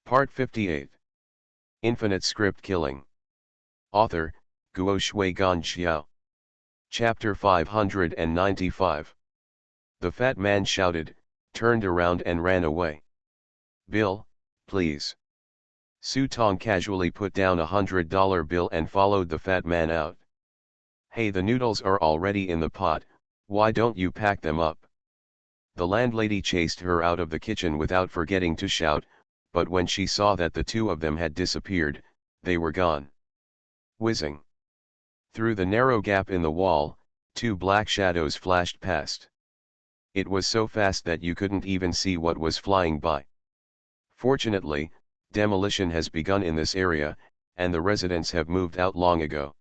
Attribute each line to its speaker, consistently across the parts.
Speaker 1: Part 58. Infinite Script Killing. Author, Guo Shuigan Xiao. Chapter 595. The fat man shouted, turned around and ran away. Bill, please. Su Tong casually put down $100 bill and followed the fat man out. Hey, the noodles are already in the pot, why don't you pack them up? The landlady chased her out of the kitchen without forgetting to shout, but when she saw that the two of them had disappeared, they were gone. Whizzing. Through the narrow gap in the wall, two black shadows flashed past. It was so fast that you couldn't even see what was flying by. Fortunately, demolition has begun in this area, and the residents have moved out long ago.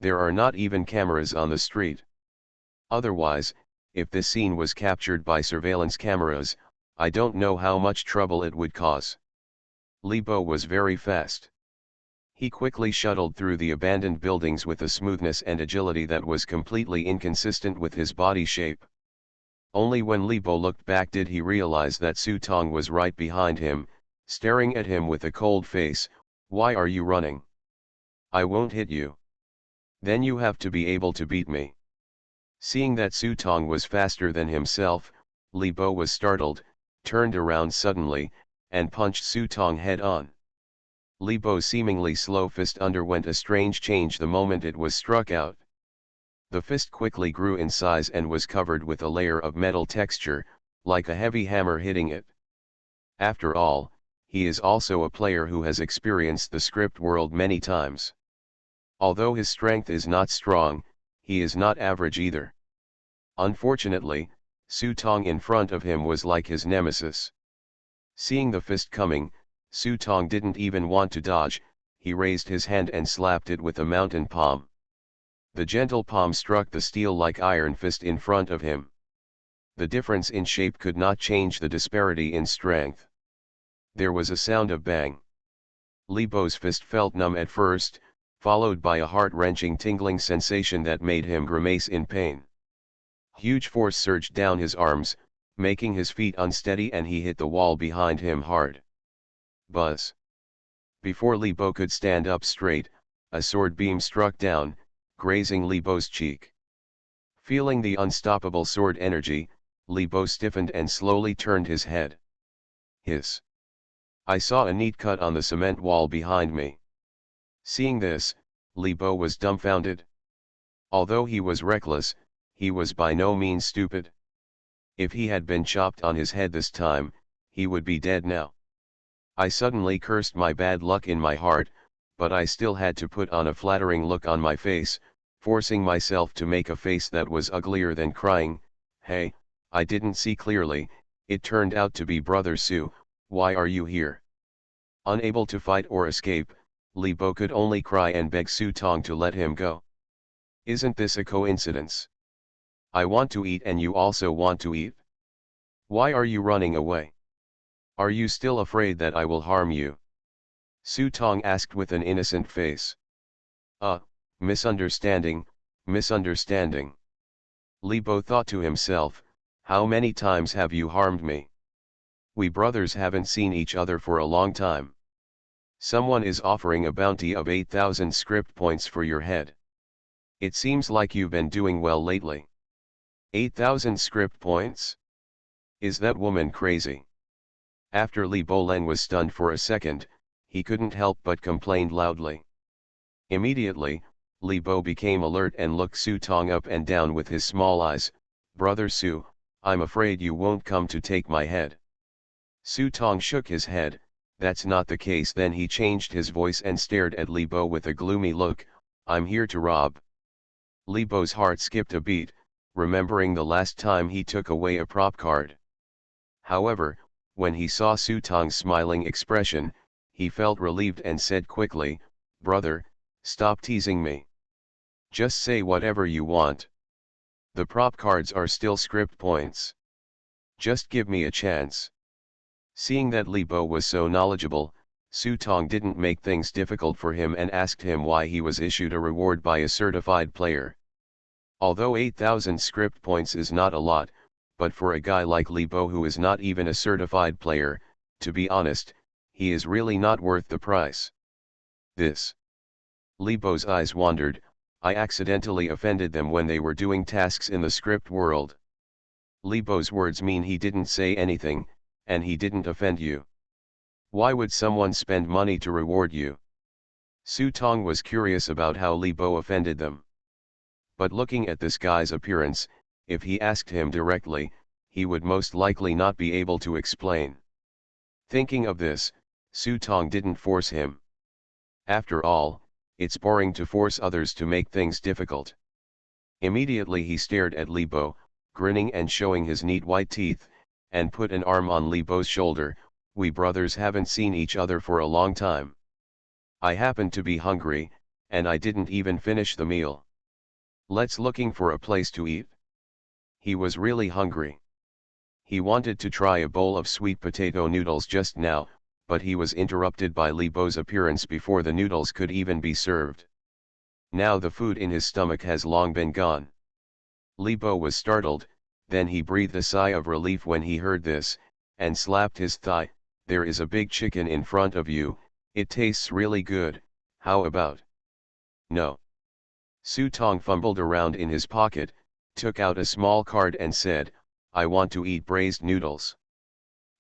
Speaker 1: There are not even cameras on the street. Otherwise, if this scene was captured by surveillance cameras, I don't know how much trouble it would cause. Li Bo was very fast. He quickly shuttled through the abandoned buildings with a smoothness and agility that was completely inconsistent with his body shape. Only when Li Bo looked back did he realize that Su Tong was right behind him, staring at him with a cold face. Why are you running? I won't hit you. Then you have to be able to beat me. Seeing that Su Tong was faster than himself, Li Bo was startled, turned around suddenly, and punched Su Tong head on. Li Bo's seemingly slow fist underwent a strange change the moment it was struck out. The fist quickly grew in size and was covered with a layer of metal texture, like a heavy hammer hitting it. After all, he is also a player who has experienced the script world many times. Although his strength is not strong, he is not average either. Unfortunately, Su Tong in front of him was like his nemesis. Seeing the fist coming, Su Tong didn't even want to dodge, he raised his hand and slapped it with a mountain palm. The gentle palm struck the steel-like iron fist in front of him. The difference in shape could not change the disparity in strength. There was a sound of bang. Li Bo's fist felt numb at first, followed by a heart-wrenching tingling sensation that made him grimace in pain. Huge force surged down his arms, making his feet unsteady, and he hit the wall behind him hard. Buzz. Before Li Bo could stand up straight, a sword beam struck down, grazing Li Bo's cheek. Feeling the unstoppable sword energy, Li Bo stiffened and slowly turned his head. Hiss. I saw a neat cut on the cement wall behind me. Seeing this, Li Bo was dumbfounded. Although he was reckless, he was by no means stupid. If he had been chopped on his head this time, he would be dead now. I suddenly cursed my bad luck in my heart, but I still had to put on a flattering look on my face, forcing myself to make a face that was uglier than crying. Hey, I didn't see clearly, it turned out to be Brother Su, why are you here? Unable to fight or escape, Li Bo could only cry and beg Su Tong to let him go. Isn't this a coincidence? I want to eat and you also want to eat? Why are you running away? Are you still afraid that I will harm you? Su Tong asked with an innocent face. Misunderstanding, misunderstanding. Li Bo thought to himself, how many times have you harmed me? We brothers haven't seen each other for a long time. Someone is offering a bounty of 8,000 script points for your head. It seems like you've been doing well lately. 8,000 script points? Is that woman crazy? After Li Bolen was stunned for a second, he couldn't help but complained loudly. Immediately, Li Bo became alert and looked Su Tong up and down with his small eyes. Brother Su, I'm afraid you won't come to take my head. Su Tong shook his head. That's not the case. Then he changed his voice and stared at Li Bo with a gloomy look. I'm here to rob. Li Bo's heart skipped a beat, remembering the last time he took away a prop card. However, when he saw Su Tong's smiling expression, he felt relieved and said quickly, Brother, stop teasing me. Just say whatever you want. The prop cards are still script points. Just give me a chance. Seeing that Li Bo was so knowledgeable, Su Tong didn't make things difficult for him and asked him why he was issued a reward by a certified player. Although 8,000 script points is not a lot, but for a guy like Li Bo who is not even a certified player, to be honest, he is really not worth the price. This. Li Bo's eyes wandered. I accidentally offended them when they were doing tasks in the script world. Li Bo's words mean he didn't say anything, and he didn't offend you. Why would someone spend money to reward you? Su Tong was curious about how Li Bo offended them. But looking at this guy's appearance, if he asked him directly, he would most likely not be able to explain. Thinking of this, Su Tong didn't force him. After all, it's boring to force others to make things difficult. Immediately he stared at Li Bo, grinning and showing his neat white teeth, and put an arm on Li Bo's shoulder. We brothers haven't seen each other for a long time. I happened to be hungry, and I didn't even finish the meal. Let's looking for a place to eat. He was really hungry. He wanted to try a bowl of sweet potato noodles just now, but he was interrupted by Li Bo's appearance before the noodles could even be served. Now the food in his stomach has long been gone. Li Bo was startled, then he breathed a sigh of relief when he heard this, and slapped his thigh. There is a big chicken in front of you, it tastes really good, how about? No. Su Tong fumbled around in his pocket, took out a small card and said, I want to eat braised noodles.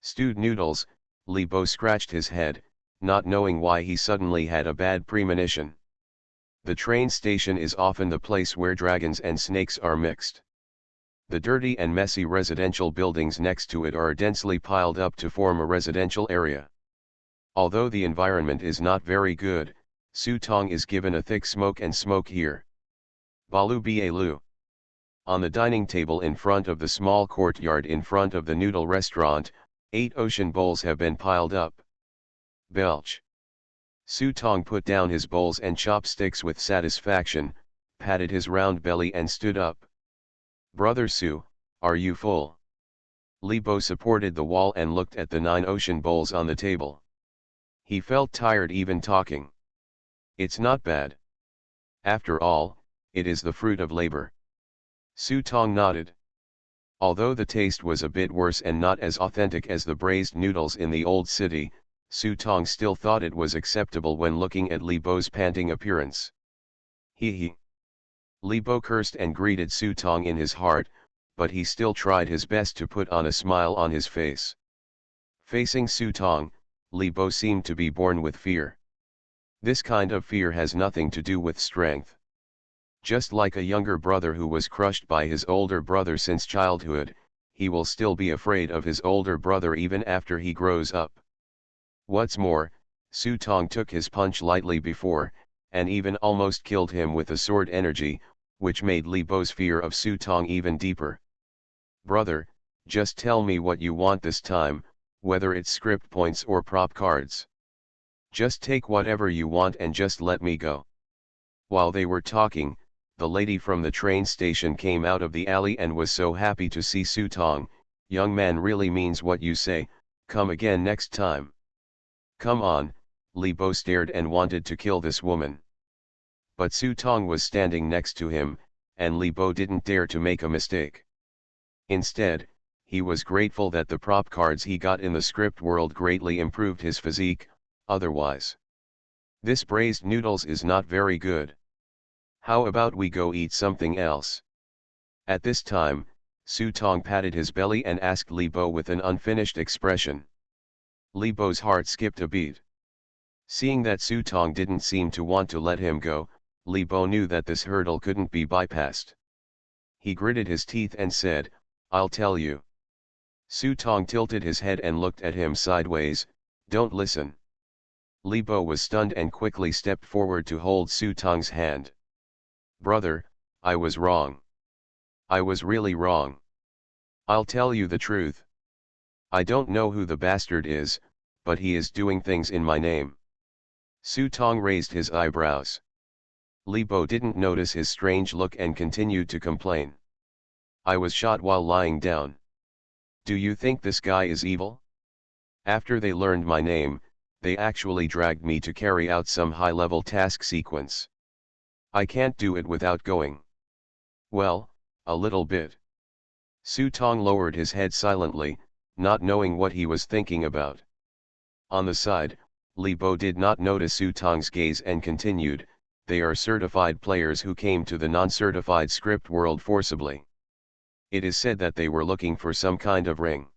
Speaker 1: Stewed noodles. Li Bo scratched his head, not knowing why he suddenly had a bad premonition. The train station is often the place where dragons and snakes are mixed. The dirty and messy residential buildings next to it are densely piled up to form a residential area. Although the environment is not very good, Su Tong is given a thick smoke and smoke here. Balu Balu. On the dining table in front of the small courtyard in front of the noodle restaurant, 8 ocean bowls have been piled up. Belch. Su Tong put down his bowls and chopsticks with satisfaction, patted his round belly and stood up. Brother Su, are you full? Li Bo supported the wall and looked at the 9 ocean bowls on the table. He felt tired even talking. It's not bad. After all, it is the fruit of labor. Su Tong nodded. Although the taste was a bit worse and not as authentic as the braised noodles in the old city, Su Tong still thought it was acceptable when looking at Li Bo's panting appearance. He. Li Bo cursed and greeted Su Tong in his heart, but he still tried his best to put on a smile on his face. Facing Su Tong, Li Bo seemed to be born with fear. This kind of fear has nothing to do with strength. Just like a younger brother who was crushed by his older brother since childhood, he will still be afraid of his older brother even after he grows up. What's more, Su Tong took his punch lightly before, and even almost killed him with a sword energy, which made Li Bo's fear of Su Tong even deeper. Brother, just tell me what you want this time, whether it's script points or prop cards. Just take whatever you want and just let me go. While they were talking, the lady from the train station came out of the alley and was so happy to see Su Tong. Young man really means what you say, come again next time. Come on, Li Bo stared and wanted to kill this woman. But Su Tong was standing next to him, and Li Bo didn't dare to make a mistake. Instead, he was grateful that the prop cards he got in the script world greatly improved his physique, otherwise. This braised noodles is not very good. How about we go eat something else? At this time, Su Tong patted his belly and asked Li Bo with an unfinished expression. Li Bo's heart skipped a beat. Seeing that Su Tong didn't seem to want to let him go, Li Bo knew that this hurdle couldn't be bypassed. He gritted his teeth and said, I'll tell you. Su Tong tilted his head and looked at him sideways, don't listen. Li Bo was stunned and quickly stepped forward to hold Su Tong's hand. Brother, I was wrong. I was really wrong. I'll tell you the truth. I don't know who the bastard is, but he is doing things in my name. Su Tong raised his eyebrows. Li Bo didn't notice his strange look and continued to complain. I was shot while lying down. Do you think this guy is evil? After they learned my name, they actually dragged me to carry out some high-level task sequence. I can't do it without going. Well, a little bit. Su Tong lowered his head silently, not knowing what he was thinking about. On the side, Li Bo did not notice Su Tong's gaze and continued, "They are certified players who came to the non-certified script world forcibly. It is said that they were looking for some kind of ring.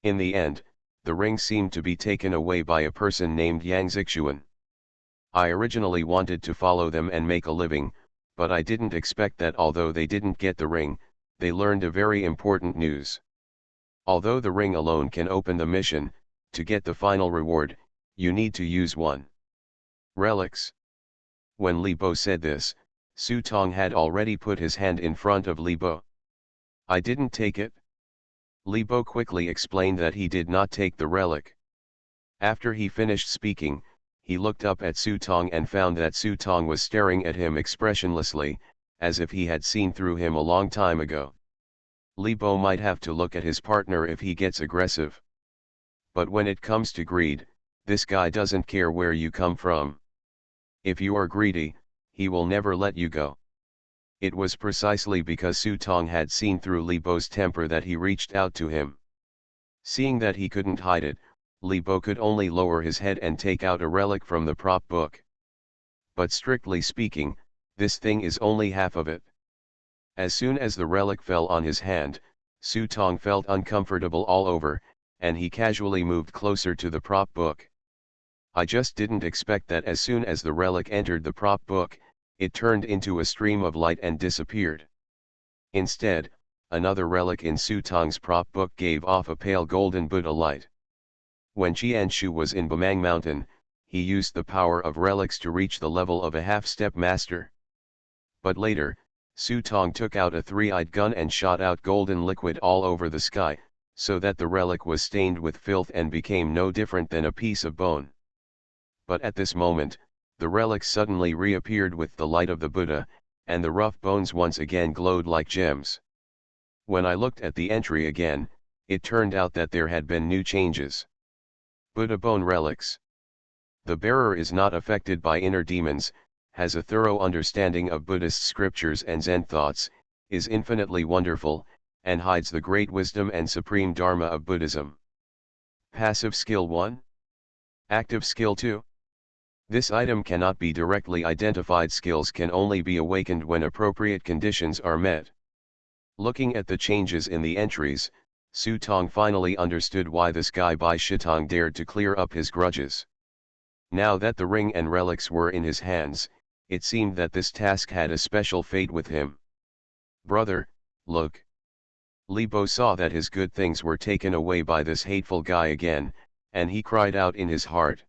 Speaker 1: In the end, the ring seemed to be taken away by a person named Yang Zixuan. I originally wanted to follow them and make a living, but I didn't expect that although they didn't get the ring, they learned a very important news. Although the ring alone can open the mission, to get the final reward, you need to use one. Relics." When Li Bo said this, Su Tong had already put his hand in front of Li Bo. "I didn't take it." Li Bo quickly explained that he did not take the relic. After he finished speaking, he looked up at Su Tong and found that Su Tong was staring at him expressionlessly, as if he had seen through him a long time ago. Li Bo might have to look at his partner if he gets aggressive. But when it comes to greed, this guy doesn't care where you come from. If you are greedy, he will never let you go. It was precisely because Su Tong had seen through Li Bo's temper that he reached out to him. Seeing that he couldn't hide it, Li Bo could only lower his head and take out a relic from the prop book. But strictly speaking, this thing is only half of it. As soon as the relic fell on his hand, Su Tong felt uncomfortable all over, and he casually moved closer to the prop book. I just didn't expect that as soon as the relic entered the prop book, it turned into a stream of light and disappeared. Instead, another relic in Su Tong's prop book gave off a pale golden Buddha light. When Qianshu was in Bamang Mountain, he used the power of relics to reach the level of a half-step master. But later, Su Tong took out a three-eyed gun and shot out golden liquid all over the sky, so that the relic was stained with filth and became no different than a piece of bone. But at this moment, the relic suddenly reappeared with the light of the Buddha, and the rough bones once again glowed like gems. When I looked at the entry again, it turned out that there had been new changes. Buddha bone relics. The bearer is not affected by inner demons, has a thorough understanding of Buddhist scriptures and Zen thoughts, is infinitely wonderful, and hides the great wisdom and supreme dharma of Buddhism. Passive skill 1. Active skill 2. This item cannot be directly identified. Skills can only be awakened when appropriate conditions are met. Looking at the changes in the entries, Su Tong finally understood why this guy Bai Shitong dared to clear up his grudges. Now that the ring and relics were in his hands, it seemed that this task had a special fate with him. "Brother, look." Li Bo saw that his good things were taken away by this hateful guy again, and he cried out in his heart.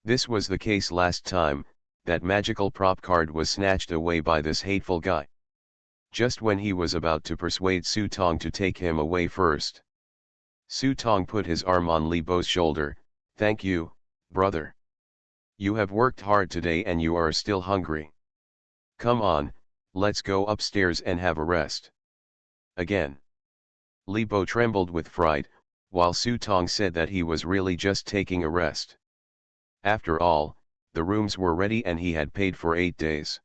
Speaker 1: This was the case last time, that magical prop card was snatched away by this hateful guy. Just when he was about to persuade Su Tong to take him away first. Su Tong put his arm on Li Bo's shoulder. "Thank you, brother. You have worked hard today and you are still hungry. Come on, let's go upstairs and have a rest." Again. Li Bo trembled with fright, while Su Tong said that he was really just taking a rest. After all, the rooms were ready and he had paid for 8 days.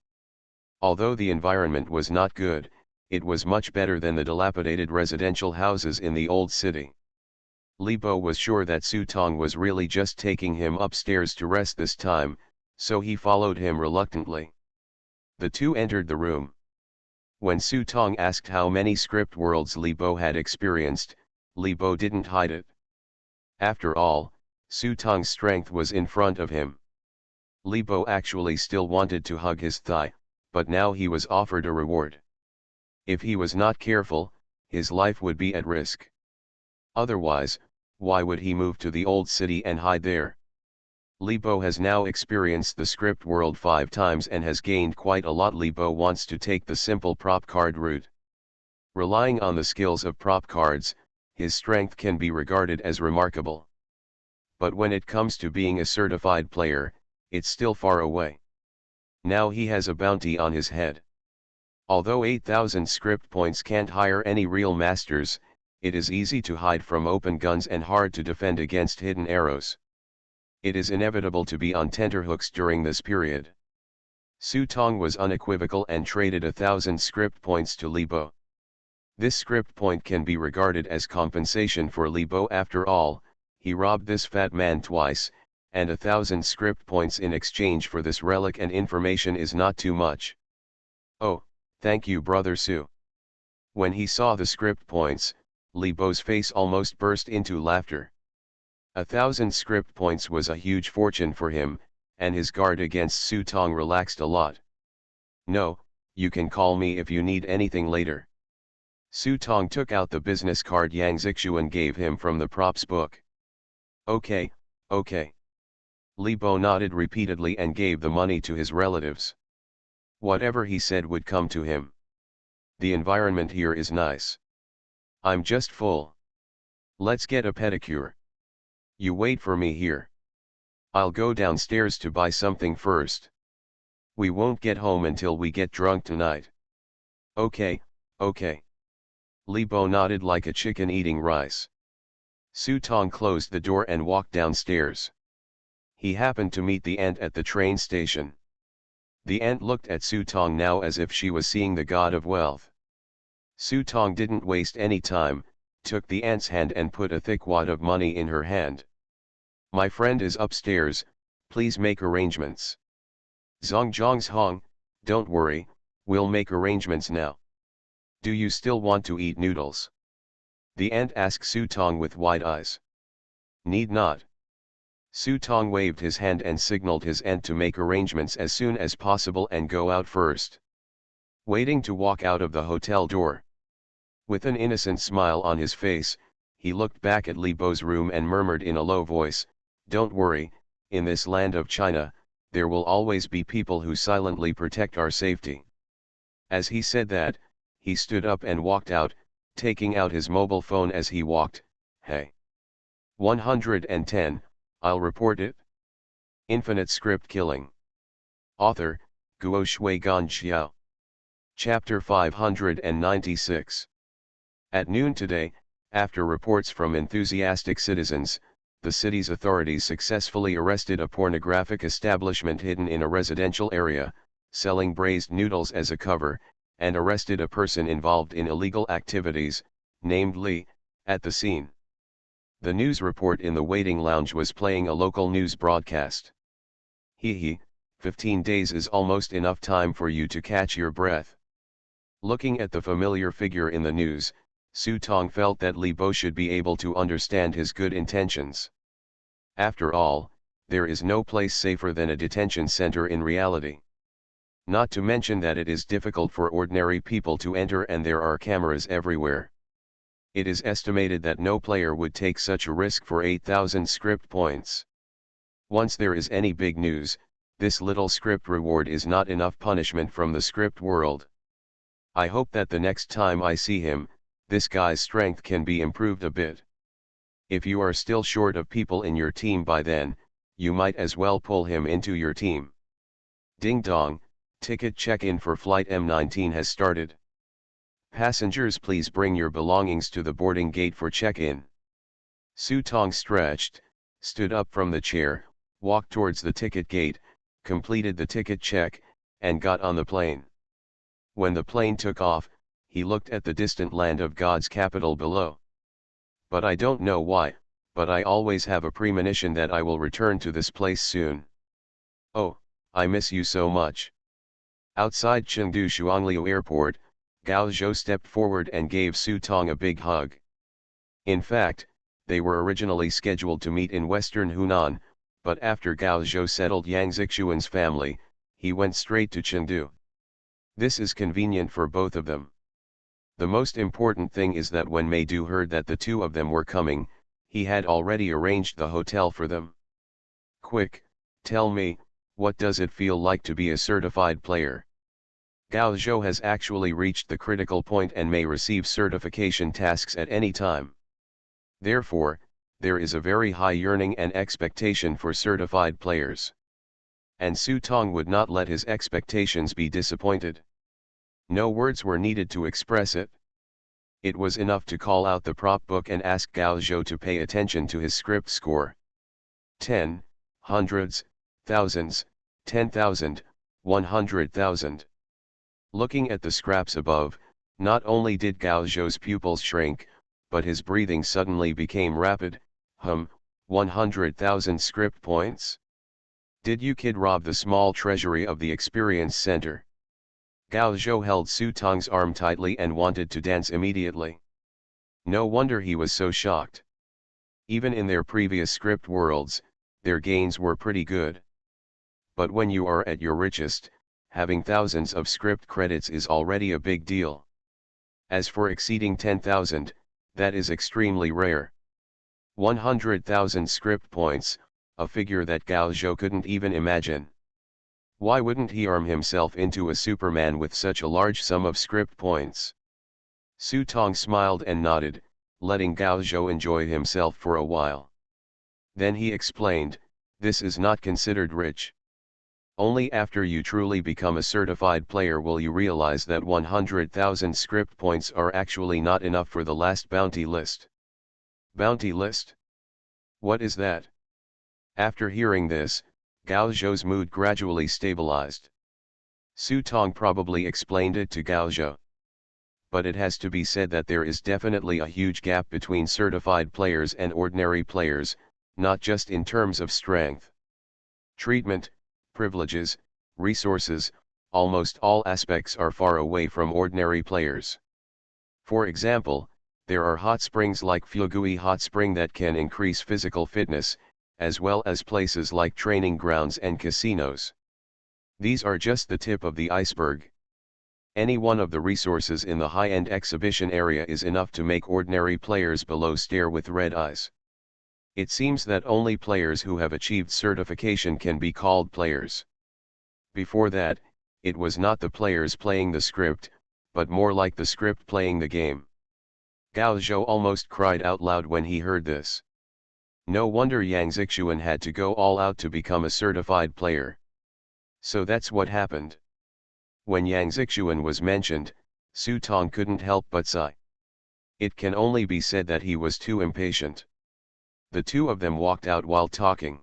Speaker 1: Although the environment was not good, it was much better than the dilapidated residential houses in the old city. Li Bo was sure that Su Tong was really just taking him upstairs to rest this time, so he followed him reluctantly. The two entered the room. When Su Tong asked how many script worlds Li Bo had experienced, Li Bo didn't hide it. After all, Su Tong's strength was in front of him. Li Bo actually still wanted to hug his thigh, but now he was offered a reward. If he was not careful, his life would be at risk. Otherwise, why would he move to the old city and hide there? Li Bo has now experienced the script world 5 times and has gained quite a lot. Li Bo wants to take the simple prop card route. Relying on the skills of prop cards, his strength can be regarded as remarkable. But when it comes to being a certified player, it's still far away. Now he has a bounty on his head. Although 8,000 script points can't hire any real masters, it is easy to hide from open guns and hard to defend against hidden arrows. It is inevitable to be on tenterhooks during this period. Su Tong was unequivocal and traded 1,000 script points to Li Bo. This script point can be regarded as compensation for Li Bo. After all, he robbed this fat man twice, and 1,000 script points in exchange for this relic and information is not too much. Oh, thank you brother Su. When he saw the script points, Li Bo's face almost burst into laughter. 1,000 script points was a huge fortune for him, and his guard against Su Tong relaxed a lot. No, you can call me if you need anything later. Su Tong took out the business card Yang Zixuan gave him from the props book. Okay, okay. Li Bo nodded repeatedly and gave the money to his relatives. Whatever he said would come to him. The environment here is nice. I'm just full. Let's get a pedicure. You wait for me here. I'll go downstairs to buy something first. We won't get home until we get drunk tonight. Okay, okay. Li Bo nodded like a chicken eating rice. Su Tong closed the door and walked downstairs. He happened to meet the ant at the train station. The ant looked at Su Tong now as if she was seeing the god of wealth. Su Tong didn't waste any time, took the ant's hand and put a thick wad of money in her hand. My friend is upstairs, please make arrangements. Zhongzhong's Hong, don't worry, we'll make arrangements now. Do you still want to eat noodles? The ant asked Su Tong with wide eyes. Need not. Su Tong waved his hand and signaled his ant to make arrangements as soon as possible and go out first. Waiting to walk out of the hotel door. With an innocent smile on his face, he looked back at Li Bo's room and murmured in a low voice, don't worry, in this land of China, there will always be people who silently protect our safety. As he said that, he stood up and walked out, taking out his mobile phone as he walked. Hey. 110, I'll report it. Infinite Script Killing. Author, Guo Shui Gan Xiao. Chapter 596. At noon today, after reports from enthusiastic citizens, the city's authorities successfully arrested a pornographic establishment hidden in a residential area, selling braised noodles as a cover, and arrested a person involved in illegal activities, named Li, at the scene. The news report in the waiting lounge was playing a local news broadcast. Hee, 15 days is almost enough time for you to catch your breath. Looking at the familiar figure in the news, Su Tong felt that Li Bo should be able to understand his good intentions. After all, there is no place safer than a detention center in reality. Not to mention that it is difficult for ordinary people to enter and there are cameras everywhere. It is estimated that no player would take such a risk for 8,000 script points. Once there is any big news, this little script reward is not enough punishment from the script world. I hope that the next time I see him, this guy's strength can be improved a bit. If you are still short of people in your team by then, you might as well pull him into your team. Ding dong, ticket check-in for flight M19 has started. Passengers, please bring your belongings to the boarding gate for check-in. Su Tong stretched, stood up from the chair, walked towards the ticket gate, completed the ticket check, and got on the plane. When the plane took off, he looked at the distant land of God's capital below. But I don't know why, but I always have a premonition that I will return to this place soon. Oh, I miss you so much. Outside Chengdu Shuangliu Airport, Gao Zhou stepped forward and gave Su Tong a big hug. In fact, they were originally scheduled to meet in western Hunan, but after Gao Zhou settled Yang Zixuan's family, he went straight to Chengdu. This is convenient for both of them. The most important thing is that when Mei Du heard that the two of them were coming, he had already arranged the hotel for them. Quick, tell me, what does it feel like to be a certified player? Gao Zhou has actually reached the critical point and may receive certification tasks at any time. Therefore, there is a very high yearning and expectation for certified players. And Su Tong would not let his expectations be disappointed. No words were needed to express it. It was enough to call out the prop book and ask Gao Zhou to pay attention to his script score. 10, hundreds, thousands, 10,000, 100,000. Looking at the scraps above, not only did Gao Zhou's pupils shrink, but his breathing suddenly became rapid. 100,000 script points? Did you kid rob the small treasury of the experience center? Gao Zhou held Su Tong's arm tightly and wanted to dance immediately. No wonder he was so shocked. Even in their previous script worlds, their gains were pretty good. But when you are at your richest, having thousands of script credits is already a big deal. As for exceeding 10,000, that is extremely rare. 100,000 script points, a figure that Gao Zhou couldn't even imagine. Why wouldn't he arm himself into a Superman with such a large sum of script points? Su Tong smiled and nodded, letting Gao Zhou enjoy himself for a while. Then he explained, this is not considered rich. Only after you truly become a certified player will you realize that 100,000 script points are actually not enough for the last bounty list. Bounty list? What is that? After hearing this, Gao Zhou's mood gradually stabilized. Su Tong probably explained it to Gao Zhou. But it has to be said that there is definitely a huge gap between certified players and ordinary players, not just in terms of strength. Treatment, privileges, resources, almost all aspects are far away from ordinary players. For example, there are hot springs like Fugui Hot Spring that can increase physical fitness, as well as places like training grounds and casinos. These are just the tip of the iceberg. Any one of the resources in the high-end exhibition area is enough to make ordinary players below stare with red eyes. It seems that only players who have achieved certification can be called players. Before that, it was not the players playing the script, but more like the script playing the game. Gao Zhou almost cried out loud when he heard this. No wonder Yang Zixuan had to go all out to become a certified player. So that's what happened. When Yang Zixuan was mentioned, Su Tong couldn't help but sigh. It can only be said that he was too impatient. The two of them walked out while talking.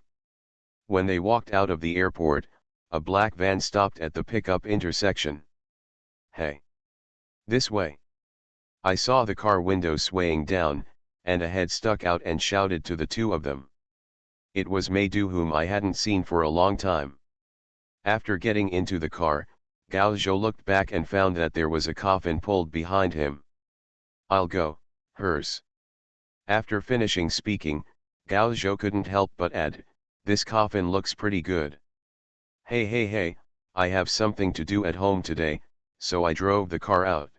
Speaker 1: When they walked out of the airport, a black van stopped at the pickup intersection. Hey! This way! I saw the car window swaying down, and a head stuck out and shouted to the two of them. It was Meidu, whom I hadn't seen for a long time. After getting into the car, Gao Zhou looked back and found that there was a coffin pulled behind him. I'll go, hers. After finishing speaking, Gao Zhou couldn't help but add, this coffin looks pretty good. Hey, I have something to do at home today, so I drove the car out.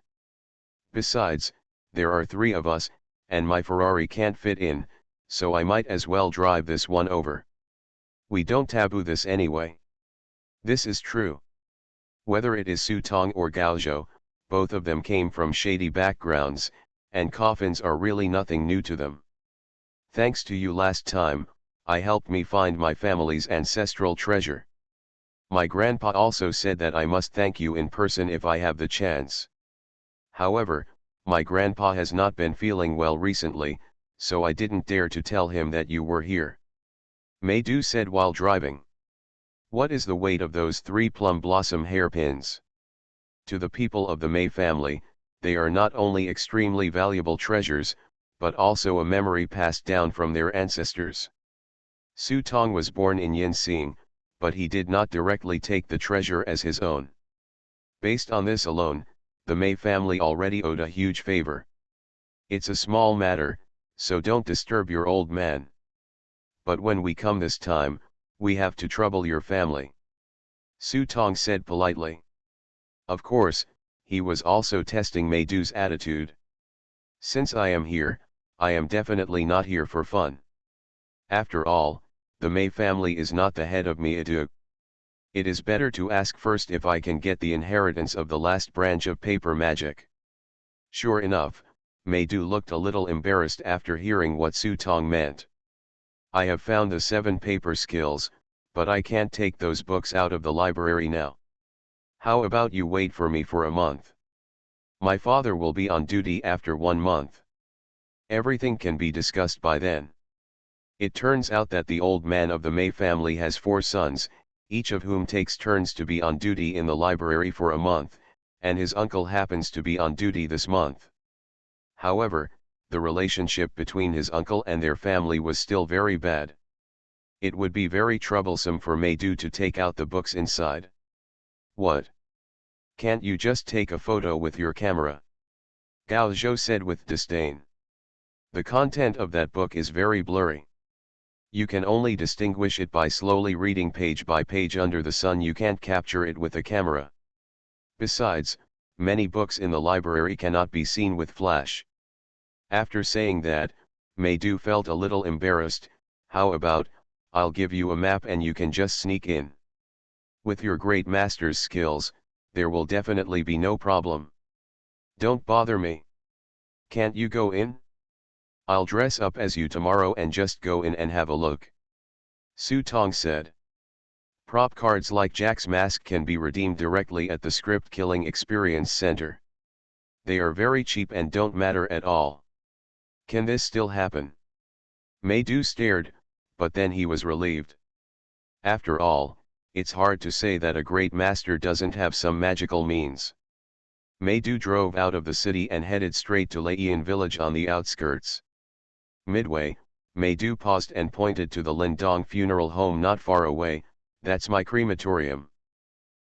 Speaker 1: Besides, there are 3 of us, and my Ferrari can't fit in, so I might as well drive this one over. We don't taboo this anyway. This is true. Whether it is Su Tong or Gao Zhou, both of them came from shady backgrounds, and coffins are really nothing new to them. Thanks to you last time, I helped me find my family's ancestral treasure. My grandpa also said that I must thank you in person if I have the chance. However, my grandpa has not been feeling well recently, so I didn't dare to tell him that you were here. Meidu said while driving. What is the weight of those 3 plum blossom hairpins? To the people of the Mei family, they are not only extremely valuable treasures, but also a memory passed down from their ancestors. Su Tong was born in Yinxing, but he did not directly take the treasure as his own. Based on this alone, the Mei family already owed a huge favor. It's a small matter, so don't disturb your old man. But when we come this time, we have to trouble your family. Su Tong said politely. Of course, he was also testing Meidu's attitude. Since I am here, I am definitely not here for fun. After all, the Mei family is not the head of Meidu. It is better to ask first if I can get the inheritance of the last branch of paper magic. Sure enough, Meidu looked a little embarrassed after hearing what Su Tong meant. I have found the 7 paper skills, but I can't take those books out of the library now. How about you wait for me for a month? My father will be on duty after 1 month. Everything can be discussed by then. It turns out that the old man of the Mei family has 4 sons, each of whom takes turns to be on duty in the library for a month, and his uncle happens to be on duty this month. However, the relationship between his uncle and their family was still very bad. It would be very troublesome for Maydu to take out the books inside. What? Can't you just take a photo with your camera? Gao Zhou said with disdain. The content of that book is very blurry. You can only distinguish it by slowly reading page by page under the sun. You can't capture it with a camera. Besides, many books in the library cannot be seen with flash. After saying that, Maydu felt a little embarrassed. How about, I'll give you a map and you can just sneak in. With your great master's skills, there will definitely be no problem. Don't bother me. Can't you go in? I'll dress up as you tomorrow and just go in and have a look. Su Tong said. Prop cards like Jack's mask can be redeemed directly at the Script Killing Experience Center. They are very cheap and don't matter at all. Can this still happen? Maydu stared, but then he was relieved. After all, it's hard to say that a great master doesn't have some magical means. Maydu drove out of the city and headed straight to Laiyan village on the outskirts. Midway, Maydu paused and pointed to the Lindong funeral home not far away. That's my crematorium.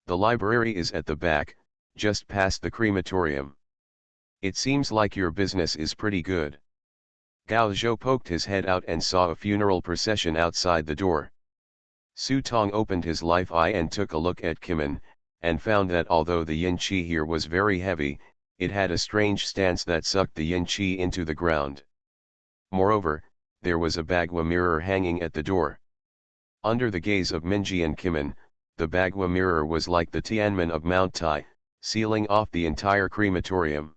Speaker 1: The library is at the back, just past the crematorium. It seems like your business is pretty good. Gao Zhou poked his head out and saw a funeral procession outside the door. Su Tong opened his life eye and took a look at Kimin, and found that although the yin qi here was very heavy, it had a strange stance that sucked the yin qi into the ground. Moreover, there was a bagua mirror hanging at the door. Under the gaze of Minji and Kimin, the bagua mirror was like the Tianmen of Mount Tai, sealing off the entire crematorium.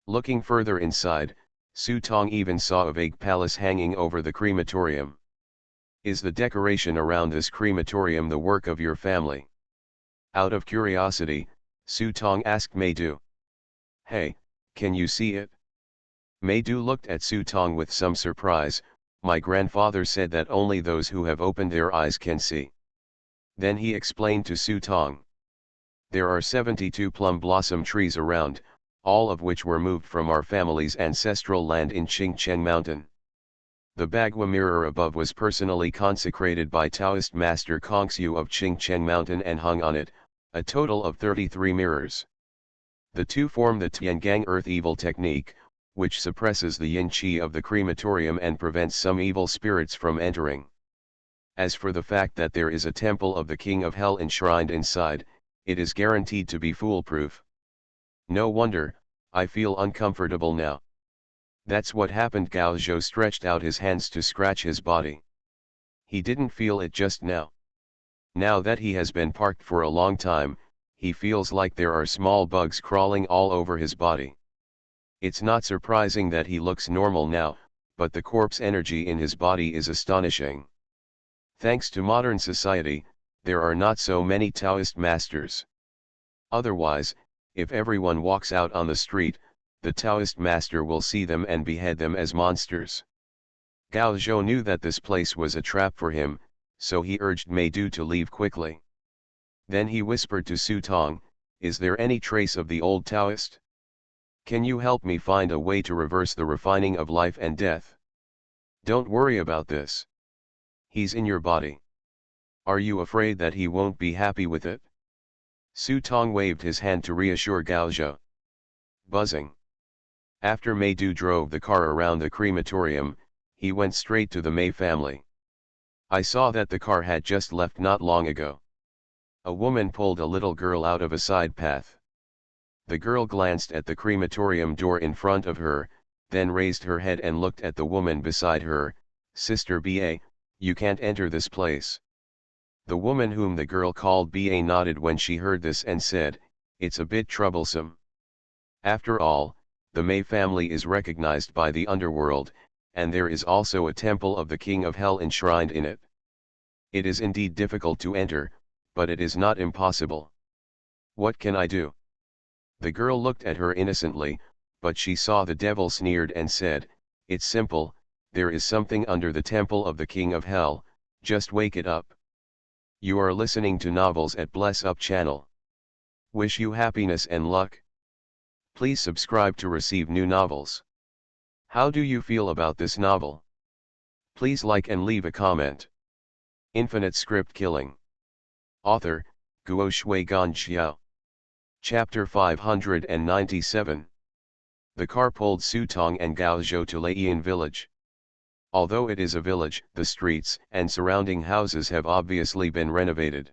Speaker 1: Looking further inside, Su Tong even saw a vague palace hanging over the crematorium. Is the decoration around this crematorium the work of your family? Out of curiosity, Su Tong asked Maydu. Hey, can you see it? Maydu looked at Su Tong with some surprise. My grandfather said that only those who have opened their eyes can see. Then he explained to Su Tong. There are 72 plum blossom trees around, all of which were moved from our family's ancestral land in Qingcheng Mountain. The bagua mirror above was personally consecrated by Taoist master Kongxiu of Qingcheng Mountain and hung on it, a total of 33 mirrors. The two form the Tiangang Earth Evil technique, which suppresses the yin qi of the crematorium and prevents some evil spirits from entering. As for the fact that there is a temple of the King of Hell enshrined inside, it is guaranteed to be foolproof. No wonder, I feel uncomfortable now. That's what happened. Gao Zhou stretched out his hands to scratch his body. He didn't feel it just now. Now that he has been parked for a long time, he feels like there are small bugs crawling all over his body. It's not surprising that he looks normal now, but the corpse energy in his body is astonishing. Thanks to modern society, there are not so many Taoist masters. Otherwise, if everyone walks out on the street, the Taoist master will see them and behead them as monsters. Gao Zhou knew that this place was a trap for him, so he urged Maydu to leave quickly. Then he whispered to Su Tong, is there any trace of the old Taoist? Can you help me find a way to reverse the refining of life and death? Don't worry about this. He's in your body. Are you afraid that he won't be happy with it? Su Tong waved his hand to reassure Gao Zhou. Buzzing. After Maydu drove the car around the crematorium, he went straight to the May family. I saw that the car had just left not long ago. A woman pulled a little girl out of a side path. The girl glanced at the crematorium door in front of her, then raised her head and looked at the woman beside her. Sister Ba, you can't enter this place. The woman whom the girl called Ba nodded when she heard this and said, it's a bit troublesome. After all, the May family is recognized by the underworld, and there is also a temple of the King of Hell enshrined in it. It is indeed difficult to enter, but it is not impossible. What can I do? The girl looked at her innocently, but she saw the devil sneered and said, it's simple, there is something under the temple of the King of Hell, just wake it up. You are listening to Novels at Bless Up channel. Wish you happiness and luck. Please subscribe to receive new novels. How do you feel about this novel? Please like and leave a comment. Infinite Script Killing. Author, Guo Shui Gan Xiao. Chapter 597. The car pulled Su Tong and Gao Zhou to Leiyan village. Although it is a village, the streets and surrounding houses have obviously been renovated.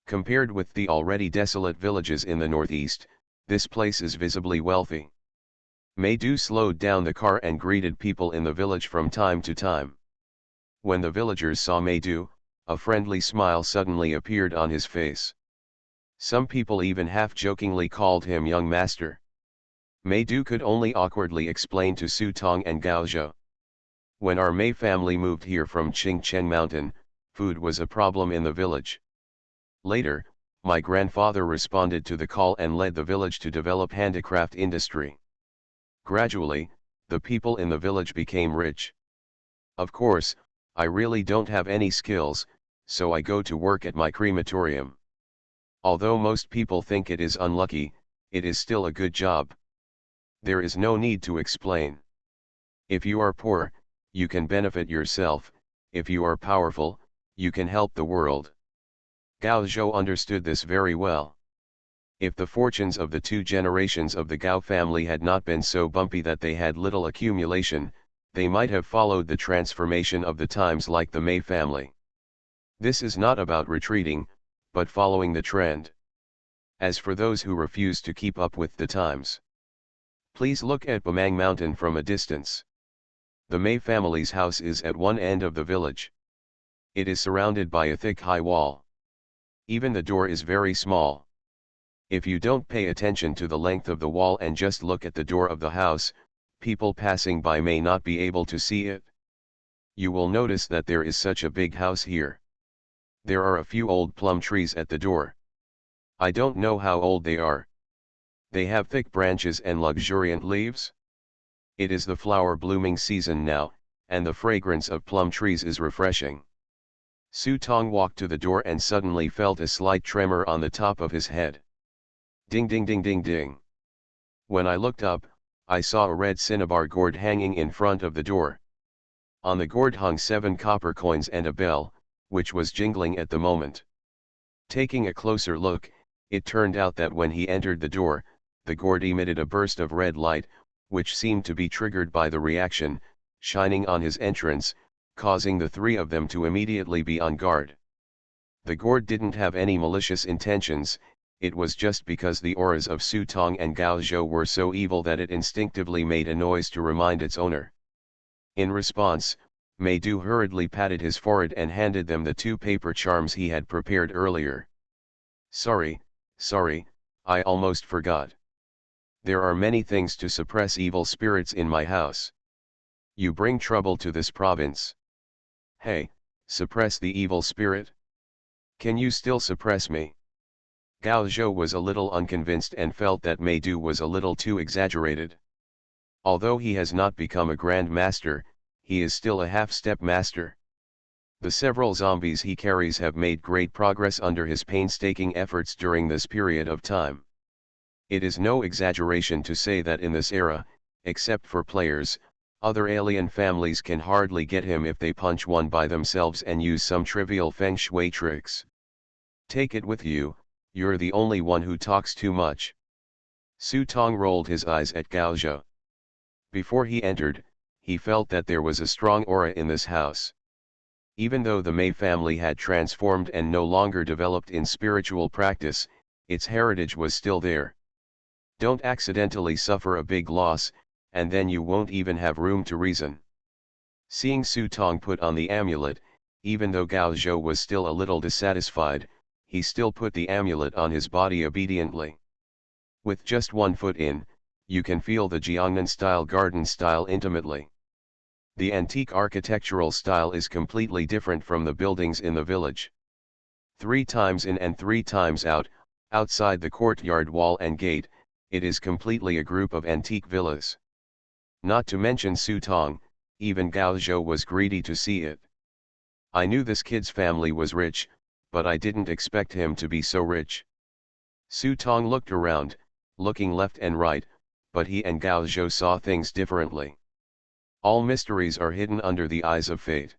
Speaker 1: Compared with the already desolate villages in the northeast, this place is visibly wealthy. Meidu slowed down the car and greeted people in the village from time to time. When the villagers saw Meidu, a friendly smile suddenly appeared on his face. Some people even half-jokingly called him young master. Meidu could only awkwardly explain to Su Tong and Gao Zhou. When our Mei family moved here from Qingcheng Mountain, food was a problem in the village. Later, my grandfather responded to the call and led the village to develop handicraft industry. Gradually, the people in the village became rich. Of course, I really don't have any skills, so I go to work at my crematorium. Although most people think it is unlucky, it is still a good job. There is no need to explain. If you are poor, you can benefit yourself. If you are powerful, you can help the world. Gao Zhou understood this very well. If the fortunes of the two generations of the Gao family had not been so bumpy that they had little accumulation, they might have followed the transformation of the times like the Mei family. This is not about retreating, but following the trend. As for those who refuse to keep up with the times, please look at Bamang Mountain from a distance. The Mei family's house is at one end of the village. It is surrounded by a thick high wall. Even the door is very small. If you don't pay attention to the length of the wall and just look at the door of the house, people passing by may not be able to see it. You will notice that there is such a big house here. There are a few old plum trees at the door. I don't know how old they are. They have thick branches and luxuriant leaves. It is the flower blooming season now, and the fragrance of plum trees is refreshing. Su Tong walked to the door and suddenly felt a slight tremor on the top of his head. Ding ding ding ding ding. When I looked up, I saw a red cinnabar gourd hanging in front of the door. On the gourd hung 7 copper coins and a bell, which was jingling at the moment. Taking a closer look, it turned out that when he entered the door, the gourd emitted a burst of red light, which seemed to be triggered by the reaction, shining on his entrance, causing the 3 of them to immediately be on guard. The gourd didn't have any malicious intentions. It was just because the auras of Su Tong and Gao Zhou were so evil that it instinctively made a noise to remind its owner. In response, Meidu hurriedly patted his forehead and handed them the 2 paper charms he had prepared earlier. Sorry, I almost forgot. There are many things to suppress evil spirits in my house. You bring trouble to this province. Hey, suppress the evil spirit? Can you still suppress me? Gao Zhou was a little unconvinced and felt that Meidu was a little too exaggerated. Although he has not become a Grand Master, he is still a half-step master. The several zombies he carries have made great progress under his painstaking efforts during this period of time. It is no exaggeration to say that in this era, except for players, other alien families can hardly get him if they punch one by themselves and use some trivial feng shui tricks. Take it with you. You're the only one who talks too much. Su Tong rolled his eyes at Gao Zhou. Before he entered, he felt that there was a strong aura in this house. Even though the Mei family had transformed and no longer developed in spiritual practice, its heritage was still there. Don't accidentally suffer a big loss, and then you won't even have room to reason. Seeing Su Tong put on the amulet, even though Gao Zhou was still a little dissatisfied, he still put the amulet on his body obediently. With just 1 foot in, you can feel the Jiangnan-style garden style intimately. The antique architectural style is completely different from the buildings in the village. 3 times in and 3 times out, outside the courtyard wall and gate, it is completely a group of antique villas. Not to mention Su Tong, even Gao Zhou was greedy to see it. I knew this kid's family was rich, but I didn't expect him to be so rich. Su Tong looked around, looking left and right, but he and Gao Zhou saw things differently. All mysteries are hidden under the eyes of fate.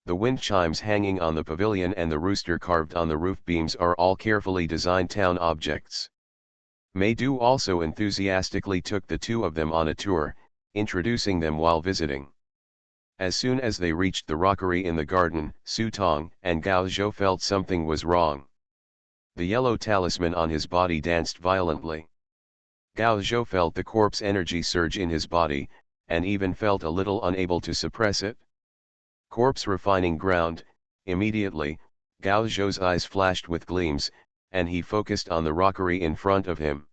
Speaker 1: The wind chimes hanging on the pavilion and the rooster carved on the roof beams are all carefully designed town objects. Maydew also enthusiastically took the two of them on a tour, introducing them while visiting. As soon as they reached the rockery in the garden, Su Tong and Gao Zhou felt something was wrong. The yellow talisman on his body danced violently. Gao Zhou felt the corpse energy surge in his body, and even felt a little unable to suppress it. Corpse refining ground. Immediately, Gao Zhou's eyes flashed with gleams, and he focused on the rockery in front of him.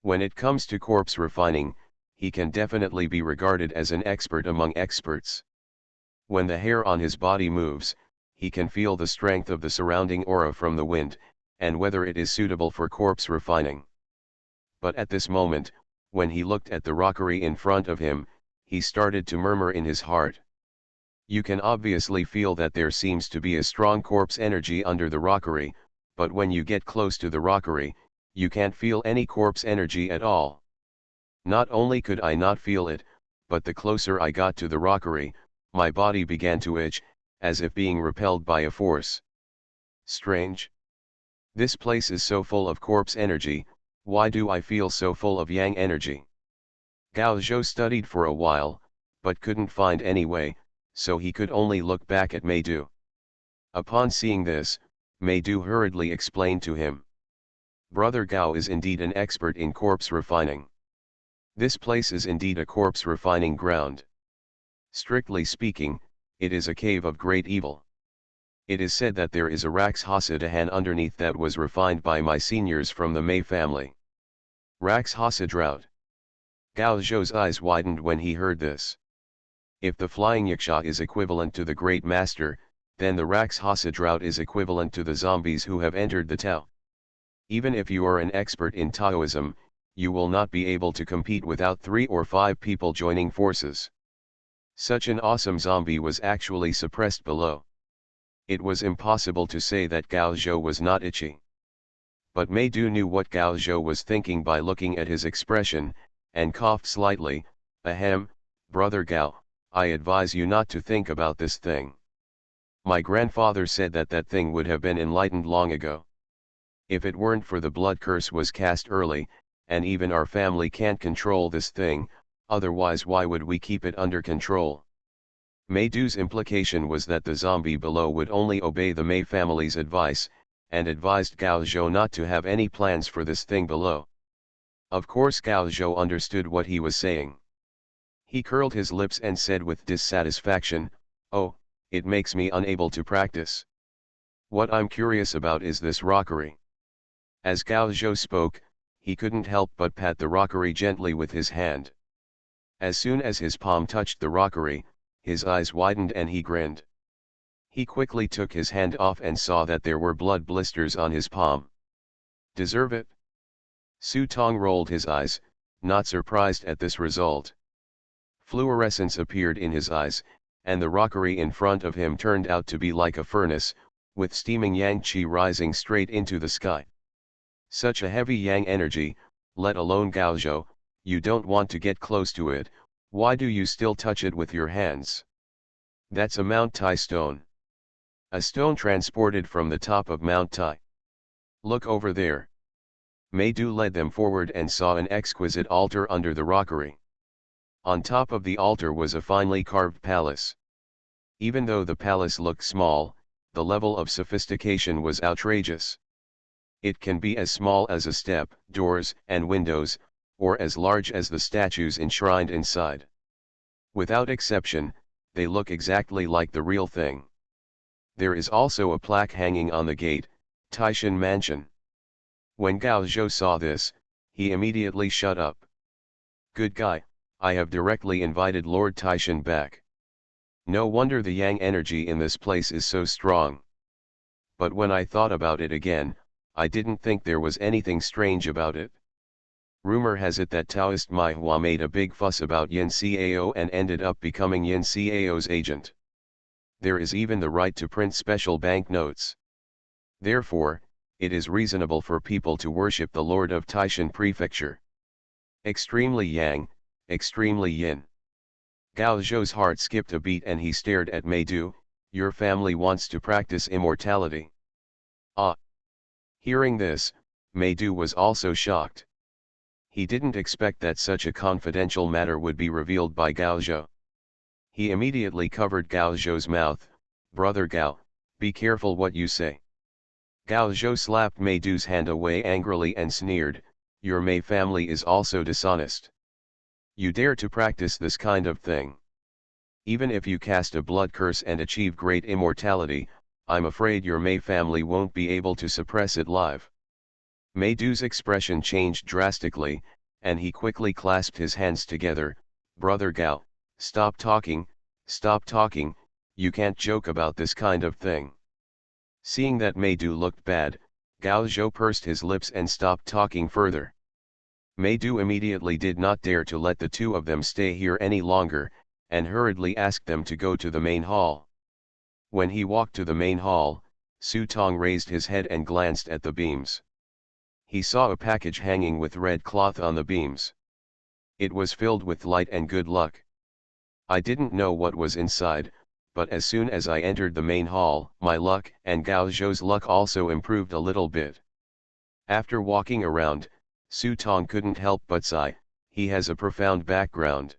Speaker 1: When it comes to corpse refining, he can definitely be regarded as an expert among experts. When the hair on his body moves, he can feel the strength of the surrounding aura from the wind, and whether it is suitable for corpse refining. But at this moment, when he looked at the rockery in front of him, he started to murmur in his heart. You can obviously feel that there seems to be a strong corpse energy under the rockery, but when you get close to the rockery, you can't feel any corpse energy at all. Not only could I not feel it, but the closer I got to the rockery, my body began to itch, as if being repelled by a force. Strange. This place is so full of corpse energy, why do I feel so full of yang energy? Gao Zhou studied for a while, but couldn't find any way, so he could only look back at Maydew. Upon seeing this, Maydew hurriedly explained to him. Brother Gao is indeed an expert in corpse refining. This place is indeed a corpse refining ground. Strictly speaking, it is a cave of great evil. It is said that there is a Rakshasa underneath that was refined by my seniors from the Mei family. Rakshasa drought. Gao Zhou's eyes widened when he heard this. If the flying yaksha is equivalent to the Great Master, then the Rakshasa drought is equivalent to the zombies who have entered the Tao. Even if you are an expert in Taoism, you will not be able to compete without 3 or 5 people joining forces. Such an awesome zombie was actually suppressed below. It was impossible to say that Gao Zhou was not itchy. But Maydew knew what Gao Zhou was thinking by looking at his expression, and coughed slightly. Ahem, Brother Gao, I advise you not to think about this thing. My grandfather said that that thing would have been enlightened long ago. If it weren't for the blood curse was cast early, and even our family can't control this thing, otherwise why would we keep it under control? Maydew's implication was that the zombie below would only obey the Mei family's advice, and advised Gao Zhou not to have any plans for this thing below. Of course Gao Zhou understood what he was saying. He curled his lips and said with dissatisfaction, "Oh, it makes me unable to practice. What I'm curious about is this rockery." As Gao Zhou spoke, he couldn't help but pat the rockery gently with his hand. As soon as his palm touched the rockery, his eyes widened and he grinned. He quickly took his hand off and saw that there were blood blisters on his palm. Deserve it? Su Tong rolled his eyes, not surprised at this result. Fluorescence appeared in his eyes, and the rockery in front of him turned out to be like a furnace, with steaming yang qi rising straight into the sky. Such a heavy yang energy, let alone Gao Zhou, you don't want to get close to it. Why do you still touch it with your hands? That's a Mount Tai stone. A stone transported from the top of Mount Tai. Look over there. Maydew led them forward and saw an exquisite altar under the rockery. On top of the altar was a finely carved palace. Even though the palace looked small, the level of sophistication was outrageous. It can be as small as a step, doors, and windows, or as large as the statues enshrined inside. Without exception, they look exactly like the real thing. There is also a plaque hanging on the gate, Taishan Mansion. When Gao Zhou saw this, he immediately shut up. Good guy, I have directly invited Lord Taishan back. No wonder the yang energy in this place is so strong. But when I thought about it again, I didn't think there was anything strange about it. Rumor has it that Taoist Mai Hua made a big fuss about Yin Cao and ended up becoming Yin Cao's agent. There is even the right to print special banknotes. Therefore, it is reasonable for people to worship the Lord of Taishan Prefecture. Extremely yang, extremely yin. Gao Zhou's heart skipped a beat and he stared at Meidu. Your family wants to practice immortality. Ah! Hearing this, Meidu was also shocked. He didn't expect that such a confidential matter would be revealed by Gao Zhou. He immediately covered Gao Zhou's mouth. Brother Gao, be careful what you say. Gao Zhou slapped Meidu's hand away angrily and sneered, your Mei family is also dishonest. You dare to practice this kind of thing. Even if you cast a blood curse and achieve great immortality, I'm afraid your Mei family won't be able to suppress it live. Meidu's expression changed drastically, and he quickly clasped his hands together. Brother Gao, stop talking, you can't joke about this kind of thing. Seeing that Meidu looked bad, Gao Zhou pursed his lips and stopped talking further. Meidu immediately did not dare to let the two of them stay here any longer, and hurriedly asked them to go to the main hall. When he walked to the main hall, Su Tong raised his head and glanced at the beams. He saw a package hanging with red cloth on the beams. It was filled with light and good luck. I didn't know what was inside, but as soon as I entered the main hall, my luck and Gao Zhou's luck also improved a little bit. After walking around, Su Tong couldn't help but sigh, he has a profound background.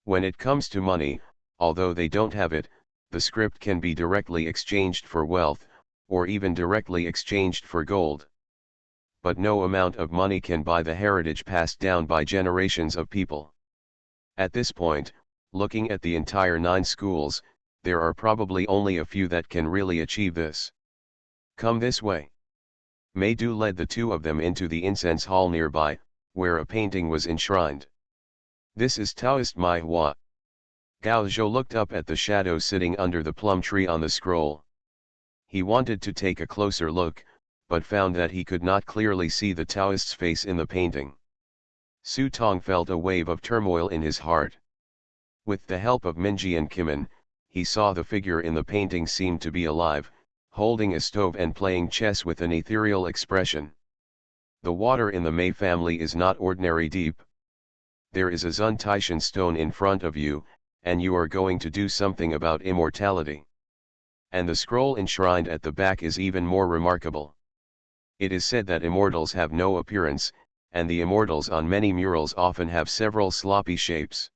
Speaker 1: When it comes to money, although they don't have it, the script can be directly exchanged for wealth, or even directly exchanged for gold. But no amount of money can buy the heritage passed down by generations of people. At this point, looking at the entire 9 schools, there are probably only a few that can really achieve this. Come this way. Meidu led the two of them into the incense hall nearby, where a painting was enshrined. This is Taoist Mai Hua. Gao Zhou looked up at the shadow sitting under the plum tree on the scroll. He wanted to take a closer look, but found that he could not clearly see the Taoist's face in the painting. Su Tong felt a wave of turmoil in his heart. With the help of Minji and Kimin, he saw the figure in the painting seemed to be alive, holding a stove and playing chess with an ethereal expression. The water in the Mei family is not ordinary deep. There is a Zun Taishan stone in front of you, and you are going to do something about immortality. And the scroll enshrined at the back is even more remarkable. It is said that immortals have no appearance, and the immortals on many murals often have several sloppy shapes.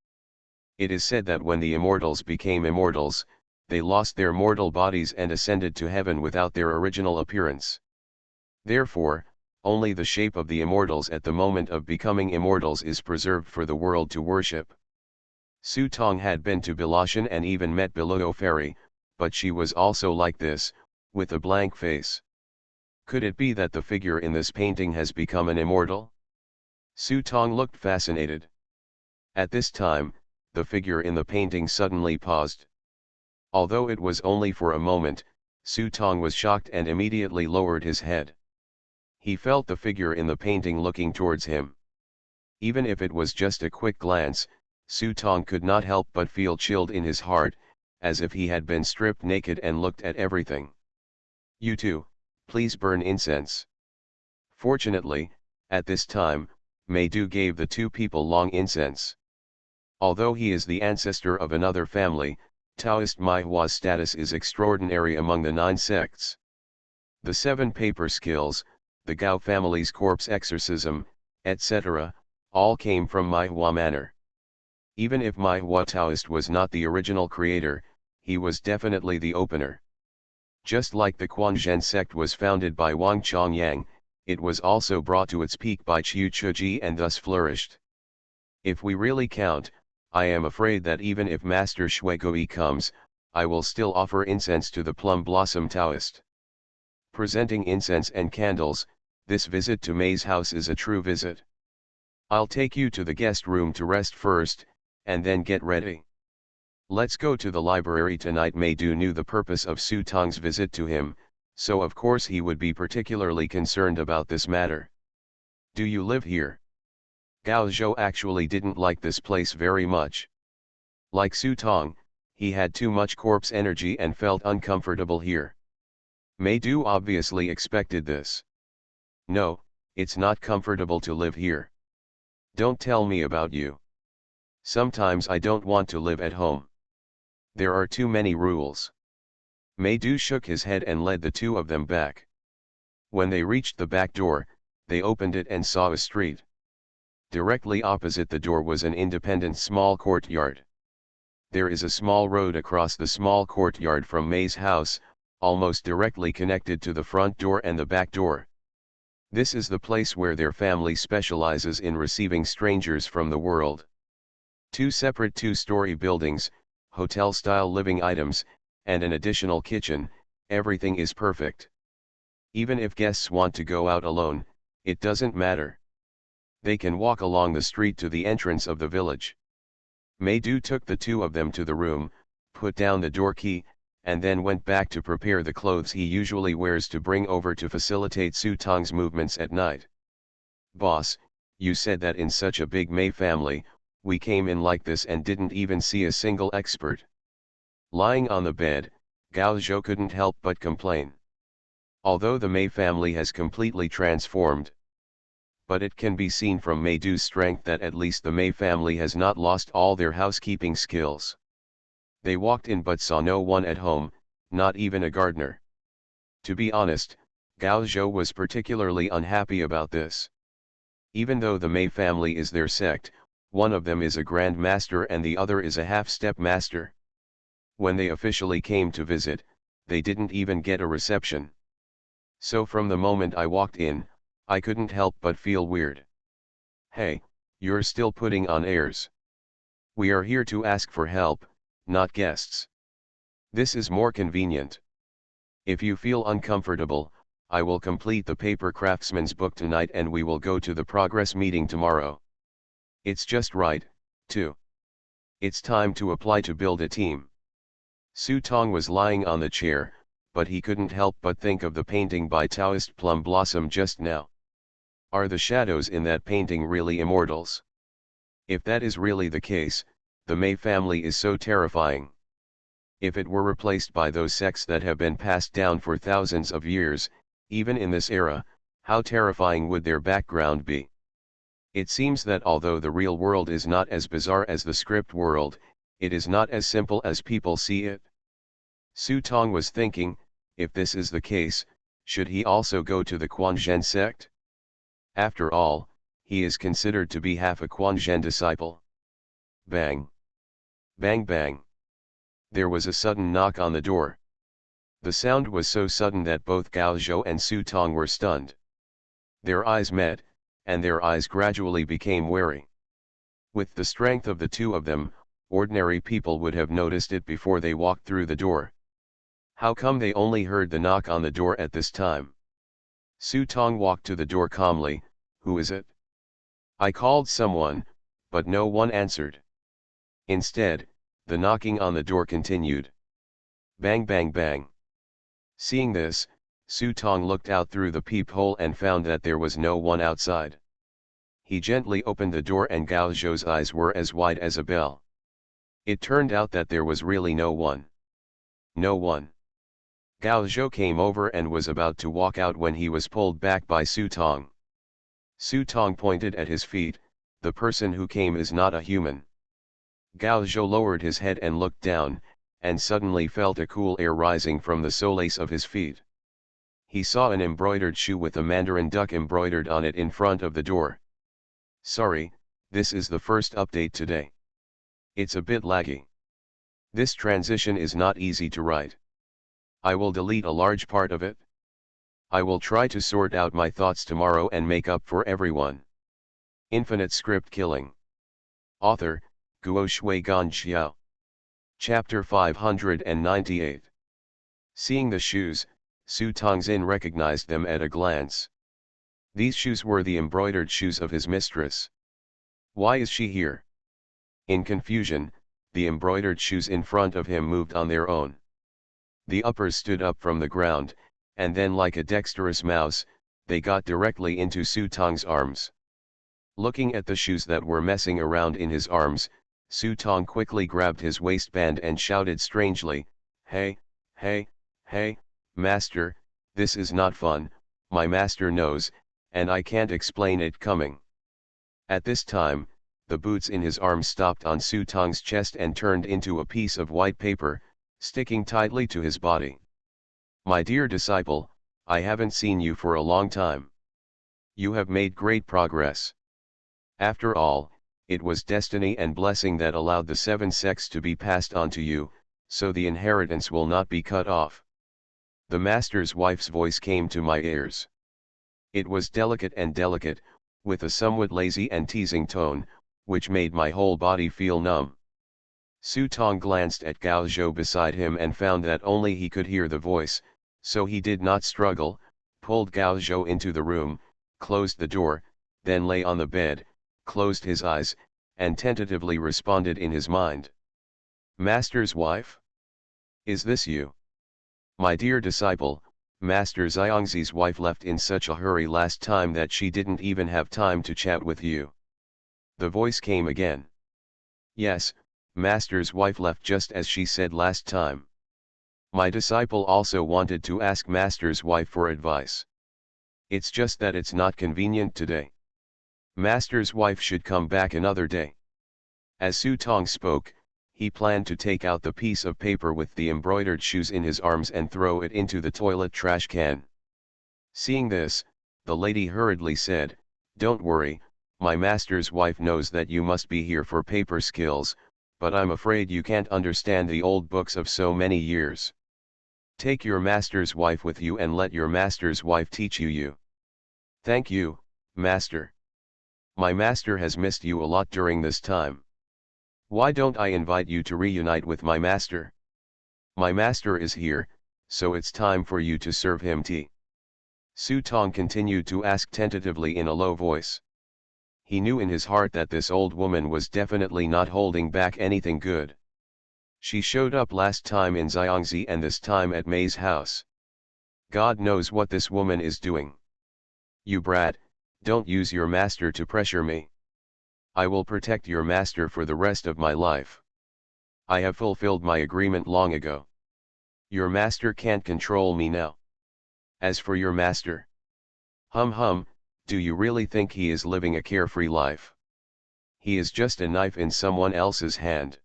Speaker 1: It is said that when the immortals became immortals, they lost their mortal bodies and ascended to heaven without their original appearance. Therefore, only the shape of the immortals at the moment of becoming immortals is preserved for the world to worship. Su Tong had been to Bilashan and even met Biluo Fairy, but she was also like this, with a blank face. Could it be that the figure in this painting has become an immortal? Su Tong looked fascinated. At this time, the figure in the painting suddenly paused. Although it was only for a moment, Su Tong was shocked and immediately lowered his head. He felt the figure in the painting looking towards him. Even if it was just a quick glance, Su Tong could not help but feel chilled in his heart, as if he had been stripped naked and looked at everything. You too, please burn incense. Fortunately, at this time, Meidu gave the two people long incense. Although he is the ancestor of another family, Taoist Mai Hua's status is extraordinary among the 9 sects. The 7 paper skills, the Gao family's corpse exorcism, etc., all came from Mai Hua Manor. Even if Mai Hua Taoist was not the original creator, he was definitely the opener. Just like the Quanzhen sect was founded by Wang Chongyang, it was also brought to its peak by Qiu Chuji and thus flourished. If we really count, I am afraid that even if Master Shuigui comes, I will still offer incense to the Plum Blossom Taoist. Presenting incense and candles, this visit to Mei's house is a true visit. I'll take you to the guest room to rest first, and then get ready. Let's go to the library tonight. Meidu knew the purpose of Su Tong's visit to him, so of course he would be particularly concerned about this matter. Do you live here? Gao Zhou actually didn't like this place very much. Like Su Tong, he had too much corpse energy and felt uncomfortable here. Meidu obviously expected this. No, it's not comfortable to live here. Don't tell me about you. Sometimes I don't want to live at home. There are too many rules. Maydu shook his head and led the two of them back. When they reached the back door, they opened it and saw a street. Directly opposite the door was an independent small courtyard. There is a small road across the small courtyard from May's house, almost directly connected to the front door and the back door. This is the place where their family specializes in receiving strangers from the world. Two separate two-story buildings, hotel-style living items, and an additional kitchen, everything is perfect. Even if guests want to go out alone, it doesn't matter. They can walk along the street to the entrance of the village. Maydu took the two of them to the room, put down the door key, and then went back to prepare the clothes he usually wears to bring over to facilitate Su Tong's movements at night. "Boss, you said that in such a big May family, we came in like this and didn't even see a single expert." Lying on the bed, Gao Zhou couldn't help but complain. Although the May family has completely transformed, but it can be seen from Maydu's strength that at least the May family has not lost all their housekeeping skills. They walked in but saw no one at home, not even a gardener. To be honest, Gao Zhou was particularly unhappy about this. Even though the May family is their sect, one of them is a Grand Master and the other is a half-step master. When they officially came to visit, they didn't even get a reception. So from the moment I walked in, I couldn't help but feel weird. "Hey, you're still putting on airs. We are here to ask for help, not guests. This is more convenient. If you feel uncomfortable, I will complete the paper craftsman's book tonight and we will go to the progress meeting tomorrow. It's just right, too. It's time to apply to build a team." Su Tong was lying on the chair, but he couldn't help but think of the painting by Taoist Plum Blossom just now. Are the shadows in that painting really immortals? If that is really the case, the May family is so terrifying. If it were replaced by those sects that have been passed down for thousands of years, even in this era, how terrifying would their background be? It seems that although the real world is not as bizarre as the script world, it is not as simple as people see it. Su Tong was thinking, if this is the case, should he also go to the Quanzhen sect? After all, he is considered to be half a Quanzhen disciple. Bang! Bang bang! There was a sudden knock on the door. The sound was so sudden that both Gao Zhou and Su Tong were stunned. Their eyes met, and their eyes gradually became wary. With the strength of the two of them, ordinary people would have noticed it before they walked through the door. How come they only heard the knock on the door at this time? Su Tong walked to the door calmly. "Who is it?" "I called someone, but no one answered." Instead, the knocking on the door continued. Bang bang bang. Seeing this, Su Tong looked out through the peephole and found that there was no one outside. He gently opened the door and Gao Zhou's eyes were as wide as a bell. It turned out that there was really no one. No one. Gao Zhou came over and was about to walk out when he was pulled back by Su Tong. Su Tong pointed at his feet. "The person who came is not a human." Gao Zhou lowered his head and looked down, and suddenly felt a cool air rising from the soles of his feet. He saw an embroidered shoe with a mandarin duck embroidered on it in front of the door. "Sorry, this is the first update today. It's a bit laggy. This transition is not easy to write. I will delete a large part of it. I will try to sort out my thoughts tomorrow and make up for everyone." Infinite Script Killing. Author, Guo Shui Gan Xiao. Chapter 598. Seeing the shoes, Su Tongxin recognized them at a glance. These shoes were the embroidered shoes of his mistress. Why is she here? In confusion, the embroidered shoes in front of him moved on their own. The uppers stood up from the ground, and then like a dexterous mouse, they got directly into Su Tong's arms. Looking at the shoes that were messing around in his arms, Su Tong quickly grabbed his waistband and shouted strangely, "Hey, hey, hey, master, this is not fun, my master knows, and I can't explain it coming." At this time, the boots in his arm stopped on Su Tong's chest and turned into a piece of white paper, sticking tightly to his body. My dear disciple, I haven't seen you for a long time. You have made great progress. After all, it was destiny and blessing that allowed the 7 sects to be passed on to you, so the inheritance will not be cut off. The master's wife's voice came to my ears. It was delicate, with a somewhat lazy and teasing tone, which made my whole body feel numb. Su Tong glanced at Gao Zhou beside him and found that only he could hear the voice, so he did not struggle, pulled Gao Zhou into the room, closed the door, then lay on the bed, closed his eyes, and tentatively responded in his mind. Master's wife? Is this you? My dear disciple, Master Xiangzi's wife left in such a hurry last time that she didn't even have time to chat with you. The voice came again. Yes, Master's wife left just as she said last time. My disciple also wanted to ask Master's wife for advice. It's just that it's not convenient today. Master's wife should come back another day. As Su Tong spoke, he planned to take out the piece of paper with the embroidered shoes in his arms and throw it into the toilet trash can. Seeing this, the lady hurriedly said, "Don't worry, my master's wife knows that you must be here for paper skills, but I'm afraid you can't understand the old books of so many years. Take your master's wife with you and let your master's wife teach you. Thank you, master. My master has missed you a lot during this time. Why don't I invite you to reunite with my master? My master is here, so it's time for you to serve him tea." Su Tong continued to ask tentatively in a low voice. He knew in his heart that this old woman was definitely not holding back anything good. She showed up last time in Xiangzi and this time at Mei's house. God knows what this woman is doing. You brat, don't use your master to pressure me. I will protect your master for the rest of my life. I have fulfilled my agreement long ago. Your master can't control me now. As for your master, do you really think he is living a carefree life? He is just a knife in someone else's hand.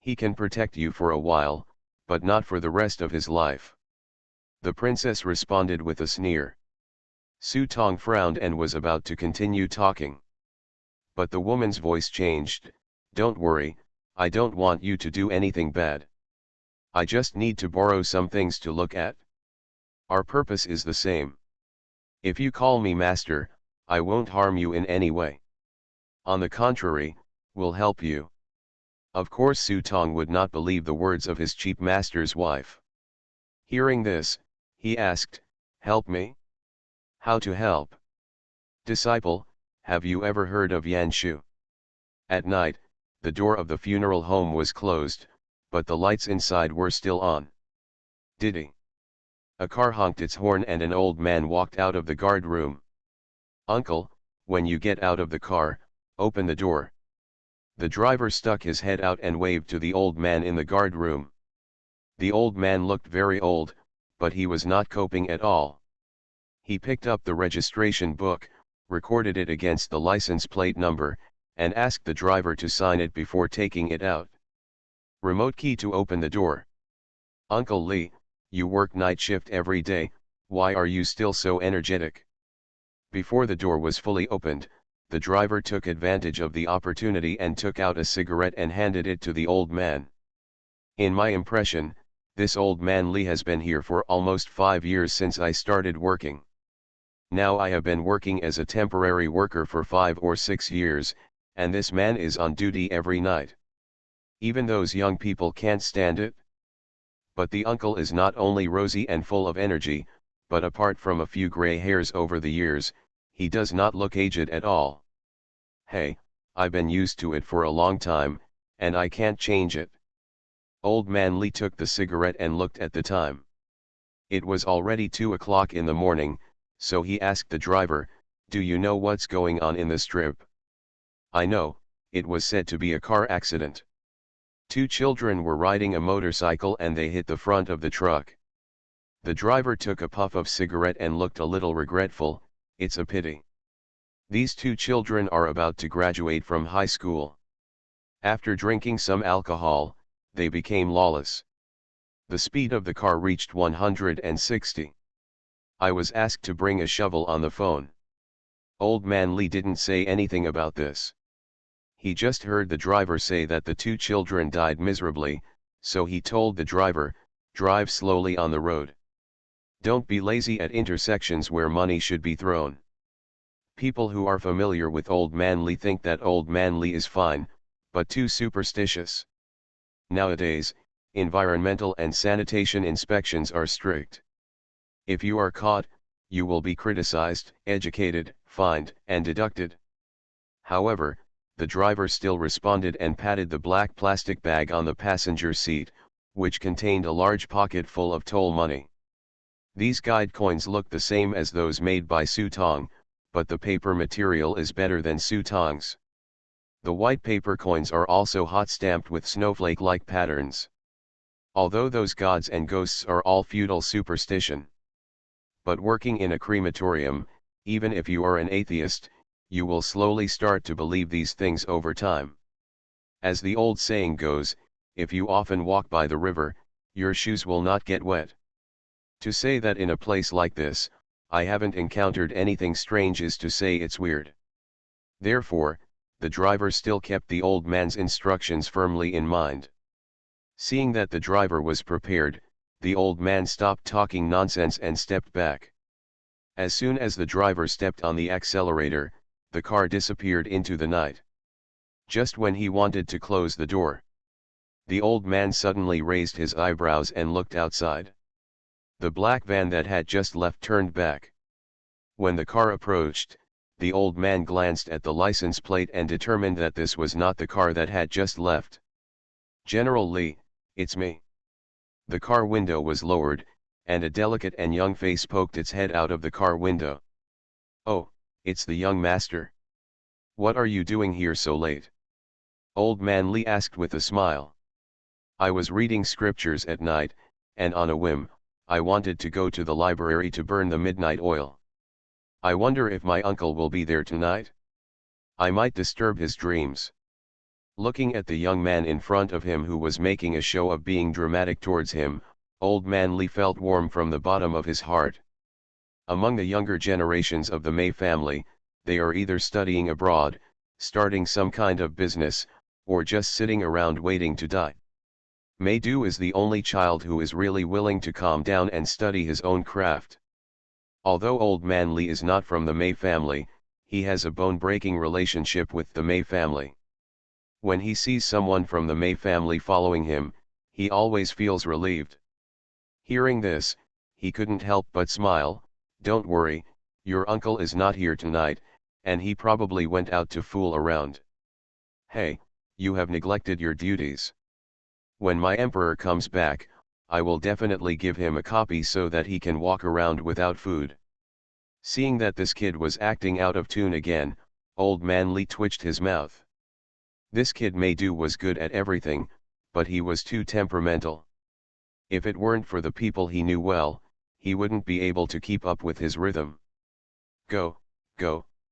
Speaker 1: He can protect you for a while, but not for the rest of his life. The princess responded with a sneer. Su Tong frowned and was about to continue talking. But the woman's voice changed. "Don't worry, I don't want you to do anything bad. I just need to borrow some things to look at. Our purpose is the same. If you call me master, I won't harm you in any way. On the contrary, will help you." Of course Su Tong would not believe the words of his cheap master's wife. Hearing this, he asked, "Help me? How to help?" "Disciple, have you ever heard of Yan Shu?" At night, the door of the funeral home was closed, but the lights inside were still on. Diddy. A car honked its horn and an old man walked out of the guard room. "Uncle, when you get out of the car, open the door." The driver stuck his head out and waved to the old man in the guard room. The old man looked very old, but he was not coping at all. He picked up the registration book, recorded it against the license plate number, and asked the driver to sign it before taking it out. Remote key to open the door. "Uncle Lee, you work night shift every day, why are you still so energetic?" Before the door was fully opened, the driver took advantage of the opportunity and took out a cigarette and handed it to the old man. "In my impression, this old man Lee has been here for almost 5 years since I started working. Now I have been working as a temporary worker for 5 or 6 years, and this man is on duty every night. Even those young people can't stand it. But the uncle is not only rosy and full of energy, but apart from a few gray hairs over the years, he does not look aged at all. Hey, I've been used to it for a long time, and I can't change it." Old man Lee took the cigarette and looked at the time. It was already 2 o'clock in the morning, so he asked the driver, "Do you know what's going on in the strip?" "I know, it was said to be a car accident. 2 children were riding a motorcycle and they hit the front of the truck." The driver took a puff of cigarette and looked a little regretful. "It's a pity. These two children are about to graduate from high school. After drinking some alcohol, they became lawless. The speed of the car reached 160. I was asked to bring a shovel on the phone. Old man Lee didn't say anything about this. He just heard the driver say that the two children died miserably, so he told the driver, "Drive slowly on the road. Don't be lazy at intersections where money should be thrown." People who are familiar with Old Man Lee think that Old Man Lee is fine, but too superstitious. Nowadays, environmental and sanitation inspections are strict. If you are caught, you will be criticized, educated, fined, and deducted. However, the driver still responded and patted the black plastic bag on the passenger seat, which contained a large pocket full of toll money. These guide coins look the same as those made by Sutong, but the paper material is better than Sutong's. The white paper coins are also hot stamped with snowflake-like patterns. Although those gods and ghosts are all feudal superstition. But working in a crematorium, even if you are an atheist, you will slowly start to believe these things over time. As the old saying goes, if you often walk by the river, your shoes will not get wet. To say that in a place like this, I haven't encountered anything strange is to say it's weird. Therefore, the driver still kept the old man's instructions firmly in mind. Seeing that the driver was prepared, the old man stopped talking nonsense and stepped back. As soon as the driver stepped on the accelerator, the car disappeared into the night. Just when he wanted to close the door, the old man suddenly raised his eyebrows and looked outside. The black van that had just left turned back. When the car approached, the old man glanced at the license plate and determined that this was not the car that had just left. "General Lee, it's me." The car window was lowered, and a delicate and young face poked its head out of the car window. "Oh, it's the young master. What are you doing here so late?" Old man Lee asked with a smile. "I was reading scriptures at night, and on a whim, I wanted to go to the library to burn the midnight oil. I wonder if my uncle will be there tonight? I might disturb his dreams." Looking at the young man in front of him who was making a show of being dramatic towards him, Old Man Lee felt warm from the bottom of his heart. Among the younger generations of the May family, they are either studying abroad, starting some kind of business, or just sitting around waiting to die. Maydu is the only child who is really willing to calm down and study his own craft. Although Old Man Lee is not from the May family, he has a bone-breaking relationship with the May family. When he sees someone from the May family following him, he always feels relieved. Hearing this, he couldn't help but smile. "Don't worry, your uncle is not here tonight, and he probably went out to fool around." "Hey, you have neglected your duties. When my emperor comes back, I will definitely give him a copy so that he can walk around without food." Seeing that this kid was acting out of tune again, Old Man Lee twitched his mouth. This kid Maydu was good at everything, but he was too temperamental. If it weren't for the people he knew well, he wouldn't be able to keep up with his rhythm. Go,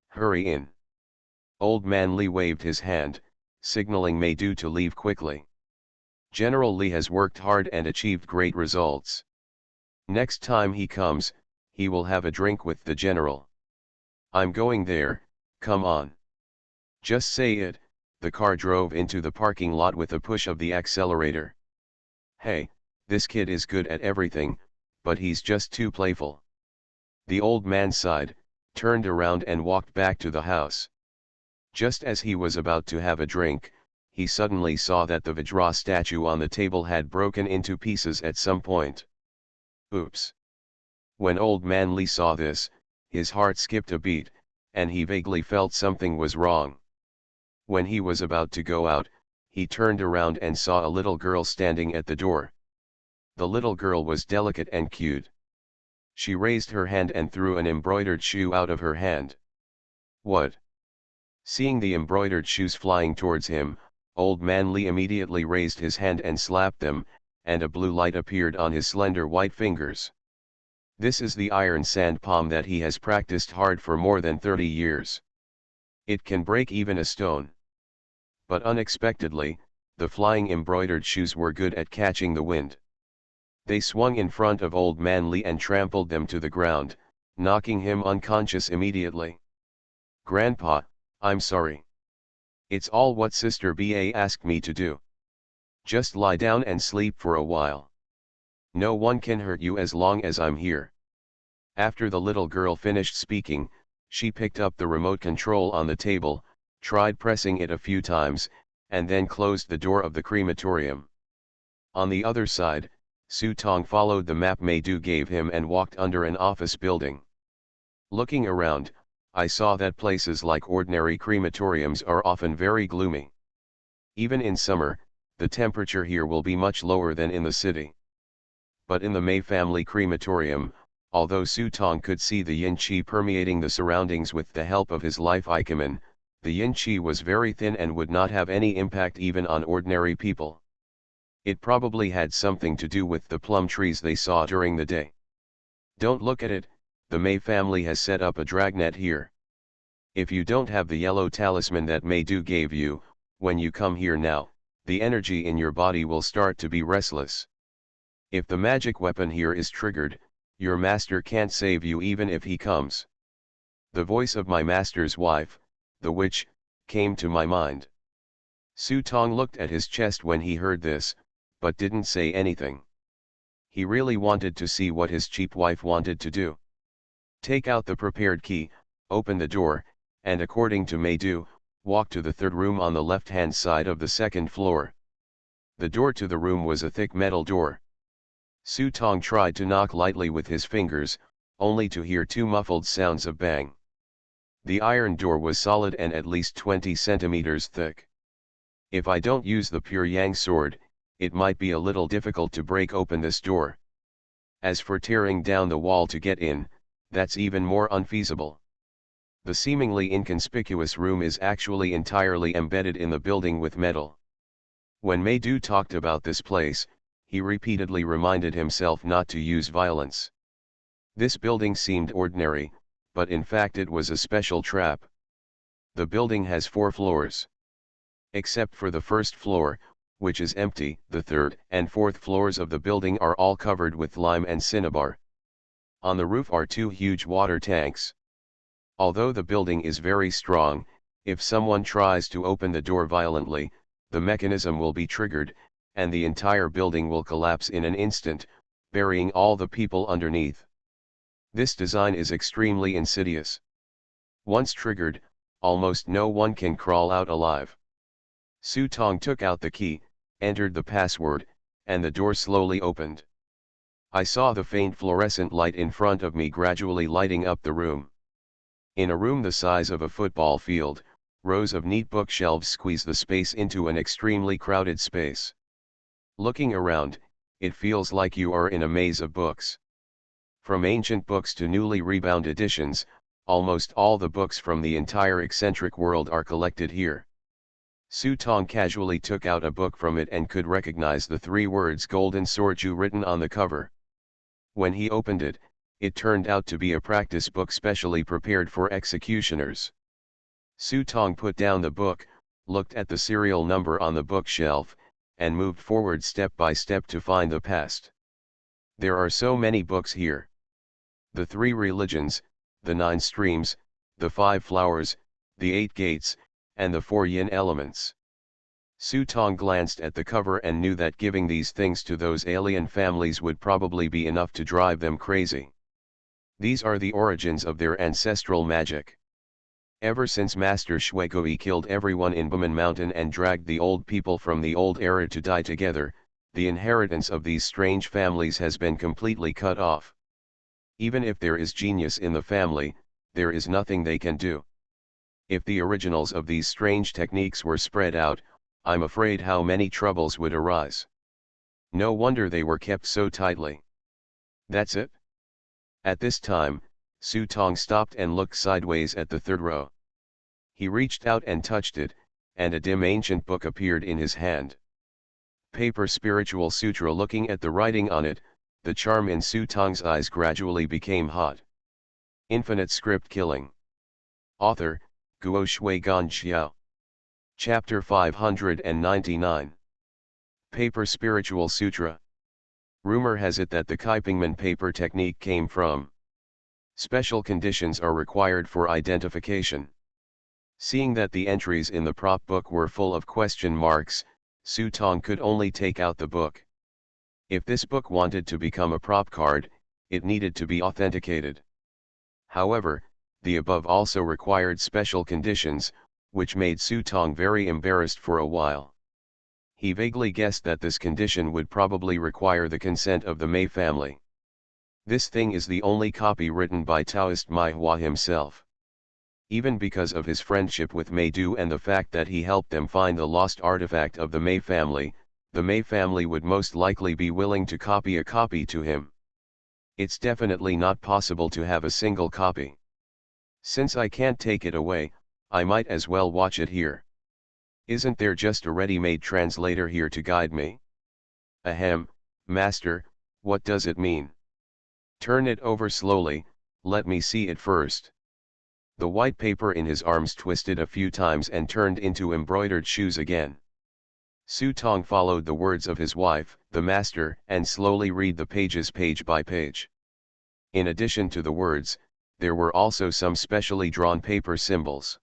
Speaker 1: hurry in." Old Man Lee waved his hand, signaling Maydu to leave quickly. General Lee has worked hard and achieved great results. Next time he comes, he will have a drink with the general. "I'm going there, come on." Just say it, the car drove into the parking lot with a push of the accelerator. "Hey, this kid is good at everything, but he's just too playful." The old man sighed, turned around and walked back to the house. Just as he was about to have a drink, he suddenly saw that the Vajra statue on the table had broken into pieces at some point. Oops! When Old Man Lee saw this, his heart skipped a beat, and he vaguely felt something was wrong. When he was about to go out, he turned around and saw a little girl standing at the door. The little girl was delicate and cute. She raised her hand and threw an embroidered shoe out of her hand. "What?" Seeing the embroidered shoes flying towards him, Old Man Lee immediately raised his hand and slapped them, and a blue light appeared on his slender white fingers. This is the iron sand palm that he has practiced hard for more than 30 years. It can break even a stone. But unexpectedly, the flying embroidered shoes were good at catching the wind. They swung in front of old man Lee and trampled them to the ground, knocking him unconscious immediately. "Grandpa, I'm sorry. It's all what Sister Ba asked me to do. Just lie down and sleep for a while. No one can hurt you as long as I'm here." After the little girl finished speaking, she picked up the remote control on the table, tried pressing it a few times, and then closed the door of the crematorium. On the other side, Su Tong followed the map Meidu gave him and walked under an office building. Looking around, I saw that places like ordinary crematoriums are often very gloomy. Even in summer, the temperature here will be much lower than in the city. But in the Mei family crematorium, although Su Tong could see the yin qi permeating the surroundings with the help of his life ikumen, the yin qi was very thin and would not have any impact even on ordinary people. It probably had something to do with the plum trees they saw during the day. "Don't look at it, the Mei family has set up a dragnet here. If you don't have the yellow talisman that Meidu gave you, when you come here now, the energy in your body will start to be restless. If the magic weapon here is triggered, your master can't save you even if he comes." The voice of my master's wife, the witch, came to my mind. Su Tong looked at his chest when he heard this, but didn't say anything. He really wanted to see what his cheap wife wanted to do. Take out the prepared key, open the door, and according to Meidu, walk to the third room on the left-hand side of the second floor. The door to the room was a thick metal door. Su Tong tried to knock lightly with his fingers, only to hear two muffled sounds of bang. The iron door was solid and at least 20 centimeters thick. If I don't use the pure yang sword, it might be a little difficult to break open this door. As for tearing down the wall to get in, that's even more unfeasible. The seemingly inconspicuous room is actually entirely embedded in the building with metal. When Meidu talked about this place, he repeatedly reminded himself not to use violence. This building seemed ordinary, but in fact it was a special trap. The building has 4 floors. Except for the first floor, which is empty, the third and fourth floors of the building are all covered with lime and cinnabar. On the roof are 2 huge water tanks. Although the building is very strong, if someone tries to open the door violently, the mechanism will be triggered, and the entire building will collapse in an instant, burying all the people underneath. This design is extremely insidious. Once triggered, almost no one can crawl out alive. Su Tong took out the key, entered the password, and the door slowly opened. I saw the faint fluorescent light in front of me gradually lighting up the room. In a room the size of a football field, rows of neat bookshelves squeeze the space into an extremely crowded space. Looking around, it feels like you are in a maze of books. From ancient books to newly rebound editions, almost all the books from the entire eccentric world are collected here. Su Tong casually took out a book from it and could recognize the 3 words Golden Sorju written on the cover. When he opened it, it turned out to be a practice book specially prepared for executioners. Su Tong put down the book, looked at the serial number on the bookshelf, and moved forward step by step to find the past. There are so many books here. The 3 religions, the 9 streams, the 5 flowers, the 8 gates, and the 4 yin elements. Su Tong glanced at the cover and knew that giving these things to those alien families would probably be enough to drive them crazy. These are the origins of their ancestral magic. Ever since Master Shuigui killed everyone in Buman Mountain and dragged the old people from the old era to die together, the inheritance of these strange families has been completely cut off. Even if there is genius in the family, there is nothing they can do. If the originals of these strange techniques were spread out, I'm afraid how many troubles would arise. No wonder they were kept so tightly. That's it? At this time, Su Tong stopped and looked sideways at the third row. He reached out and touched it, and a dim ancient book appeared in his hand. Paper Spiritual Sutra. Looking at the writing on it, the charm in Su Tong's eyes gradually became hot. Infinite Script Killing. Author, Guo Shui Gan Xiao. Chapter 599. Paper Spiritual Sutra. Rumor has it that the Kaipingman paper technique came from. Special conditions are required for identification. Seeing that the entries in the prop book were full of question marks, Su Tong could only take out the book. If this book wanted to become a prop card, it needed to be authenticated. However, the above also required special conditions, which made Su Tong very embarrassed for a while. He vaguely guessed that this condition would probably require the consent of the Mei family. This thing is the only copy written by Taoist Mai Hua himself. Even because of his friendship with Mei Du and the fact that he helped them find the lost artifact of the Mei family would most likely be willing to copy a copy to him. It's definitely not possible to have a single copy. Since I can't take it away, I might as well watch it here. Isn't there just a ready-made translator here to guide me? Ahem, master, what does it mean? Turn it over slowly, let me see it first. The white paper in his arms twisted a few times and turned into embroidered shoes again. Su Tong followed the words of his wife, the master, and slowly read the pages page by page. In addition to the words, there were also some specially drawn paper symbols.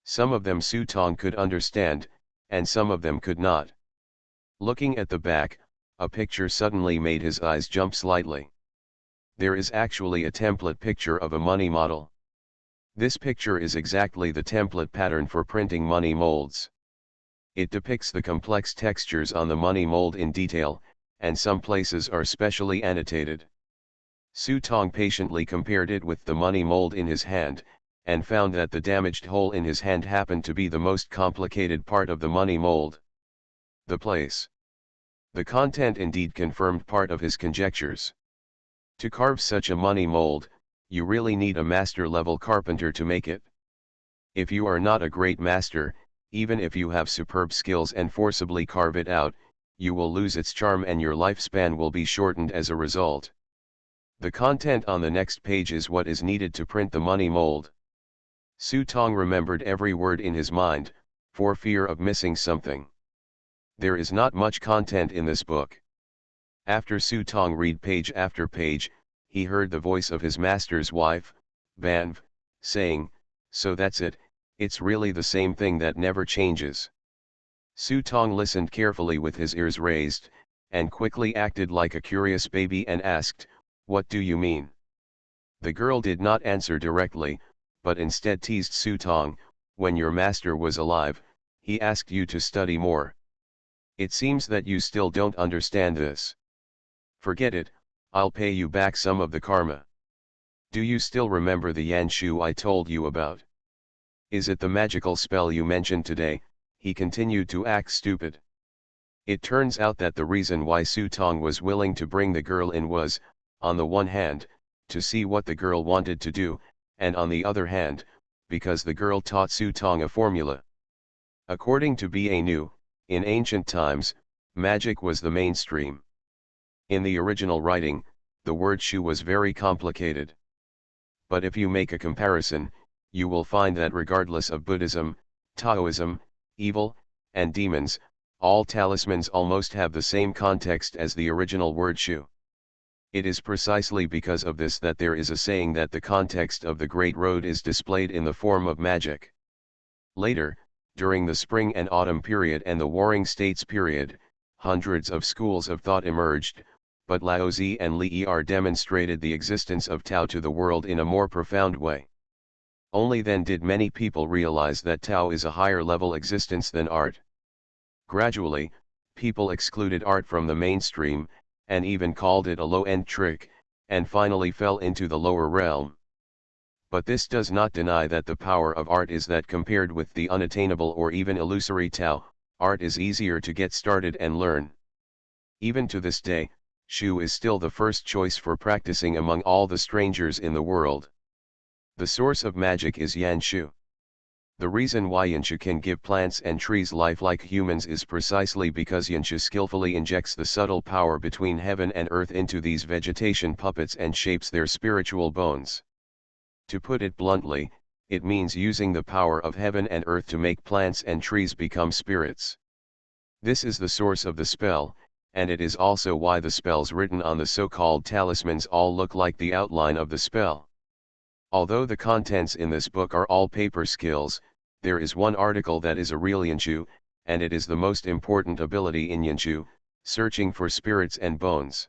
Speaker 1: Some of them Su Tong could understand, and some of them could not. Looking at the back, a picture suddenly made his eyes jump slightly. There is actually a template picture of a money model. This picture is exactly the template pattern for printing money molds. It depicts the complex textures on the money mold in detail, and some places are specially annotated. Su Tong patiently compared it with the money mold in his hand, and found that the damaged hole in his hand happened to be the most complicated part of the money mold. The place. The content indeed confirmed part of his conjectures. To carve such a money mold, you really need a master-level carpenter to make it. If you are not a great master, even if you have superb skills and forcibly carve it out, you will lose its charm and your lifespan will be shortened as a result. The content on the next page is what is needed to print the money mold. Su Tong remembered every word in his mind, for fear of missing something. There is not much content in this book. After Su Tong read page after page, he heard the voice of his master's wife, Banv, saying, "So that's it, it's really the same thing that never changes." Su Tong listened carefully with his ears raised, and quickly acted like a curious baby and asked, "What do you mean?" The girl did not answer directly, but instead teased Su Tong, "When your master was alive, he asked you to study more. It seems that you still don't understand this. Forget it, I'll pay you back some of the karma. Do you still remember the Yanshu I told you about? Is it the magical spell you mentioned today?" He continued to act stupid. It turns out that the reason why Su Tong was willing to bring the girl in was, on the one hand, to see what the girl wanted to do, and on the other hand, because the girl taught Su Tong a formula. According to B.A. Nu, in ancient times, magic was the mainstream. In the original writing, the word shu was very complicated. But if you make a comparison, you will find that regardless of Buddhism, Taoism, evil, and demons, all talismans almost have the same context as the original word shu. It is precisely because of this that there is a saying that the context of the Great Road is displayed in the form of magic. Later, during the spring and autumn period and the Warring States period, hundreds of schools of thought emerged, but Laozi and Li Er demonstrated the existence of Tao to the world in a more profound way. Only then did many people realize that Tao is a higher level existence than art. Gradually, people excluded art from the mainstream, and even called it a low-end trick, and finally fell into the lower realm. But this does not deny that the power of art is that compared with the unattainable or even illusory Tao, art is easier to get started and learn. Even to this day, Shu is still the first choice for practicing among all the strangers in the world. The source of magic is Yanshu. The reason why Yanshu can give plants and trees life like humans is precisely because Yanshu skillfully injects the subtle power between heaven and earth into these vegetation puppets and shapes their spiritual bones. To put it bluntly, it means using the power of heaven and earth to make plants and trees become spirits. This is the source of the spell, and it is also why the spells written on the so-called talismans all look like the outline of the spell. Although the contents in this book are all paper skills, there is one article that is a real Yanshu, and it is the most important ability in Yanshu, searching for spirits and bones.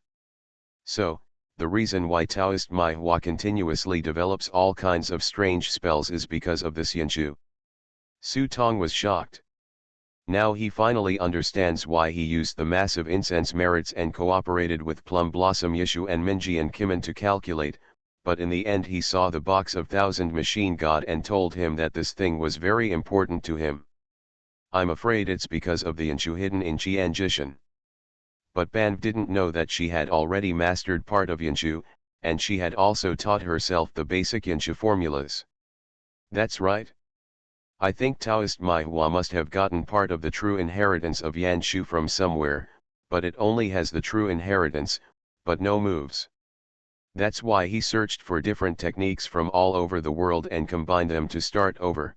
Speaker 1: So, the reason why Taoist Mai Hua continuously develops all kinds of strange spells is because of this Yanshu. Su Tong was shocked. Now he finally understands why he used the massive incense merits and cooperated with Plum Blossom Yeshu and Minji and Kimin to calculate, but in the end he saw the box of Thousand Machine God and told him that this thing was very important to him. I'm afraid it's because of the Yanshu hidden in Qian Jishan. But Ban didn't know that she had already mastered part of Yanshu, and she had also taught herself the basic Yanshu formulas. That's right. I think Taoist Mai Hua must have gotten part of the true inheritance of Yanshu from somewhere, but it only has the true inheritance, but no moves. That's why he searched for different techniques from all over the world and combined them to start over.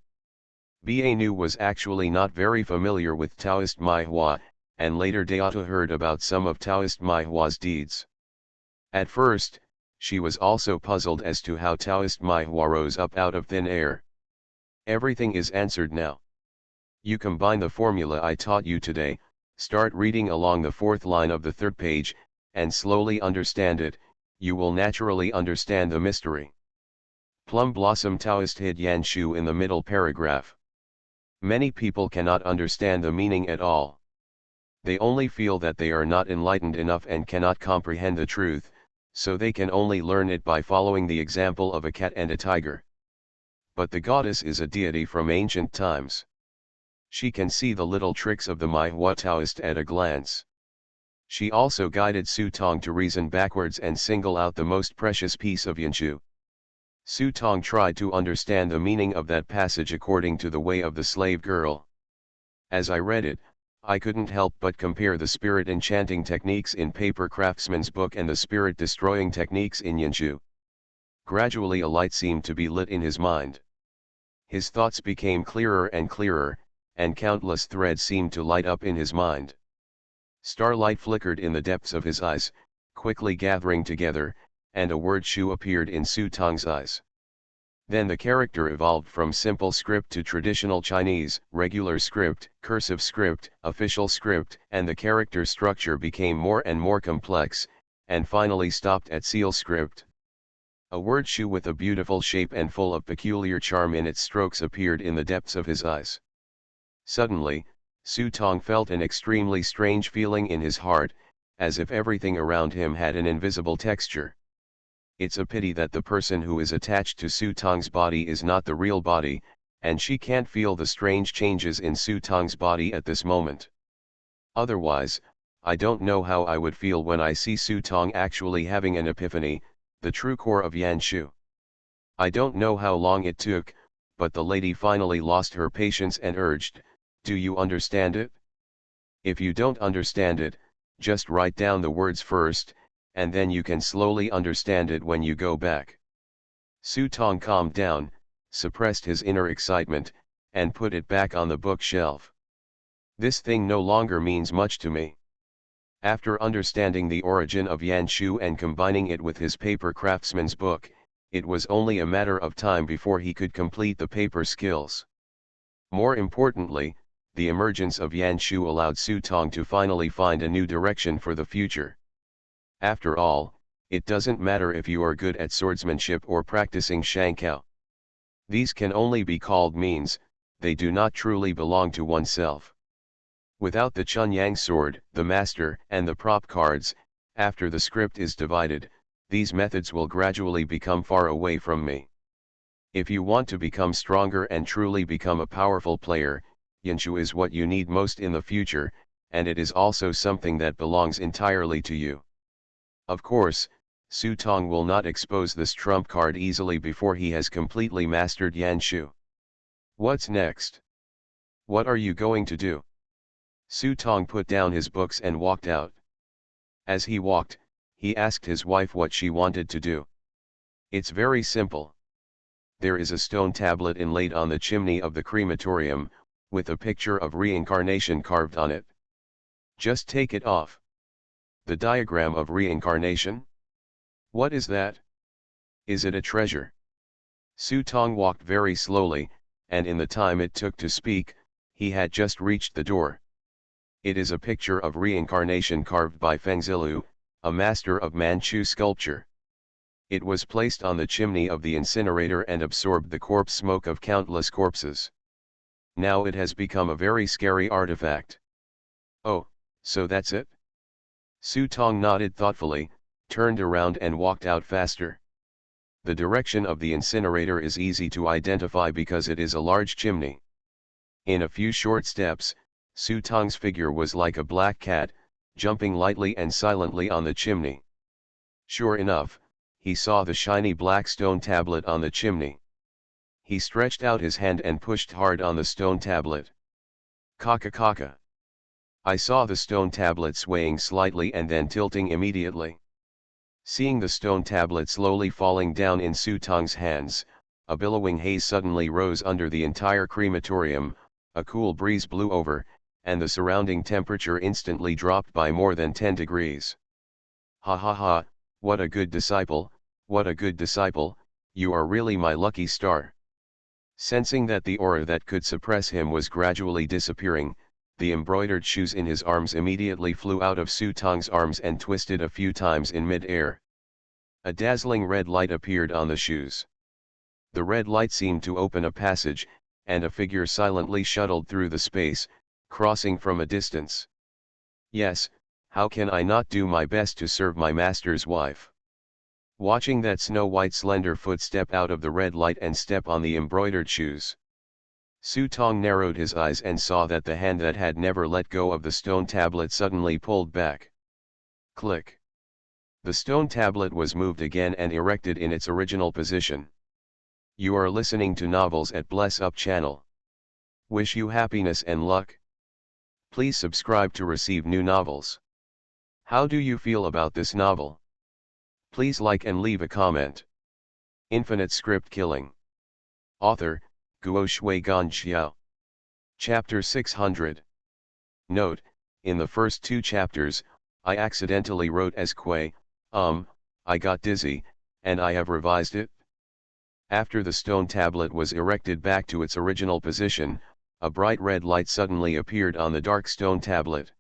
Speaker 1: Ba Nu was actually not very familiar with Taoist Mai Hua, and later Deata heard about some of Taoist Mai Hua's deeds. At first, she was also puzzled as to how Taoist Mai Hua rose up out of thin air. Everything is answered now. You combine the formula I taught you today, start reading along the fourth line of the third page, and slowly understand it, you will naturally understand the mystery. Plum Blossom Taoist hid Yanshu in the middle paragraph. Many people cannot understand the meaning at all. They only feel that they are not enlightened enough and cannot comprehend the truth, so they can only learn it by following the example of a cat and a tiger. But the goddess is a deity from ancient times. She can see the little tricks of the Mai Hua Taoist at a glance. She also guided Su Tong to reason backwards and single out the most precious piece of Yanshu. Su Tong tried to understand the meaning of that passage according to the way of the slave girl. As I read it, I couldn't help but compare the spirit enchanting techniques in Paper Craftsman's book and the spirit destroying techniques in Yanshu. Gradually a light seemed to be lit in his mind. His thoughts became clearer and clearer, and countless threads seemed to light up in his mind. Starlight flickered in the depths of his eyes, quickly gathering together, and a word Shu appeared in Su Tong's eyes. Then the character evolved from simple script to traditional Chinese, regular script, cursive script, official script, and the character structure became more and more complex, and finally stopped at seal script. A word Shu with a beautiful shape and full of peculiar charm in its strokes appeared in the depths of his eyes. Suddenly, Su Tong felt an extremely strange feeling in his heart, as if everything around him had an invisible texture. It's a pity that the person who is attached to Su Tong's body is not the real body, and she can't feel the strange changes in Su Tong's body at this moment. Otherwise, I don't know how I would feel when I see Su Tong actually having an epiphany, the true core of Yanshu. I don't know how long it took, but the lady finally lost her patience and urged, "Do you understand it? If you don't understand it, just write down the words first, and then you can slowly understand it when you go back." Su Tong calmed down, suppressed his inner excitement, and put it back on the bookshelf. This thing no longer means much to me. After understanding the origin of Yanshu and combining it with his paper craftsman's book, it was only a matter of time before he could complete the paper skills. More importantly, the emergence of Yanshu allowed Su Tong to finally find a new direction for the future. After all, it doesn't matter if you are good at swordsmanship or practicing Shankao. These can only be called means, they do not truly belong to oneself. Without the Chunyang sword, the master, and the prop cards, after the script is divided, these methods will gradually become far away from me. If you want to become stronger and truly become a powerful player, Yanshu is what you need most in the future, and it is also something that belongs entirely to you. Of course, Su Tong will not expose this trump card easily before he has completely mastered Yanshu. What's next? What are you going to do? Su Tong put down his books and walked out. As he walked, he asked his wife what she wanted to do. It's very simple. there is a stone tablet inlaid on the chimney of the crematorium, with a picture of reincarnation carved on it. Just take it off. The diagram of reincarnation? What is that? Is it a treasure? Su Tong walked very slowly, and in the time it took to speak, he had just reached the door. It is a picture of reincarnation carved by Feng Zilu, a master of Manchu sculpture. It was placed on the chimney of the incinerator and absorbed the corpse smoke of countless corpses. Now it has become a very scary artifact. Oh, so that's it? Su Tong nodded thoughtfully, turned around and walked out faster. The direction of the incinerator is easy to identify because it is a large chimney. In a few short steps, Su Tong's figure was like a black cat, jumping lightly and silently on the chimney. Sure enough, he saw the shiny black stone tablet on the chimney. He stretched out his hand and pushed hard on the stone tablet. Kaka kaka. I saw the stone tablet swaying slightly and then tilting immediately. Seeing the stone tablet slowly falling down in Su Tong's hands, a billowing haze suddenly rose under the entire crematorium, a cool breeze blew over, and the surrounding temperature instantly dropped by more than 10 degrees. Ha ha ha, what a good disciple, what a good disciple, you are really my lucky star. Sensing that the aura that could suppress him was gradually disappearing, the embroidered shoes in his arms immediately flew out of Su Tong's arms and twisted a few times in mid-air. A dazzling red light appeared on the shoes. The red light seemed to open a passage, and a figure silently shuttled through the space, crossing from a distance. Yes, how can I not do my best to serve my master's wife? Watching that snow-white slender foot step out of the red light and step on the embroidered shoes, Su Tong narrowed his eyes and saw that the hand that had never let go of the stone tablet suddenly pulled back. Click. The stone tablet was moved again and erected in its original position. You are listening to Novels at Bless Up channel. Wish you happiness and luck. Please subscribe to receive new novels. How do you feel about this novel? Please like and leave a comment. Infinite Script Killing. Author, Guo Shui Gan Xiao. Chapter 600. Note, in the first 2 chapters, I accidentally wrote as Kui, I got dizzy, and I have revised it. After the stone tablet was erected back to its original position, a bright red light suddenly appeared on the dark stone tablet.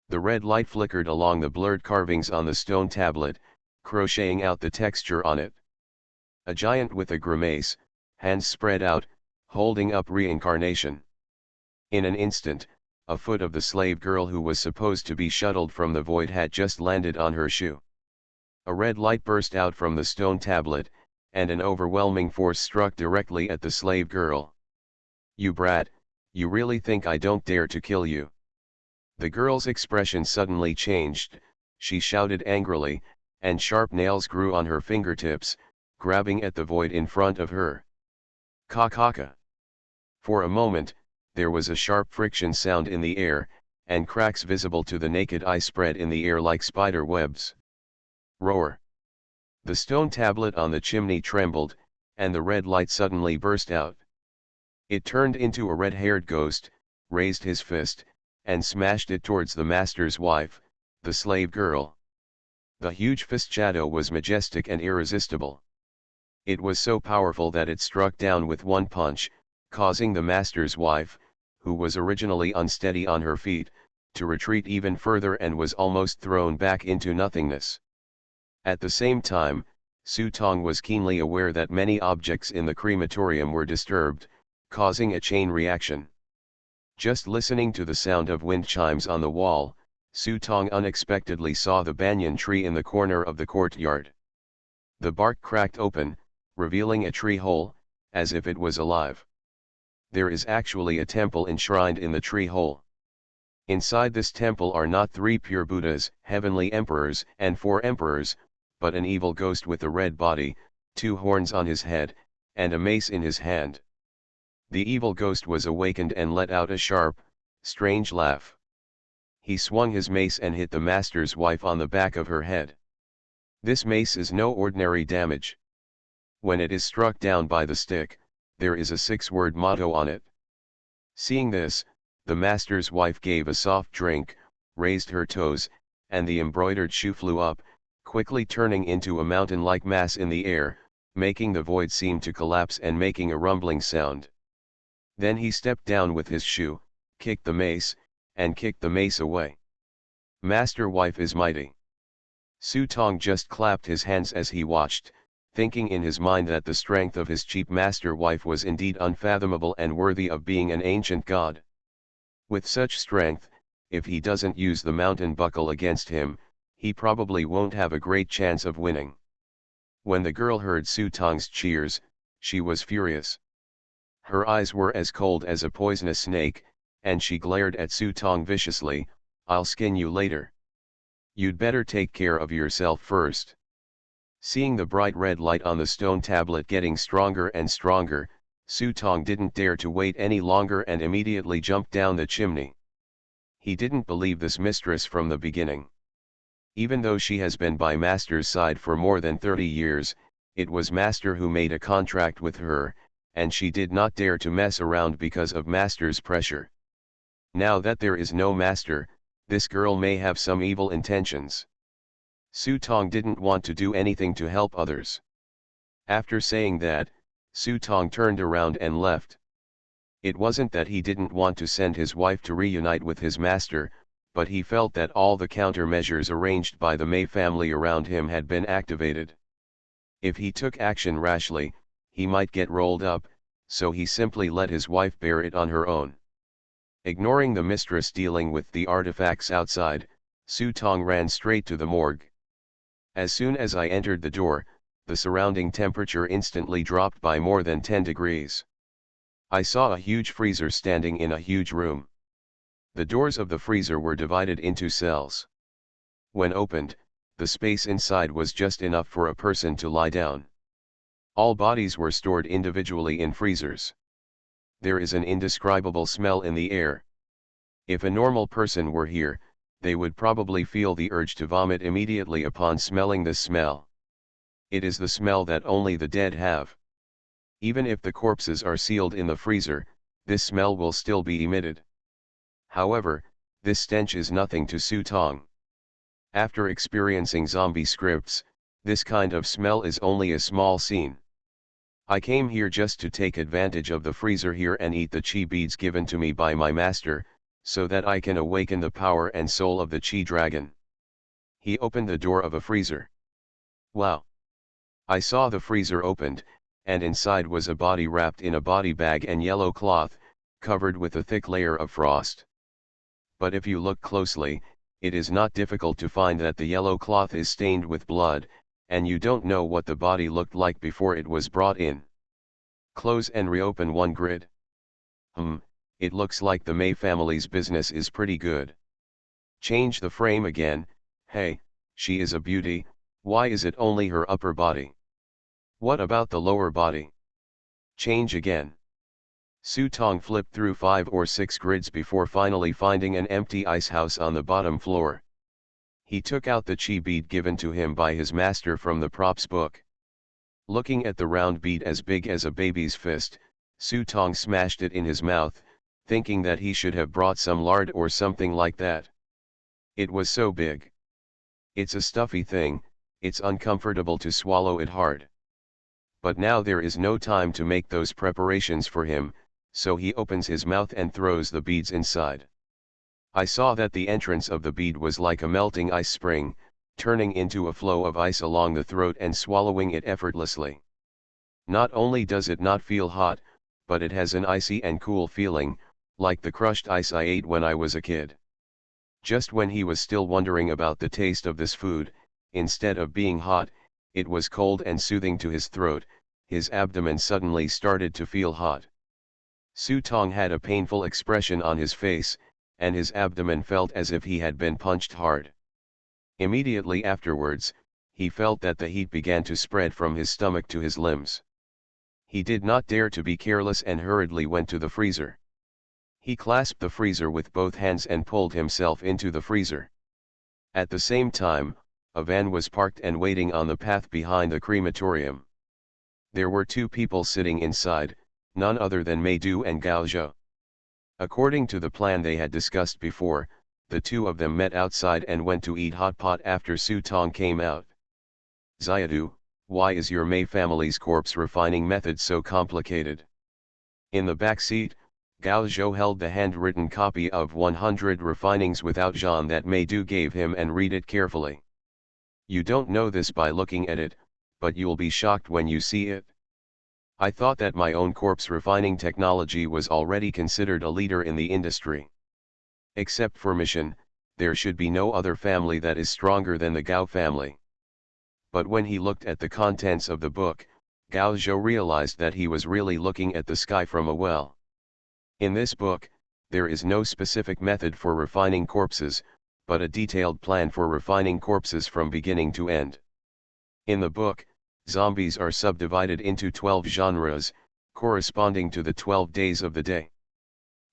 Speaker 1: The red light flickered along the blurred carvings on the stone tablet, crocheting out the texture on it. A giant with a grimace, hands spread out, holding up reincarnation. In an instant, a foot of the slave girl who was supposed to be shuttled from the void had just landed on her shoe. A red light burst out from the stone tablet, and an overwhelming force struck directly at the slave girl. You brat, you really think I don't dare to kill you? The girl's expression suddenly changed, she shouted angrily, and sharp nails grew on her fingertips, grabbing at the void in front of her. Ka-ka-ka. For a moment, there was a sharp friction sound in the air, and cracks visible to the naked eye spread in the air like spider webs. Roar. The stone tablet on the chimney trembled, and the red light suddenly burst out. It turned into a red-haired ghost, raised his fist, and smashed it towards the master's wife, the slave girl. The huge fist shadow was majestic and irresistible. It was so powerful that it struck down with one punch, causing the master's wife, who was originally unsteady on her feet, to retreat even further and was almost thrown back into nothingness. At the same time, Su Tong was keenly aware that many objects in the crematorium were disturbed, causing a chain reaction. Just listening to the sound of wind chimes on the wall, Su Tong unexpectedly saw the banyan tree in the corner of the courtyard. The bark cracked open, revealing a tree hole, as if it was alive. There is actually a temple enshrined in the tree hole. Inside this temple are not 3 pure Buddhas, heavenly emperors, and 4 emperors, but an evil ghost with a red body, 2 horns on his head, and a mace in his hand. The evil ghost was awakened and let out a sharp, strange laugh. He swung his mace and hit the master's wife on the back of her head. This mace is no ordinary damage. When it is struck down by the stick, there is a 6-word motto on it. Seeing this, the master's wife gave a soft drink, raised her toes, and the embroidered shoe flew up, quickly turning into a mountain-like mass in the air, making the void seem to collapse and making a rumbling sound. Then he stepped down with his shoe, kicked the mace, and kicked the mace away. Master wife is mighty. Su Tong just clapped his hands as he watched, thinking in his mind that the strength of his cheap master wife was indeed unfathomable and worthy of being an ancient god. With such strength, if he doesn't use the mountain buckle against him, he probably won't have a great chance of winning. When the girl heard Su Tong's cheers, she was furious. Her eyes were as cold as a poisonous snake, and she glared at Su Tong viciously. "I'll skin you later. You'd better take care of yourself first." Seeing the bright red light on the stone tablet getting stronger and stronger, Su Tong didn't dare to wait any longer and immediately jumped down the chimney. He didn't believe this mistress from the beginning. Even though she has been by Master's side for more than 30 years, it was Master who made a contract with her, and she did not dare to mess around because of Master's pressure. Now that there is no Master, this girl may have some evil intentions. Su Tong didn't want to do anything to help others. After saying that, Su Tong turned around and left. It wasn't that he didn't want to send his wife to reunite with his master, but he felt that all the countermeasures arranged by the Mei family around him had been activated. If he took action rashly, he might get rolled up, so he simply let his wife bear it on her own. Ignoring the mistress dealing with the artifacts outside, Su Tong ran straight to the morgue. As soon as I entered the door, the surrounding temperature instantly dropped by more than 10 degrees. I saw a huge freezer standing in a huge room. The doors of the freezer were divided into cells. When opened, the space inside was just enough for a person to lie down. All bodies were stored individually in freezers. There is an indescribable smell in the air. If a normal person were here, they would probably feel the urge to vomit immediately upon smelling this smell. It is the smell that only the dead have. Even if the corpses are sealed in the freezer, this smell will still be emitted. However, this stench is nothing to Su Tong. After experiencing zombie scripts, this kind of smell is only a small scene. I came here just to take advantage of the freezer here and eat the chi beads given to me by my master, so that I can awaken the power and soul of the chi dragon. He opened the door of a freezer. Wow! I saw the freezer opened, and inside was a body wrapped in a body bag and yellow cloth, covered with a thick layer of frost. But if you look closely, it is not difficult to find that the yellow cloth is stained with blood, and you don't know what the body looked like before it was brought in. Close and reopen one grid. It looks like the Mei family's business is pretty good. Change the frame again. Hey, she is a beauty, why is it only her upper body? What about the lower body? Change again. Su Tong flipped through 5 or 6 grids before finally finding an empty ice house on the bottom floor. He took out the chi bead given to him by his master from the props book. Looking at the round bead as big as a baby's fist, Su Tong smashed it in his mouth, thinking that he should have brought some lard or something like that. It was so big. It's a stuffy thing, it's uncomfortable to swallow it hard. But now there is no time to make those preparations for him, so he opens his mouth and throws the beads inside. I saw that the entrance of the bead was like a melting ice spring, turning into a flow of ice along the throat and swallowing it effortlessly. Not only does it not feel hot, but it has an icy and cool feeling, like the crushed ice I ate when I was a kid. Just when he was still wondering about the taste of this food, instead of being hot, it was cold and soothing to his throat. His abdomen suddenly started to feel hot. Su Tong had a painful expression on his face, and his abdomen felt as if he had been punched hard. Immediately afterwards, he felt that the heat began to spread from his stomach to his limbs. He did not dare to be careless and hurriedly went to the freezer. He clasped the freezer with both hands and pulled himself into the freezer. At the same time, a van was parked and waiting on the path behind the crematorium. There were two people sitting inside, none other than Meidu and Gao Zhou. According to the plan they had discussed before, the two of them met outside and went to eat hot pot after Su Tong came out. Xiadu, why is your Mei family's corpse refining method so complicated? In the back seat, Gao Zhou held the handwritten copy of 100 refinings without Zhan that Meidu gave him and read it carefully. You don't know this by looking at it, but you'll be shocked when you see it. I thought that my own corpse refining technology was already considered a leader in the industry. Except for Mission, there should be no other family that is stronger than the Gao family. But when he looked at the contents of the book, Gao Zhou realized that he was really looking at the sky from a well. In this book, there is no specific method for refining corpses, but a detailed plan for refining corpses from beginning to end. In the book, zombies are subdivided into 12 genres, corresponding to the 12 days of the day.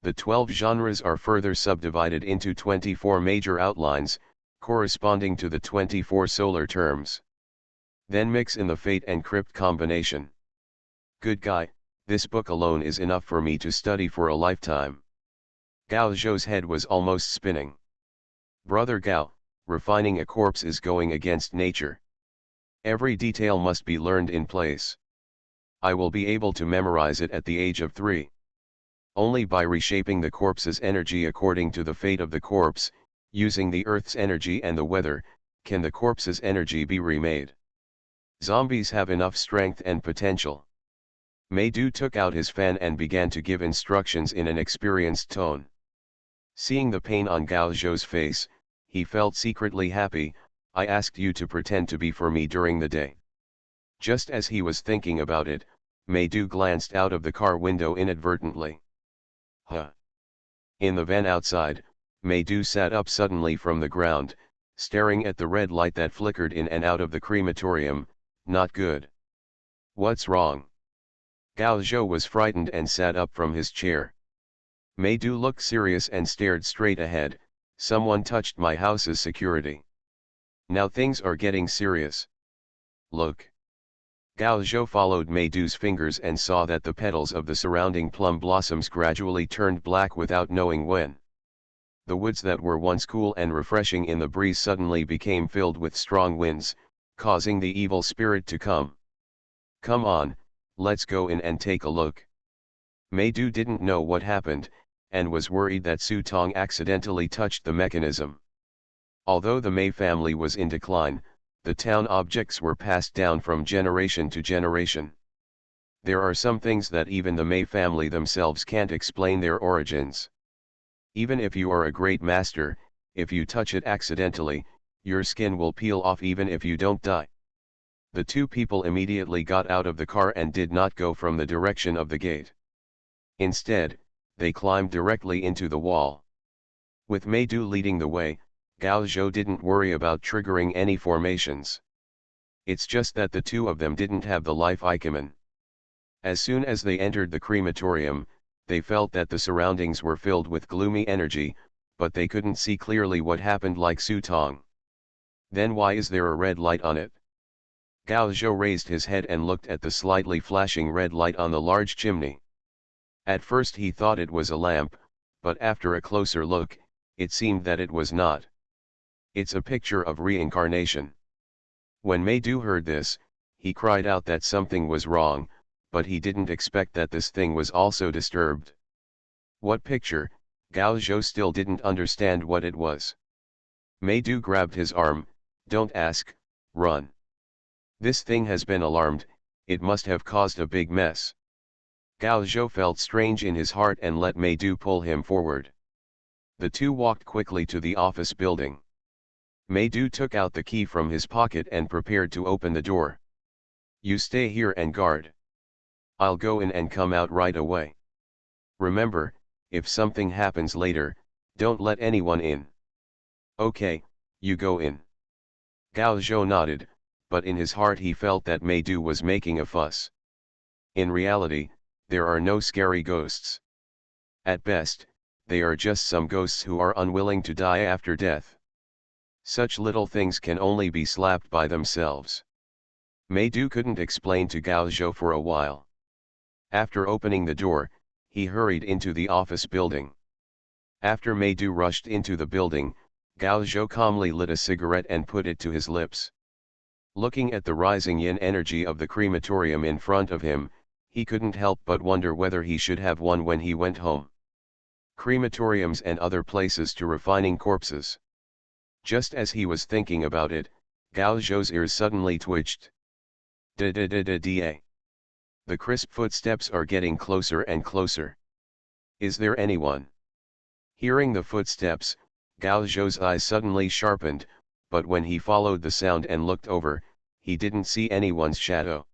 Speaker 1: The 12 genres are further subdivided into 24 major outlines, corresponding to the 24 solar terms. Then mix in the fate and crypt combination. Good guy, this book alone is enough for me to study for a lifetime. Gao Zhou's head was almost spinning. Brother Gao, refining a corpse is going against nature. Every detail must be learned in place. I will be able to memorize it at the age of 3. Only by reshaping the corpse's energy according to the fate of the corpse, using the Earth's energy and the weather, can the corpse's energy be remade. Zombies have enough strength and potential. Meidu took out his fan and began to give instructions in an experienced tone. Seeing the pain on Gao Zhou's face, he felt secretly happy. I asked you to pretend to be for me during the day. Just as he was thinking about it, Meidu glanced out of the car window inadvertently. Huh. In the van outside, Meidu sat up suddenly from the ground, staring at the red light that flickered in and out of the crematorium. Not good. What's wrong? Gao Zhou was frightened and sat up from his chair. Meidu looked serious and stared straight ahead. Someone touched my house's security. Now things are getting serious. Look. Gao Zhou followed Meidu's fingers and saw that the petals of the surrounding plum blossoms gradually turned black without knowing when. The woods that were once cool and refreshing in the breeze suddenly became filled with strong winds, causing the evil spirit to come. Come on, let's go in and take a look. Meidu didn't know what happened, and was worried that Su Tong accidentally touched the mechanism. Although the Mei family was in decline, the town objects were passed down from generation to generation. There are some things that even the Mei family themselves can't explain their origins. Even if you are a great master, if you touch it accidentally, your skin will peel off even if you don't die. The two people immediately got out of the car and did not go from the direction of the gate. Instead, they climbed directly into the wall. With Meidu leading the way, Gao Zhou didn't worry about triggering any formations. It's just that the two of them didn't have the life icon. As soon as they entered the crematorium, they felt that the surroundings were filled with gloomy energy, but they couldn't see clearly what happened like Su Tong. Then why is there a red light on it? Gao Zhou raised his head and looked at the slightly flashing red light on the large chimney. At first he thought it was a lamp, but after a closer look, it seemed that it was not. It's a picture of reincarnation. When Meidu heard this, he cried out that something was wrong, but he didn't expect that this thing was also disturbed. What picture? Gao Zhou still didn't understand what it was. Meidu grabbed his arm. Don't ask, run. This thing has been alarmed, it must have caused a big mess. Gao Zhou felt strange in his heart and let Meidu pull him forward. The two walked quickly to the office building. Meidu took out the key from his pocket and prepared to open the door. You stay here and guard. I'll go in and come out right away. Remember, if something happens later, don't let anyone in. Okay, you go in. Gao Zhou nodded, but in his heart he felt that Meidu was making a fuss. In reality, there are no scary ghosts. At best, they are just some ghosts who are unwilling to die after death. Such little things can only be slapped by themselves. Meidu couldn't explain to Gao Zhou for a while. After opening the door, he hurried into the office building. After Meidu rushed into the building, Gao Zhou calmly lit a cigarette and put it to his lips. Looking at the rising yin energy of the crematorium in front of him, he couldn't help but wonder whether he should have one when he went home. Crematoriums and other places to refining corpses. Just as he was thinking about it, Gao Zhou's ears suddenly twitched. Da-da-da-da-da. The crisp footsteps are getting closer and closer. Is there anyone? Hearing the footsteps, Gao Zhou's eyes suddenly sharpened, but when he followed the sound and looked over, he didn't see anyone's shadow.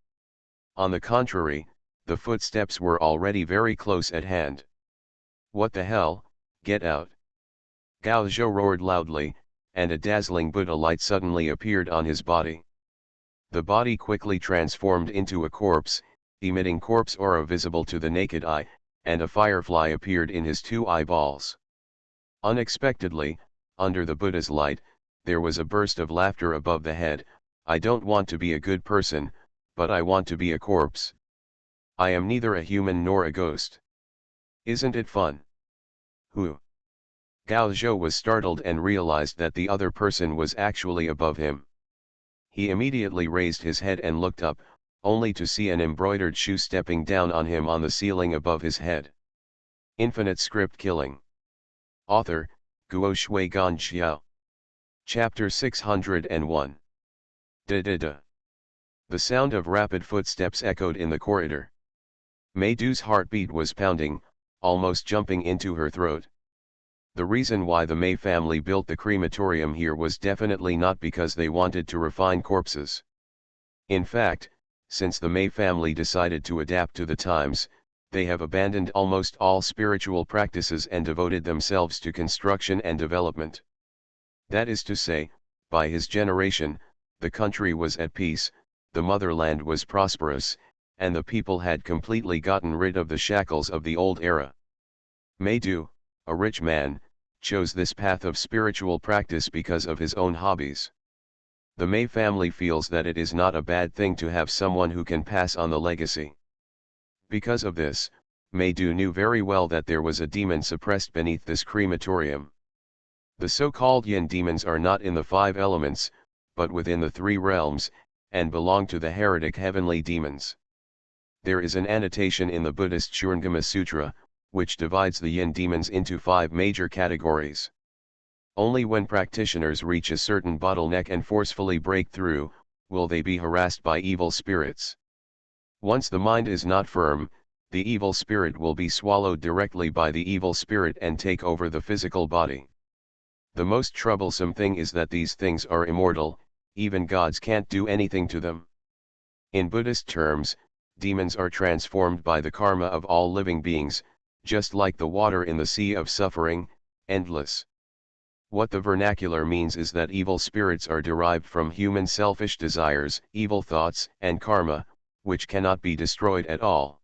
Speaker 1: On the contrary, the footsteps were already very close at hand. What the hell, get out! Gao Zhou roared loudly, and a dazzling Buddha light suddenly appeared on his body. The body quickly transformed into a corpse, emitting corpse aura visible to the naked eye, and a firefly appeared in his two eyeballs. Unexpectedly, under the Buddha's light, there was a burst of laughter above the head. I don't want to be a good person, but I want to be a corpse. I am neither a human nor a ghost. Isn't it fun? Who? Gao Zhou was startled and realized that the other person was actually above him. He immediately raised his head and looked up, only to see an embroidered shoe stepping down on him on the ceiling above his head. Infinite Script Killing. Author, Guo Shui Gan Xiao. Chapter 601. Da-da-da. The sound of rapid footsteps echoed in the corridor. Meidu's heartbeat was pounding, almost jumping into her throat. The reason why the Mei family built the crematorium here was definitely not because they wanted to refine corpses. In fact, since the Mei family decided to adapt to the times, they have abandoned almost all spiritual practices and devoted themselves to construction and development. That is to say, by his generation, the country was at peace, the motherland was prosperous, and the people had completely gotten rid of the shackles of the old era. Meidu, a rich man, chose this path of spiritual practice because of his own hobbies. The Mei family feels that it is not a bad thing to have someone who can pass on the legacy. Because of this, Meidu knew very well that there was a demon suppressed beneath this crematorium. The so-called yin demons are not in the 5 elements, but within the 3 realms, and belong to the heretic heavenly demons. There is an annotation in the Buddhist Shurangama Sutra, which divides the yin demons into 5 major categories. Only when practitioners reach a certain bottleneck and forcefully break through, will they be harassed by evil spirits. Once the mind is not firm, the evil spirit will be swallowed directly by the evil spirit and take over the physical body. The most troublesome thing is that these things are immortal, even gods can't do anything to them. In Buddhist terms, demons are transformed by the karma of all living beings, just like the water in the sea of suffering, endless. What the vernacular means is that evil spirits are derived from human selfish desires, evil thoughts, and karma, which cannot be destroyed at all.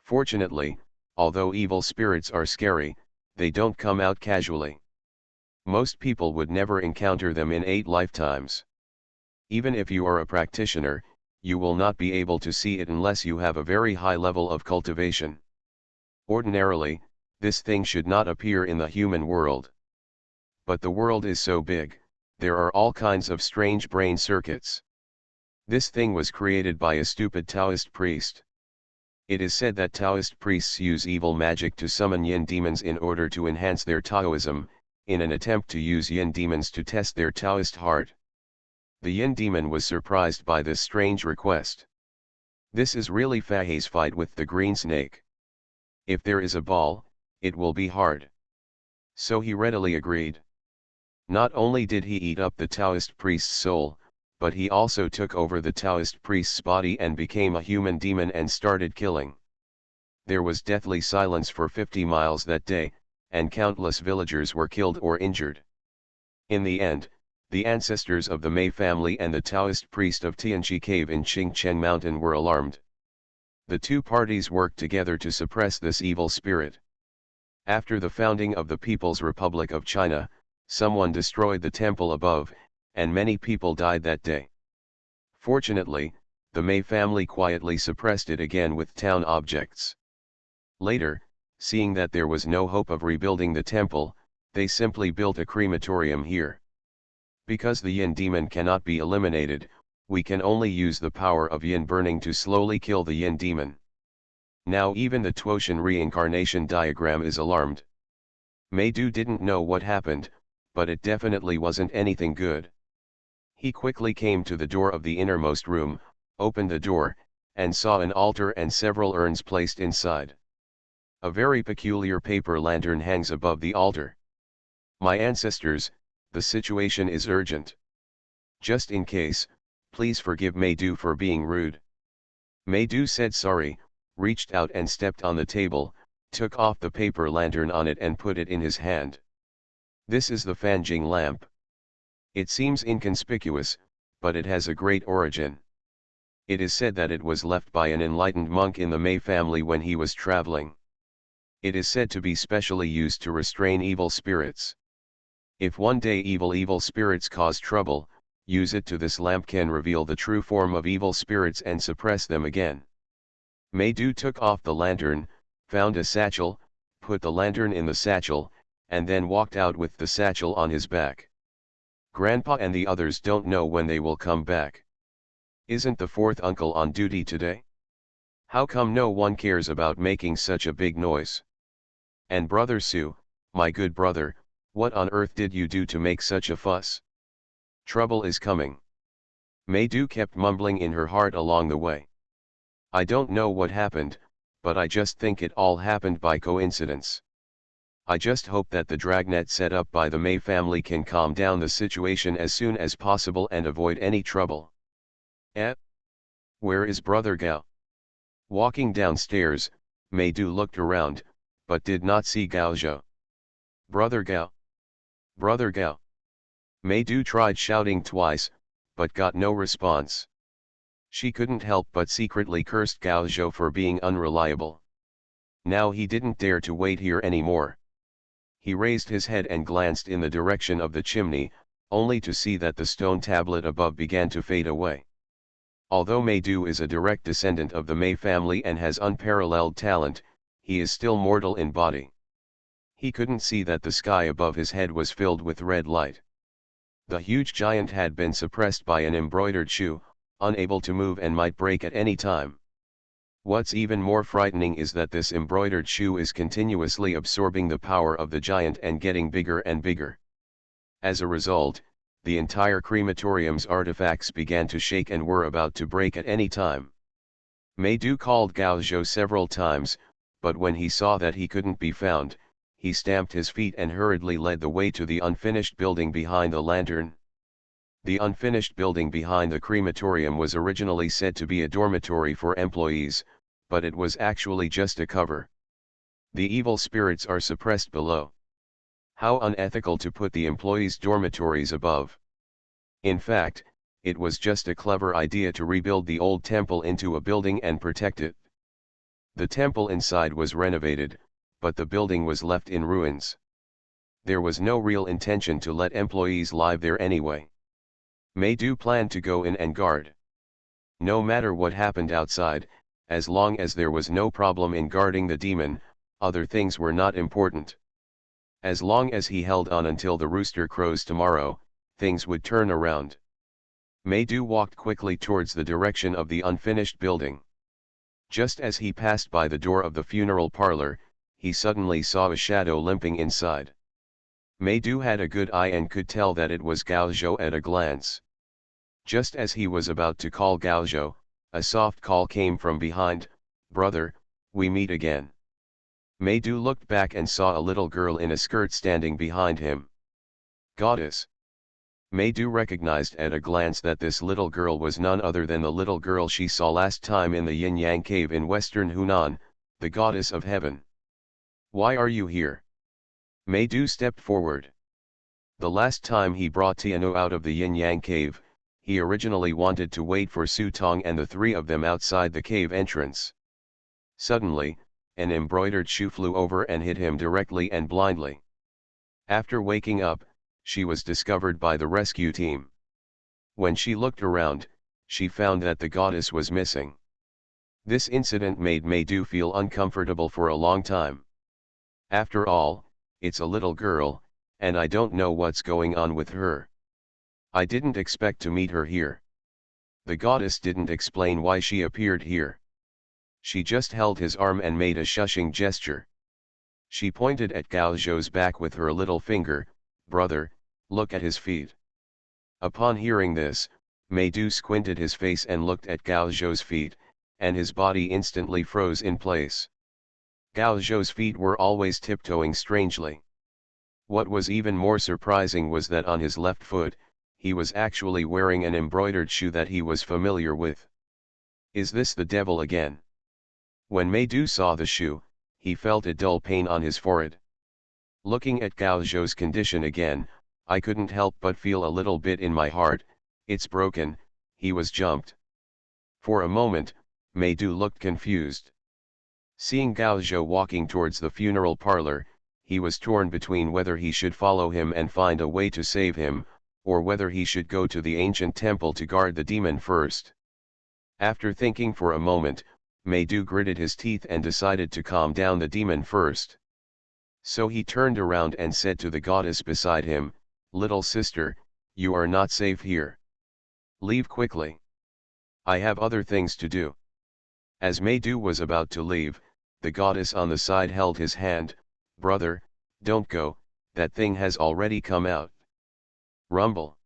Speaker 1: Fortunately, although evil spirits are scary, they don't come out casually. Most people would never encounter them in 8 lifetimes. Even if you are a practitioner, you will not be able to see it unless you have a very high level of cultivation. Ordinarily, this thing should not appear in the human world. But the world is so big, there are all kinds of strange brain circuits. This thing was created by a stupid Taoist priest. It is said that Taoist priests use evil magic to summon yin demons in order to enhance their Taoism, in an attempt to use yin demons to test their Taoist heart. The yin demon was surprised by this strange request. This is really Fahey's fight with the green snake. If there is a ball, it will be hard. So he readily agreed. Not only did he eat up the Taoist priest's soul, but he also took over the Taoist priest's body and became a human demon and started killing. There was deathly silence for 50 miles that day, and countless villagers were killed or injured. In the end, the ancestors of the Mei family and the Taoist priest of Tianchi Cave in Qingcheng Mountain were alarmed. The two parties worked together to suppress this evil spirit. After the founding of the People's Republic of China, someone destroyed the temple above, and many people died that day. Fortunately, the May family quietly suppressed it again with town objects. Later, seeing that there was no hope of rebuilding the temple, they simply built a crematorium here. Because the yin demon cannot be eliminated, we can only use the power of yin burning to slowly kill the yin demon. Now even the Tuoshan reincarnation diagram is alarmed. Maydu didn't know what happened, but it definitely wasn't anything good. He quickly came to the door of the innermost room, opened the door, and saw an altar and several urns placed inside. A very peculiar paper lantern hangs above the altar. My ancestors, the situation is urgent. Just in case, please forgive Maydu for being rude. Maydu said sorry, reached out and stepped on the table, took off the paper lantern on it and put it in his hand. This is the Fanjing lamp. It seems inconspicuous, but it has a great origin. It is said that it was left by an enlightened monk in the May family when he was traveling. It is said to be specially used to restrain evil spirits. If one day evil spirits cause trouble, use it to this lamp can reveal the true form of evil spirits and suppress them again. Maydu took off the lantern, found a satchel, put the lantern in the satchel, and then walked out with the satchel on his back. Grandpa and the others don't know when they will come back. Isn't the fourth uncle on duty today? How come no one cares about making such a big noise? And brother Sue, my good brother, what on earth did you do to make such a fuss? Trouble is coming. Maydu kept mumbling in her heart along the way. I don't know what happened, but I just think it all happened by coincidence. I just hope that the dragnet set up by the May family can calm down the situation as soon as possible and avoid any trouble. Where is Brother Gao? Walking downstairs, Maydu looked around, but did not see Gao Zhou. Brother Gao! Brother Gao! Maydu tried shouting twice, but got no response. She couldn't help but secretly cursed Gao Zhou for being unreliable. Now he didn't dare to wait here anymore. He raised his head and glanced in the direction of the chimney, only to see that the stone tablet above began to fade away. Although Maydu is a direct descendant of the May family and has unparalleled talent, he is still mortal in body. He couldn't see that the sky above his head was filled with red light. The huge giant had been suppressed by an embroidered shoe, unable to move and might break at any time. What's even more frightening is that this embroidered shoe is continuously absorbing the power of the giant and getting bigger and bigger. As a result, the entire crematorium's artifacts began to shake and were about to break at any time. Maydu called Gao Zhou several times, but when he saw that he couldn't be found, he stamped his feet and hurriedly led the way to the unfinished building behind the lantern. The unfinished building behind the crematorium was originally said to be a dormitory for employees, but it was actually just a cover. The evil spirits are suppressed below. How unethical to put the employees' dormitories above. In fact, it was just a clever idea to rebuild the old temple into a building and protect it. The temple inside was renovated, but the building was left in ruins. There was no real intention to let employees live there anyway. Maydu planned to go in and guard. No matter what happened outside, as long as there was no problem in guarding the demon, other things were not important. As long as he held on until the rooster crows tomorrow, things would turn around. Maydu walked quickly towards the direction of the unfinished building. Just as he passed by the door of the funeral parlor, he suddenly saw a shadow limping inside. Maydu had a good eye and could tell that it was Gao Zhou at a glance. Just as he was about to call Gao Zhou, a soft call came from behind, "Brother, we meet again." Maydu looked back and saw a little girl in a skirt standing behind him. Goddess! Maydu recognized at a glance that this little girl was none other than the little girl she saw last time in the Yin-Yang cave in western Hunan, the goddess of heaven. Why are you here? Maydu stepped forward. The last time he brought Tianyu out of the Yin-Yang cave, he originally wanted to wait for Su Tong and the three of them outside the cave entrance. Suddenly, an embroidered shoe flew over and hit him directly and blindly. After waking up, she was discovered by the rescue team. When she looked around, she found that the goddess was missing. This incident made Mei-do feel uncomfortable for a long time. After all, it's a little girl, and I don't know what's going on with her. I didn't expect to meet her here. The goddess didn't explain why she appeared here. She just held his arm and made a shushing gesture. She pointed at Gao Zhou's back with her little finger. "Brother, look at his feet." Upon hearing this, Mei-do squinted his face and looked at Gao Zhou's feet, and his body instantly froze in place. Gao Zhou's feet were always tiptoeing strangely. What was even more surprising was that on his left foot, he was actually wearing an embroidered shoe that he was familiar with. Is this the devil again? When Mei-do saw the shoe, he felt a dull pain on his forehead. Looking at Gao Zhou's condition again, I couldn't help but feel a little bit in my heart. It's broken, he was jumped. For a moment, Mei-do looked confused. Seeing Gao Zhou walking towards the funeral parlor, he was torn between whether he should follow him and find a way to save him, or whether he should go to the ancient temple to guard the demon first. After thinking for a moment, Mei-do gritted his teeth and decided to calm down the demon first. So he turned around and said to the goddess beside him, "Little sister, you are not safe here. Leave quickly. I have other things to do." As Mei-do was about to leave, the goddess on the side held his hand. "Brother, don't go, that thing has already come out." Rumble.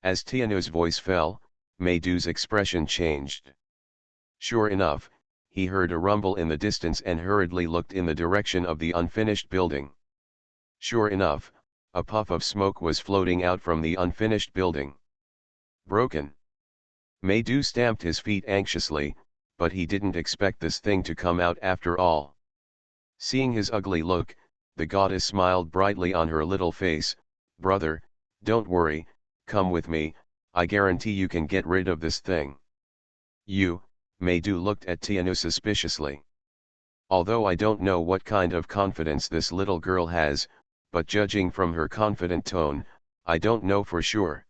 Speaker 1: As Tianu's voice fell, Mei-do's expression changed. Sure enough, he heard a rumble in the distance and hurriedly looked in the direction of the unfinished building. Sure enough, a puff of smoke was floating out from the unfinished building. Broken. Mei-do stamped his feet anxiously, but he didn't expect this thing to come out after all. Seeing his ugly look, the goddess smiled brightly on her little face. "Brother, don't worry, come with me, I guarantee you can get rid of this thing." "You?" Mei-do looked at Tianu suspiciously. "Although I don't know what kind of confidence this little girl has, but judging from her confident tone, I don't know for sure.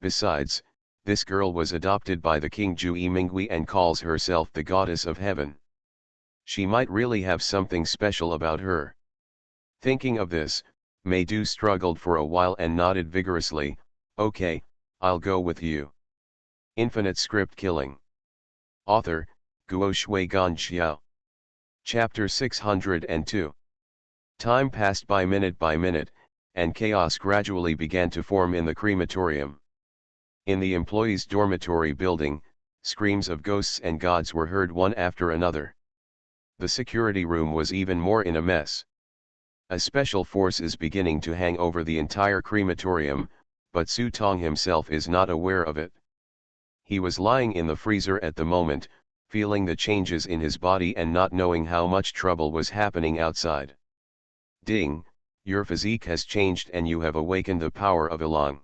Speaker 1: Besides, this girl was adopted by the King Ju Mingui and calls herself the goddess of heaven. She might really have something special about her." Thinking of this, Mei-do struggled for a while and nodded vigorously. "Okay, I'll go with you." Infinite Script Killing. Author, Guo Shui Gan Xiao. Chapter 602. Time passed by minute, and chaos gradually began to form in the crematorium. In the employees' dormitory building, screams of ghosts and gods were heard one after another. The security room was even more in a mess. A special force is beginning to hang over the entire crematorium, but Su Tong himself is not aware of it. He was lying in the freezer at the moment, feeling the changes in his body and not knowing how much trouble was happening outside. Ding, your physique has changed and you have awakened the power of Ilong.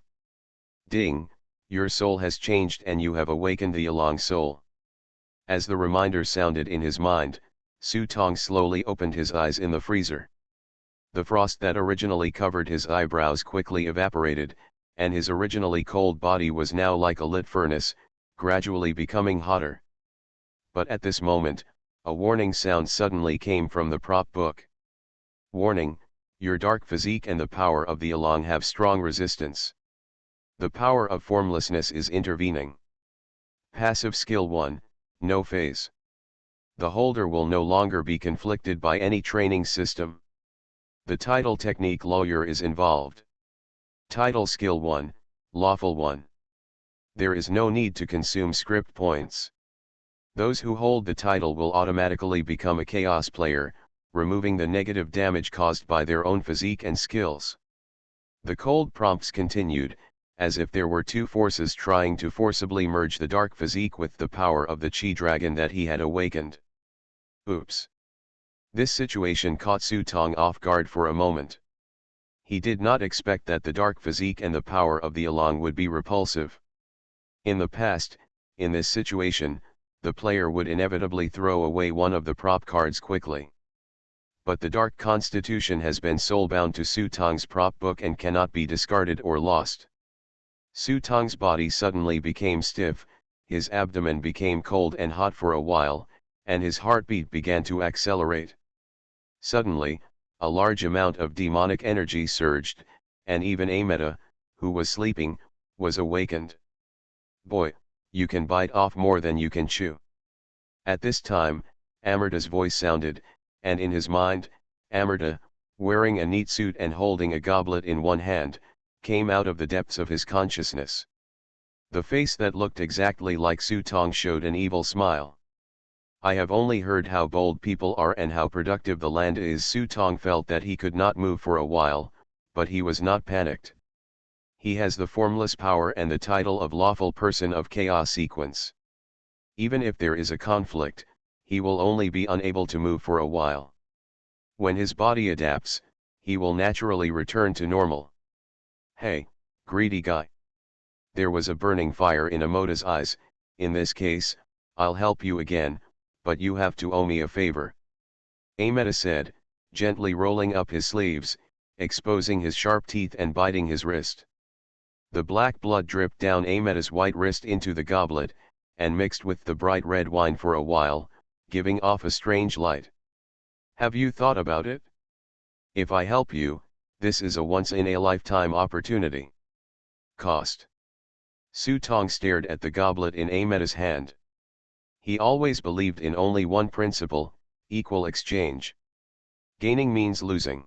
Speaker 1: Ding, your soul has changed and you have awakened the Ilong soul. As the reminder sounded in his mind, Su Tong slowly opened his eyes in the freezer. The frost that originally covered his eyebrows quickly evaporated, and his originally cold body was now like a lit furnace, gradually becoming hotter. But at this moment, a warning sound suddenly came from the prop book. Warning, your dark physique and the power of the Ilong have strong resistance. The power of formlessness is intervening. Passive skill 1, no phase. The holder will no longer be conflicted by any training system. The title technique lawyer is involved. Title skill 1, lawful 1. There is no need to consume script points. Those who hold the title will automatically become a chaos player, removing the negative damage caused by their own physique and skills. The cold prompts continued, as if there were two forces trying to forcibly merge the dark physique with the power of the Chi Dragon that he had awakened. Oops. This situation caught Su Tong off guard for a moment. He did not expect that the dark physique and the power of the Ilong would be repulsive. In the past, in this situation, the player would inevitably throw away one of the prop cards quickly. But the dark constitution has been soulbound to Su Tong's prop book and cannot be discarded or lost. Su Tong's body suddenly became stiff, his abdomen became cold and hot for a while, and his heartbeat began to accelerate. Suddenly, a large amount of demonic energy surged, and even Ameta, who was sleeping, was awakened. "Boy, you can bite off more than you can chew." At this time, Amarta's voice sounded, and in his mind, Amarta, wearing a neat suit and holding a goblet in one hand, came out of the depths of his consciousness. The face that looked exactly like Su Tong showed an evil smile. "I have only heard how bold people are and how productive the land is." Su Tong felt that he could not move for a while, but he was not panicked. He has the formless power and the title of lawful person of chaos sequence. Even if there is a conflict, he will only be unable to move for a while. When his body adapts, he will naturally return to normal. "Hey, greedy guy." There was a burning fire in Amota's eyes. "In this case, I'll help you again, but you have to owe me a favor," Ameta said, gently rolling up his sleeves, exposing his sharp teeth and biting his wrist. The black blood dripped down Ameta's white wrist into the goblet, and mixed with the bright red wine for a while, giving off a strange light. "Have you thought about it? If I help you, this is a once-in-a-lifetime opportunity." "Cost?" Su Tong stared at the goblet in Ameta's hand. He always believed in only one principle: equal exchange. Gaining means losing.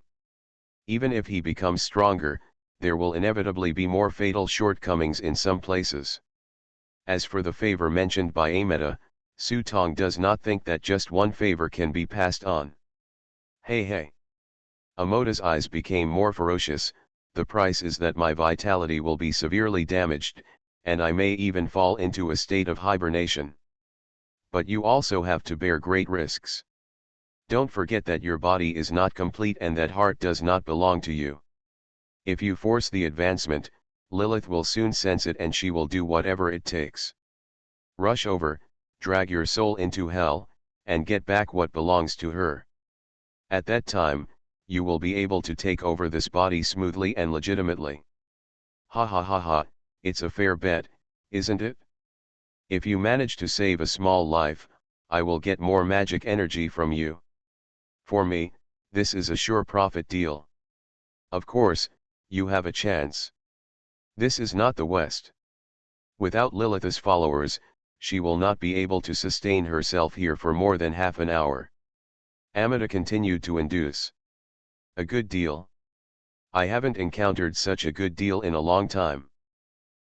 Speaker 1: Even if he becomes stronger, there will inevitably be more fatal shortcomings in some places. As for the favor mentioned by Ameta, Su Tong does not think that just one favor can be passed on. Hey. Amota's eyes became more ferocious. "The price is that my vitality will be severely damaged, and I may even fall into a state of hibernation. But you also have to bear great risks. Don't forget that your body is not complete and that heart does not belong to you. If you force the advancement, Lilith will soon sense it and she will do whatever it takes. Rush over, drag your soul into hell, and get back what belongs to her. At that time, you will be able to take over this body smoothly and legitimately." Ha, it's a fair bet, isn't it? If you manage to save a small life, I will get more magic energy from you. For me, this is a sure profit deal. Of course, you have a chance. This is not the West. Without Lilith's followers, she will not be able to sustain herself here for more than half an hour. Ameta continued to induce. "A good deal? I haven't encountered such a good deal in a long time.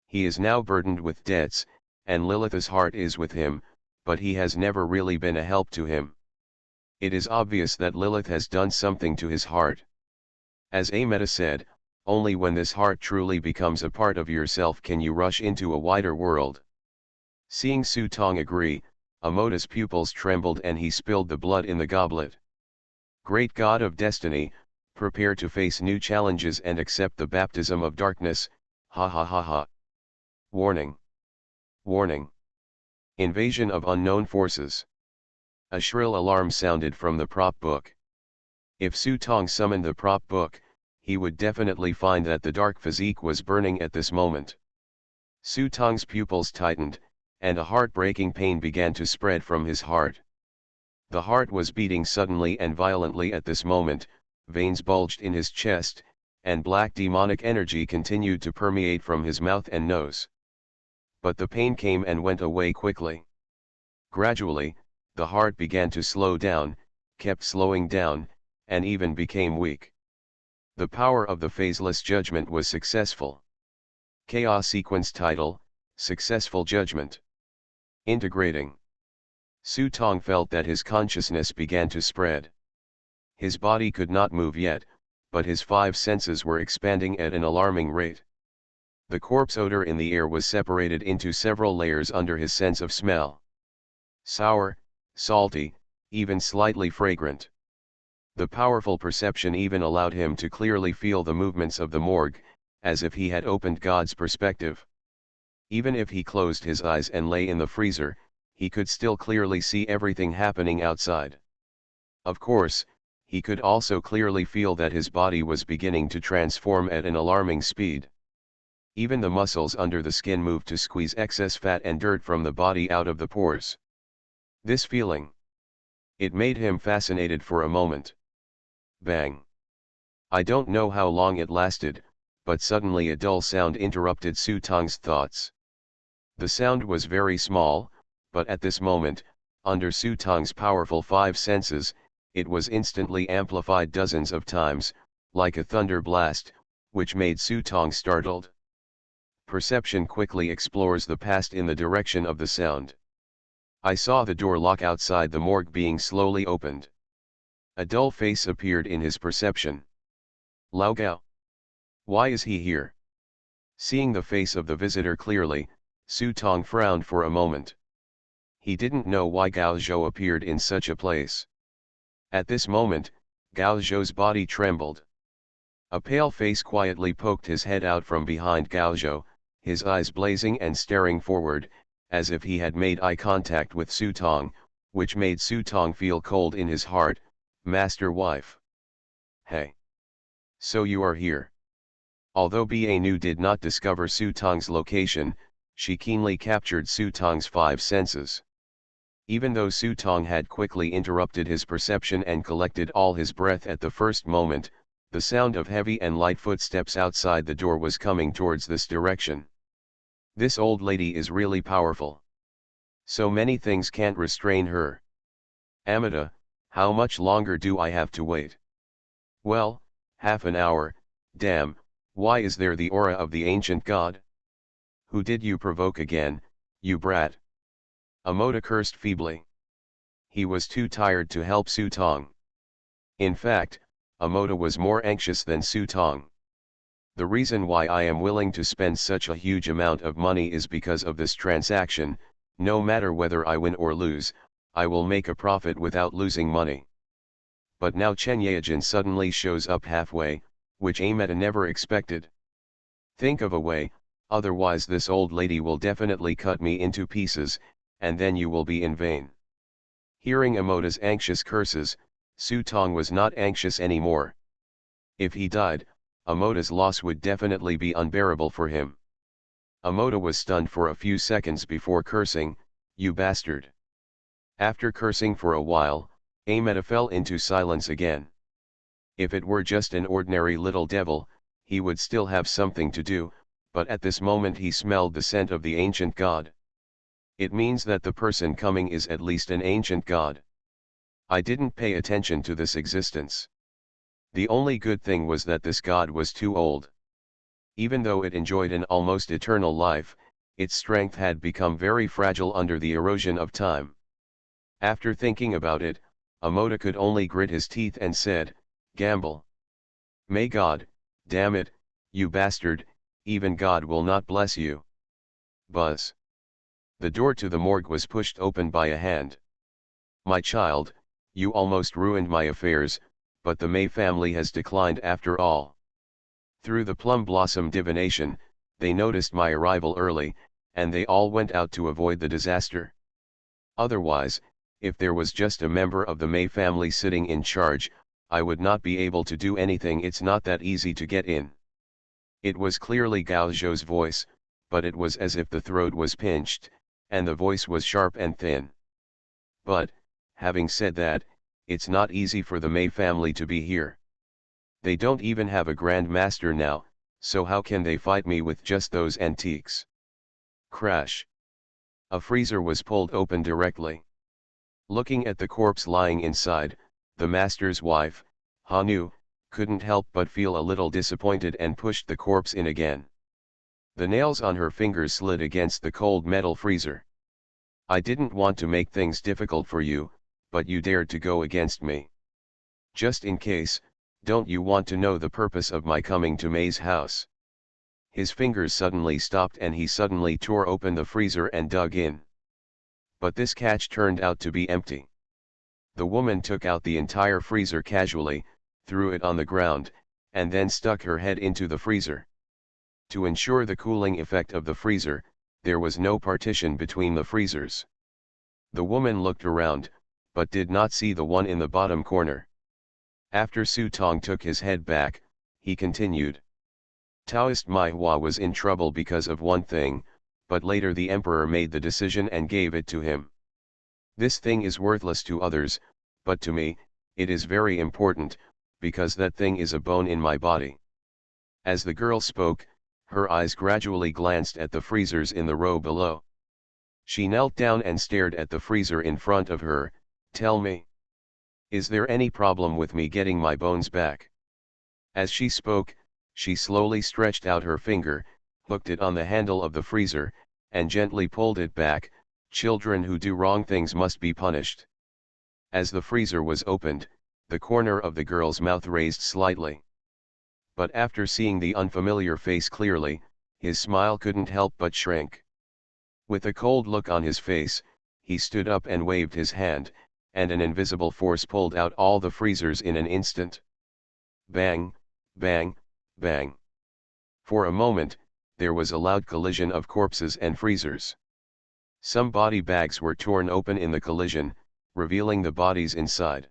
Speaker 1: He is now burdened with debts, and Lilith's heart is with him, but he has never really been a help to him. It is obvious that Lilith has done something to his heart. As Ameta said, only when this heart truly becomes a part of yourself can you rush into a wider world." Seeing Su Tong agree, Amota's pupils trembled and he spilled the blood in the goblet. "Great God of Destiny, prepare to face new challenges and accept the baptism of darkness." Ha. Warning. Warning. Invasion of unknown forces. A shrill alarm sounded from the prop book. If Su Tong summoned the prop book, he would definitely find that the dark physique was burning at this moment. Su Tong's pupils tightened, and a heart-breaking pain began to spread from his heart. The heart was beating suddenly and violently at this moment, veins bulged in his chest, and black demonic energy continued to permeate from his mouth and nose. But the pain came and went away quickly. Gradually, the heart began to slow down, kept slowing down, and even became weak. The power of the phaseless judgment was successful. Chaos sequence title: Successful Judgment. Integrating. Su Tong felt that his consciousness began to spread. His body could not move yet, but his 5 senses were expanding at an alarming rate. The corpse odor in the air was separated into several layers under his sense of smell. Sour, salty, even slightly fragrant. The powerful perception even allowed him to clearly feel the movements of the morgue, as if he had opened God's perspective. Even if he closed his eyes and lay in the freezer, he could still clearly see everything happening outside. Of course, he could also clearly feel that his body was beginning to transform at an alarming speed. Even the muscles under the skin moved to squeeze excess fat and dirt from the body out of the pores. This feeling, it made him fascinated for a moment. Bang. I don't know how long it lasted, but suddenly a dull sound interrupted Su Tong's thoughts. The sound was very small, but at this moment, under Su Tong's powerful five senses, it was instantly amplified dozens of times, like a thunder blast, which made Su Tong startled. Perception quickly explores the past in the direction of the sound. I saw the door lock outside the morgue being slowly opened. A dull face appeared in his perception. Lao Gao. Why is he here? Seeing the face of the visitor clearly, Su Tong frowned for a moment. He didn't know why Gao Zhou appeared in such a place. At this moment, Gao Zhou's body trembled. A pale face quietly poked his head out from behind Gao Zhou, his eyes blazing and staring forward, as if he had made eye contact with Su Tong, which made Su Tong feel cold in his heart. Master wife. Hey. So you are here. Although Ba Nu did not discover Su Tong's location, she keenly captured Su Tong's five senses. Even though Su Tong had quickly interrupted his perception and collected all his breath at the first moment, the sound of heavy and light footsteps outside the door was coming towards this direction. This old lady is really powerful. So many things can't restrain her. Amida, how much longer do I have to wait? Well, half an hour. Damn, why is there the aura of the ancient god? Who did you provoke again, you brat? Amida cursed feebly. He was too tired to help Su Tong. In fact, Amida was more anxious than Su Tong. The reason why I am willing to spend such a huge amount of money is because of this transaction. No matter whether I win or lose, I will make a profit without losing money. But now Chen Yaojin suddenly shows up halfway, which Amida never expected. Think of a way, otherwise this old lady will definitely cut me into pieces, and then you will be in vain. Hearing Amida's anxious curses, Su Tong was not anxious anymore. If he died, Amida's loss would definitely be unbearable for him. Amida was stunned for a few seconds before cursing, "You bastard." After cursing for a while, Amida fell into silence again. If it were just an ordinary little devil, he would still have something to do, but at this moment he smelled the scent of the ancient god. It means that the person coming is at least an ancient god. I didn't pay attention to this existence. The only good thing was that this god was too old. Even though it enjoyed an almost eternal life, its strength had become very fragile under the erosion of time. After thinking about it, Amida could only grit his teeth and said, "Gamble. May God, damn it, you bastard, even God will not bless you." Buzz. The door to the morgue was pushed open by a hand. "My child, you almost ruined my affairs, but the May family has declined after all." Through the plum blossom divination, they noticed my arrival early, and they all went out to avoid the disaster. Otherwise, if there was just a member of the May family sitting in charge, I would not be able to do anything. It's not that easy to get in. It was clearly Gao Zhou's voice, but it was as if the throat was pinched, and the voice was sharp and thin. But, having said that, it's not easy for the May family to be here. They don't even have a Grand Master now, so how can they fight me with just those antiques? Crash. A freezer was pulled open directly. Looking at the corpse lying inside, the master's wife, Hanu, couldn't help but feel a little disappointed and pushed the corpse in again. The nails on her fingers slid against the cold metal freezer. "I didn't want to make things difficult for you, but you dared to go against me. Just in case, don't you want to know the purpose of my coming to May's house?" His fingers suddenly stopped and he suddenly tore open the freezer and dug in. But this catch turned out to be empty. The woman took out the entire freezer casually, threw it on the ground, and then stuck her head into the freezer. To ensure the cooling effect of the freezer, there was no partition between the freezers. The woman looked around, but did not see the one in the bottom corner. After Su Tong took his head back, he continued. Taoist Mai Hua was in trouble because of one thing, but later the emperor made the decision and gave it to him. This thing is worthless to others, but to me, it is very important, because that thing is a bone in my body. As the girl spoke, her eyes gradually glanced at the freezers in the row below. She knelt down and stared at the freezer in front of her. Tell me, is there any problem with me getting my bones back? As she spoke, she slowly stretched out her finger, hooked it on the handle of the freezer, and gently pulled it back. Children who do wrong things must be punished. As the freezer was opened, the corner of the girl's mouth raised slightly. But after seeing the unfamiliar face clearly, his smile couldn't help but shrink. With a cold look on his face, he stood up and waved his hand, and an invisible force pulled out all the freezers in an instant. Bang, bang, bang. For a moment, there was a loud collision of corpses and freezers. Some body bags were torn open in the collision, revealing the bodies inside.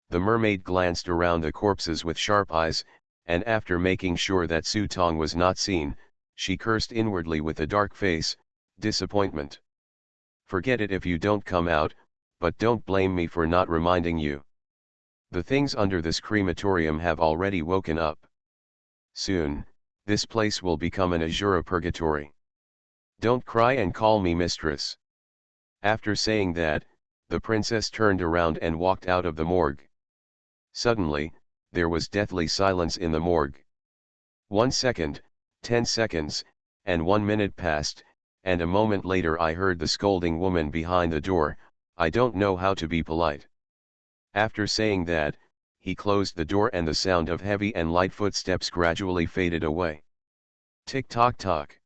Speaker 1: The mermaid glanced around the corpses with sharp eyes, and after making sure that Su Tong was not seen, she cursed inwardly with a dark face. Disappointment. Forget it if you don't come out, but don't blame me for not reminding you. The things under this crematorium have already woken up. Soon, this place will become an azure purgatory. Don't cry and call me mistress. After saying that, the princess turned around and walked out of the morgue. Suddenly, there was deathly silence in the morgue. 1 second, 10 seconds, and 1 minute passed, and a moment later I heard the scolding woman behind the door. I don't know how to be polite. After saying that, he closed the door and the sound of heavy and light footsteps gradually faded away. Tick-tock-tock.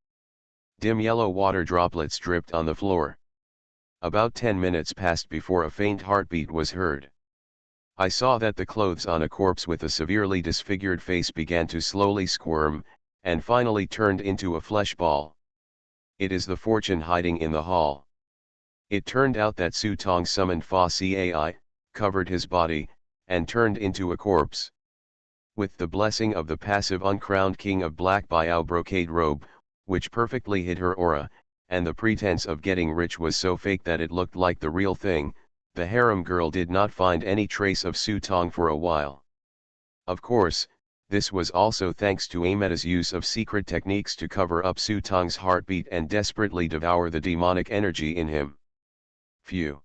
Speaker 1: Dim yellow water droplets dripped on the floor. About 10 minutes passed before a faint heartbeat was heard. I saw that the clothes on a corpse with a severely disfigured face began to slowly squirm, and finally turned into a flesh ball. It is the fortune hiding in the hall. It turned out that Su Tong summoned Fa Cai, covered his body, and turned into a corpse. With the blessing of the passive uncrowned king of black Biao brocade robe, which perfectly hid her aura, and the pretense of getting rich was so fake that it looked like the real thing, the harem girl did not find any trace of Su Tong for a while. Of course, this was also thanks to Ameta's use of secret techniques to cover up Su Tong's heartbeat and desperately devour the demonic energy in him. Phew.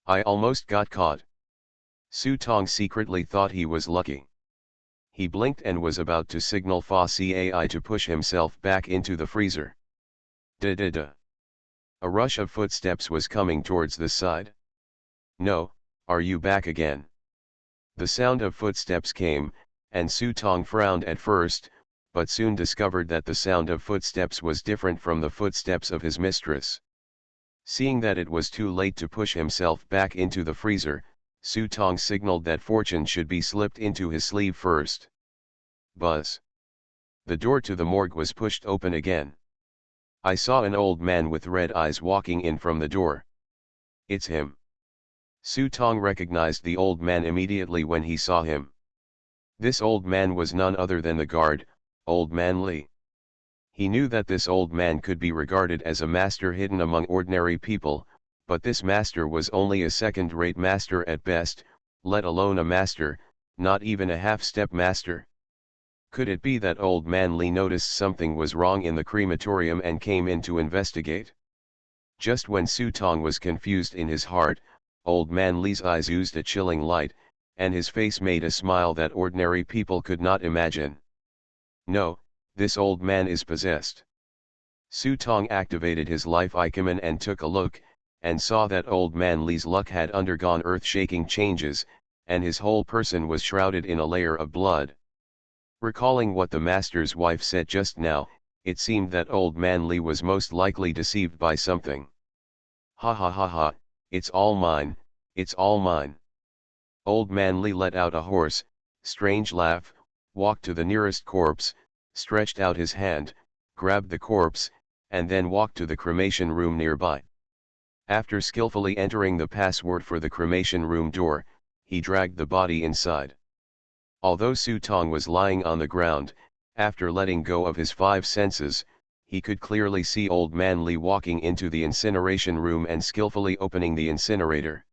Speaker 1: I almost got caught. Su Tong secretly thought he was lucky. He blinked and was about to signal Fa Cai to push himself back into the freezer. Da-da-da. A rush of footsteps was coming towards the side. No, are you back again? The sound of footsteps came, and Su Tong frowned at first, but soon discovered that the sound of footsteps was different from the footsteps of his mistress. Seeing that it was too late to push himself back into the freezer, Su Tong signaled that fortune should be slipped into his sleeve first. Buzz. The door to the morgue was pushed open again. I saw an old man with red eyes walking in from the door. It's him. Su Tong recognized the old man immediately when he saw him. This old man was none other than the guard, Old Man Li. He knew that this old man could be regarded as a master hidden among ordinary people, but this master was only a second-rate master at best, let alone a master, not even a half-step master. Could it be that Old Man Li noticed something was wrong in the crematorium and came in to investigate? Just when Su Tong was confused in his heart, Old Man Li's eyes oozed a chilling light, and his face made a smile that ordinary people could not imagine. No, this old man is possessed. Su Tong activated his life icon and took a look, and saw that Old Man Li's luck had undergone earth-shaking changes, and his whole person was shrouded in a layer of blood. Recalling what the master's wife said just now, it seemed that Old Man Li was most likely deceived by something. Ha ha ha ha, it's all mine, it's all mine. Old Man Li let out a hoarse, strange laugh, walked to the nearest corpse, stretched out his hand, grabbed the corpse, and then walked to the cremation room nearby. After skillfully entering the password for the cremation room door, he dragged the body inside. Although Su Tong was lying on the ground, After letting go of his five senses, he could clearly see Old Man Lee walking into the incineration room and skillfully opening the incinerator.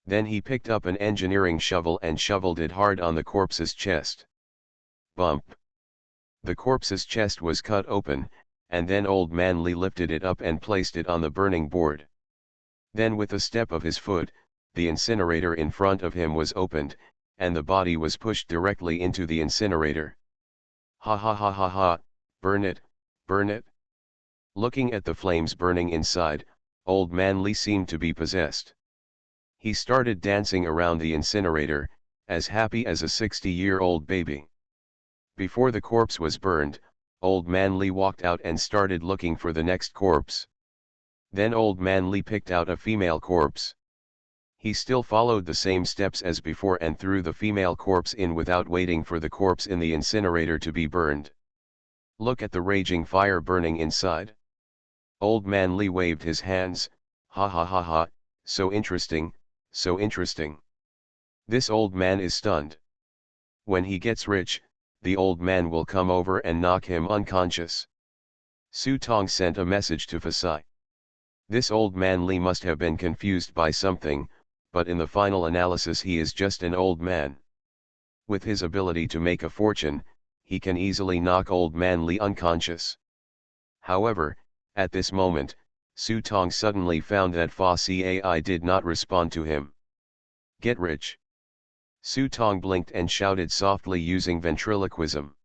Speaker 1: Then he picked up an engineering shovel and shoveled it hard on the corpse's chest. Bump! The corpse's chest was cut open, and then Old Man Lee lifted it up and placed it on the burning board. Then with a step of his foot, the incinerator in front of him was opened, and the body was pushed directly into the incinerator. Ha ha ha ha ha, burn it, burn it. Looking at the flames burning inside, Old Man Lee seemed to be possessed. He started dancing around the incinerator, as happy as a 60-year-old baby. Before the corpse was burned, Old Man Lee walked out and started looking for the next corpse. Then Old Man Lee picked out a female corpse. He still followed the same steps as before and threw the female corpse in without waiting for the corpse in the incinerator to be burned. Look at the raging fire burning inside. Old Man Lee waved his hands, ha ha ha ha, so interesting, so interesting. This old man is stunned. When he gets rich, the old man will come over and knock him unconscious. Su Tong sent a message to Fasai. This old man Lee must have been confused by something, but in the final analysis he is just an old man. With his ability to make a fortune, he can easily knock old man Lee unconscious. However, at this moment, Su Tong suddenly found that Fa Cai did not respond to him. Get rich. Su Tong blinked and shouted softly using ventriloquism.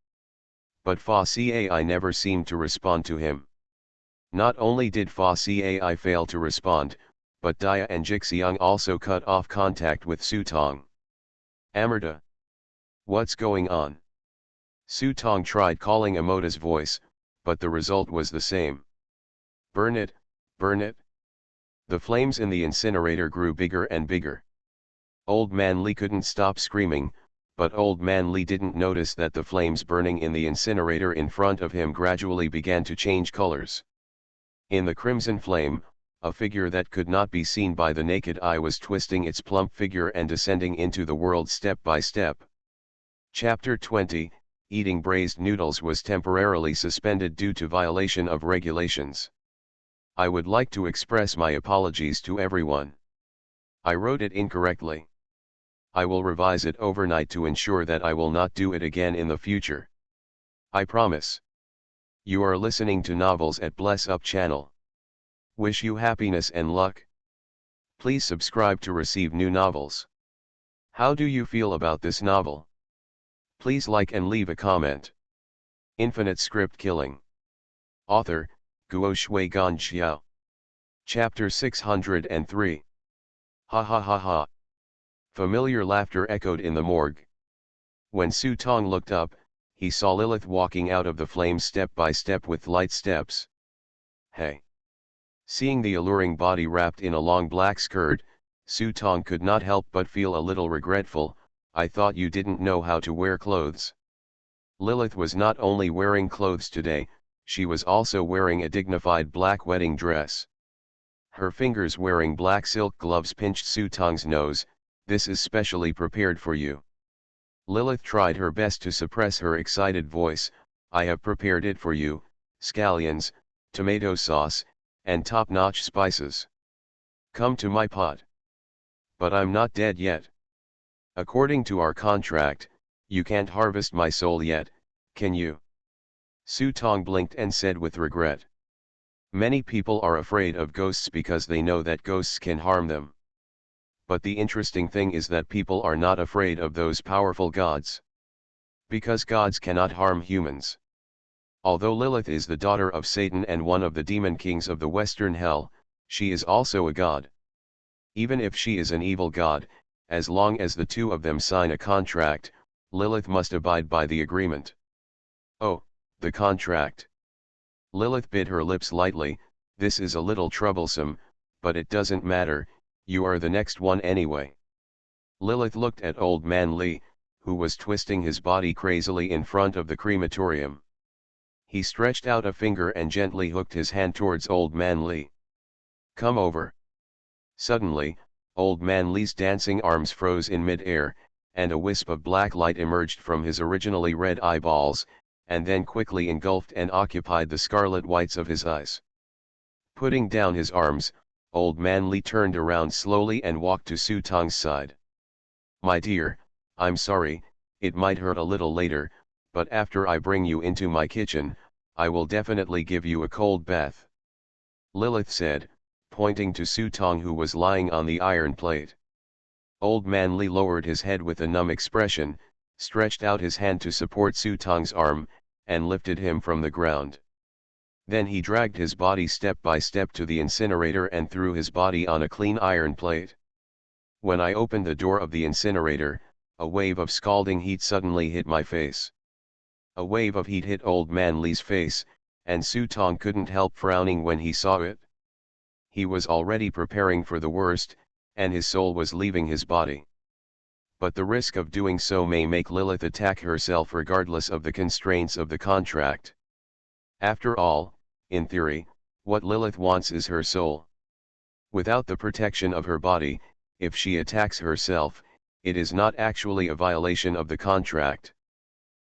Speaker 1: But Fa Cai never seemed to respond to him. Not only did Fa Cai fail to respond, but Dia and Jixiang also cut off contact with Su Tong. Amarda. What's going on? Su Tong tried calling Amoda's voice, but the result was the same. Burn it, burn it. The flames in the incinerator grew bigger and bigger. Old Man Lee couldn't stop screaming, but Old Man Lee didn't notice that the flames burning in the incinerator in front of him gradually began to change colors. In the crimson flame, a figure that could not be seen by the naked eye was twisting its plump figure and descending into the world step by step. Chapter 20, Eating braised noodles was temporarily suspended due to violation of regulations. I would like to express my apologies to everyone. I wrote it incorrectly. I will revise it overnight to ensure that I will not do it again in the future. I promise. You are listening to Novels at Bless Up channel. Wish you happiness and luck. Please subscribe to receive new novels. How do you feel about this novel? Please like and leave a comment. Infinite Script Killing. Author, Guo Shui Gan Xiao. Chapter 603. Ha ha ha ha. Familiar laughter echoed in the morgue. When Su Tong looked up, he saw Lilith walking out of the flames step by step with light steps. Hey! Seeing the alluring body wrapped in a long black skirt, Su Tong could not help but feel a little regretful. I thought you didn't know how to wear clothes. Lilith was not only wearing clothes today, she was also wearing a dignified black wedding dress. Her fingers wearing black silk gloves pinched Su Tong's nose. This is specially prepared for you. Lilith tried her best to suppress her excited voice. I have prepared it for you, scallions, tomato sauce, and top-notch spices. Come to my pot. But I'm not dead yet. According to our contract, you can't harvest my soul yet, can you? Su Tong blinked and said with regret. Many people are afraid of ghosts because they know that ghosts can harm them. But the interesting thing is that people are not afraid of those powerful gods. Because gods cannot harm humans. Although Lilith is the daughter of Satan and one of the demon kings of the Western Hell, she is also a god. Even if she is an evil god, as long as the two of them sign a contract, Lilith must abide by the agreement. Oh, the contract. Lilith bit her lips lightly. This is a little troublesome, but it doesn't matter, you are the next one anyway. Lilith looked at Old Man Lee, who was twisting his body crazily in front of the crematorium. He stretched out a finger and gently hooked his hand towards Old Man Lee. Come over. Suddenly, Old Man Lee's dancing arms froze in mid-air, and a wisp of black light emerged from his originally red eyeballs, and then quickly engulfed and occupied the scarlet whites of his eyes. Putting down his arms, old man Li turned around slowly and walked to Su Tong's side. "My dear, I'm sorry, it might hurt a little later, but after I bring you into my kitchen, I will definitely give you a cold bath," Lilith said, pointing to Su Tong who was lying on the iron plate. Old man Li lowered his head with a numb expression, stretched out his hand to support Su Tong's arm, and lifted him from the ground. Then he dragged his body step by step to the incinerator and threw his body on a clean iron plate. When I opened the door of the incinerator, a wave of scalding heat suddenly hit my face. A wave of heat hit old man Li's face, and Su Tong couldn't help frowning when he saw it. He was already preparing for the worst, and his soul was leaving his body. But the risk of doing so may make Lilith attack herself regardless of the constraints of the contract. After all, in theory, what Lilith wants is her soul. Without the protection of her body, if she attacks herself, it is not actually a violation of the contract.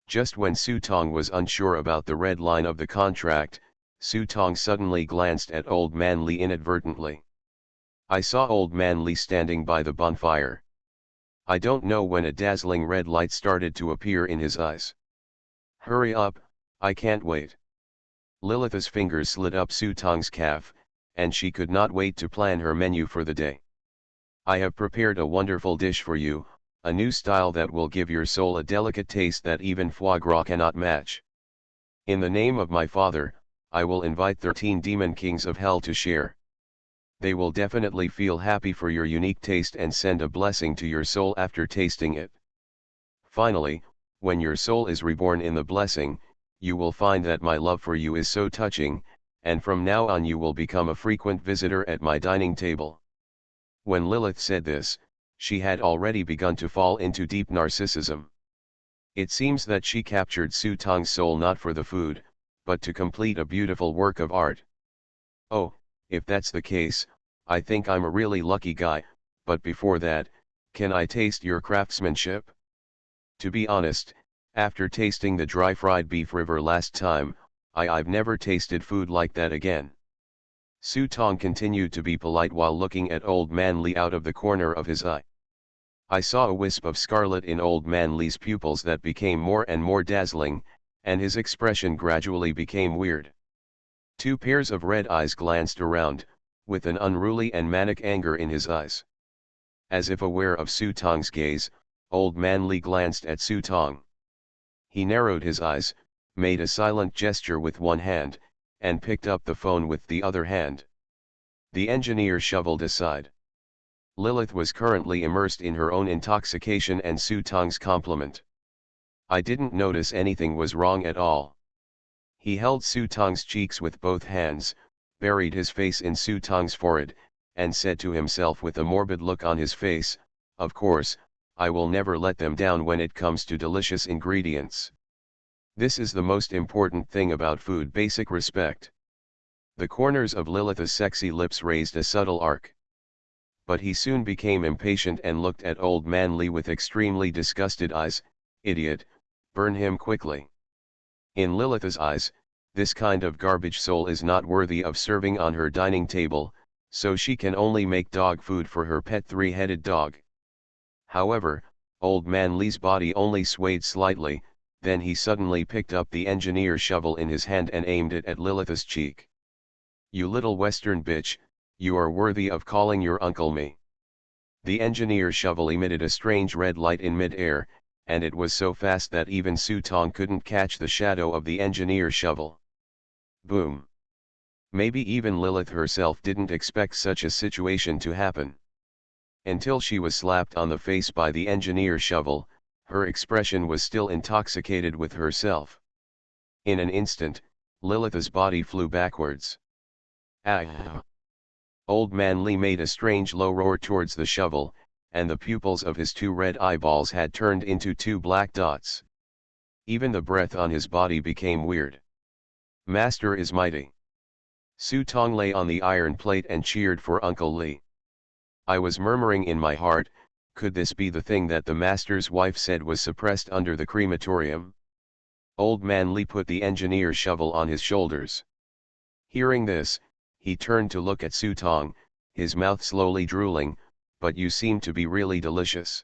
Speaker 1: Just when Su Tong was unsure about the red line of the contract, Su Tong suddenly glanced at old man Li inadvertently. I saw old man Li standing by the bonfire. I don't know when a dazzling red light started to appear in his eyes. "Hurry up, I can't wait." Lilith's fingers slid up Su Tong's calf, and she could not wait to plan her menu for the day. "I have prepared a wonderful dish for you, a new style that will give your soul a delicate taste that even foie gras cannot match. In the name of my father, I will invite 13 demon kings of hell to share. They will definitely feel happy for your unique taste and send a blessing to your soul after tasting it. Finally, when your soul is reborn in the blessing, you will find that my love for you is so touching, and from now on you will become a frequent visitor at my dining table." When Lilith said this, she had already begun to fall into deep narcissism. It seems that she captured Su Tong's soul not for the food, but to complete a beautiful work of art. "Oh, if that's the case, I think I'm a really lucky guy, but before that, can I taste your craftsmanship? To be honest, after tasting the dry fried beef river last time, I've never tasted food like that again." Su Tong continued to be polite while looking at old man Li out of the corner of his eye. I saw a wisp of scarlet in old man Li's pupils that became more and more dazzling, and his expression gradually became weird. 2 pairs of red eyes glanced around, with an unruly and manic anger in his eyes. As if aware of Su Tong's gaze, old man Li glanced at Su Tong. He narrowed his eyes, made a silent gesture with one hand, and picked up the phone with the other hand. The engineer shoveled aside. Lilith was currently immersed in her own intoxication and Su Tong's compliment. I didn't notice anything was wrong at all. He held Su Tong's cheeks with both hands, buried his face in Su Tong's forehead, and said to himself with a morbid look on his face, "Of course, I will never let them down when it comes to delicious ingredients. This is the most important thing about food: basic respect." The corners of Lilith's sexy lips raised a subtle arc. But he soon became impatient and looked at old man Li with extremely disgusted eyes. "Idiot, burn him quickly." In Lilith's eyes, this kind of garbage soul is not worthy of serving on her dining table, so she can only make dog food for her pet 3-headed dog. However, old man Li's body only swayed slightly, then he suddenly picked up the engineer shovel in his hand and aimed it at Lilith's cheek. "You little western bitch, you are worthy of calling your uncle me." The engineer shovel emitted a strange red light in mid-air, and it was so fast that even Su Tong couldn't catch the shadow of the engineer shovel. Boom! Maybe even Lilith herself didn't expect such a situation to happen. Until she was slapped on the face by the engineer shovel, her expression was still intoxicated with herself. In an instant, Lilith's body flew backwards. "Ah!" Old man Li made a strange low roar towards the shovel, and the pupils of his 2 red eyeballs had turned into 2 black dots. Even the breath on his body became weird. "Master is mighty." Su Tong lay on the iron plate and cheered for Uncle Li. I was murmuring in my heart, could this be the thing that the master's wife said was suppressed under the crematorium? Old Man Lee put the engineer's shovel on his shoulders. Hearing this, he turned to look at Su Tong, his mouth slowly drooling, "But you seem to be really delicious."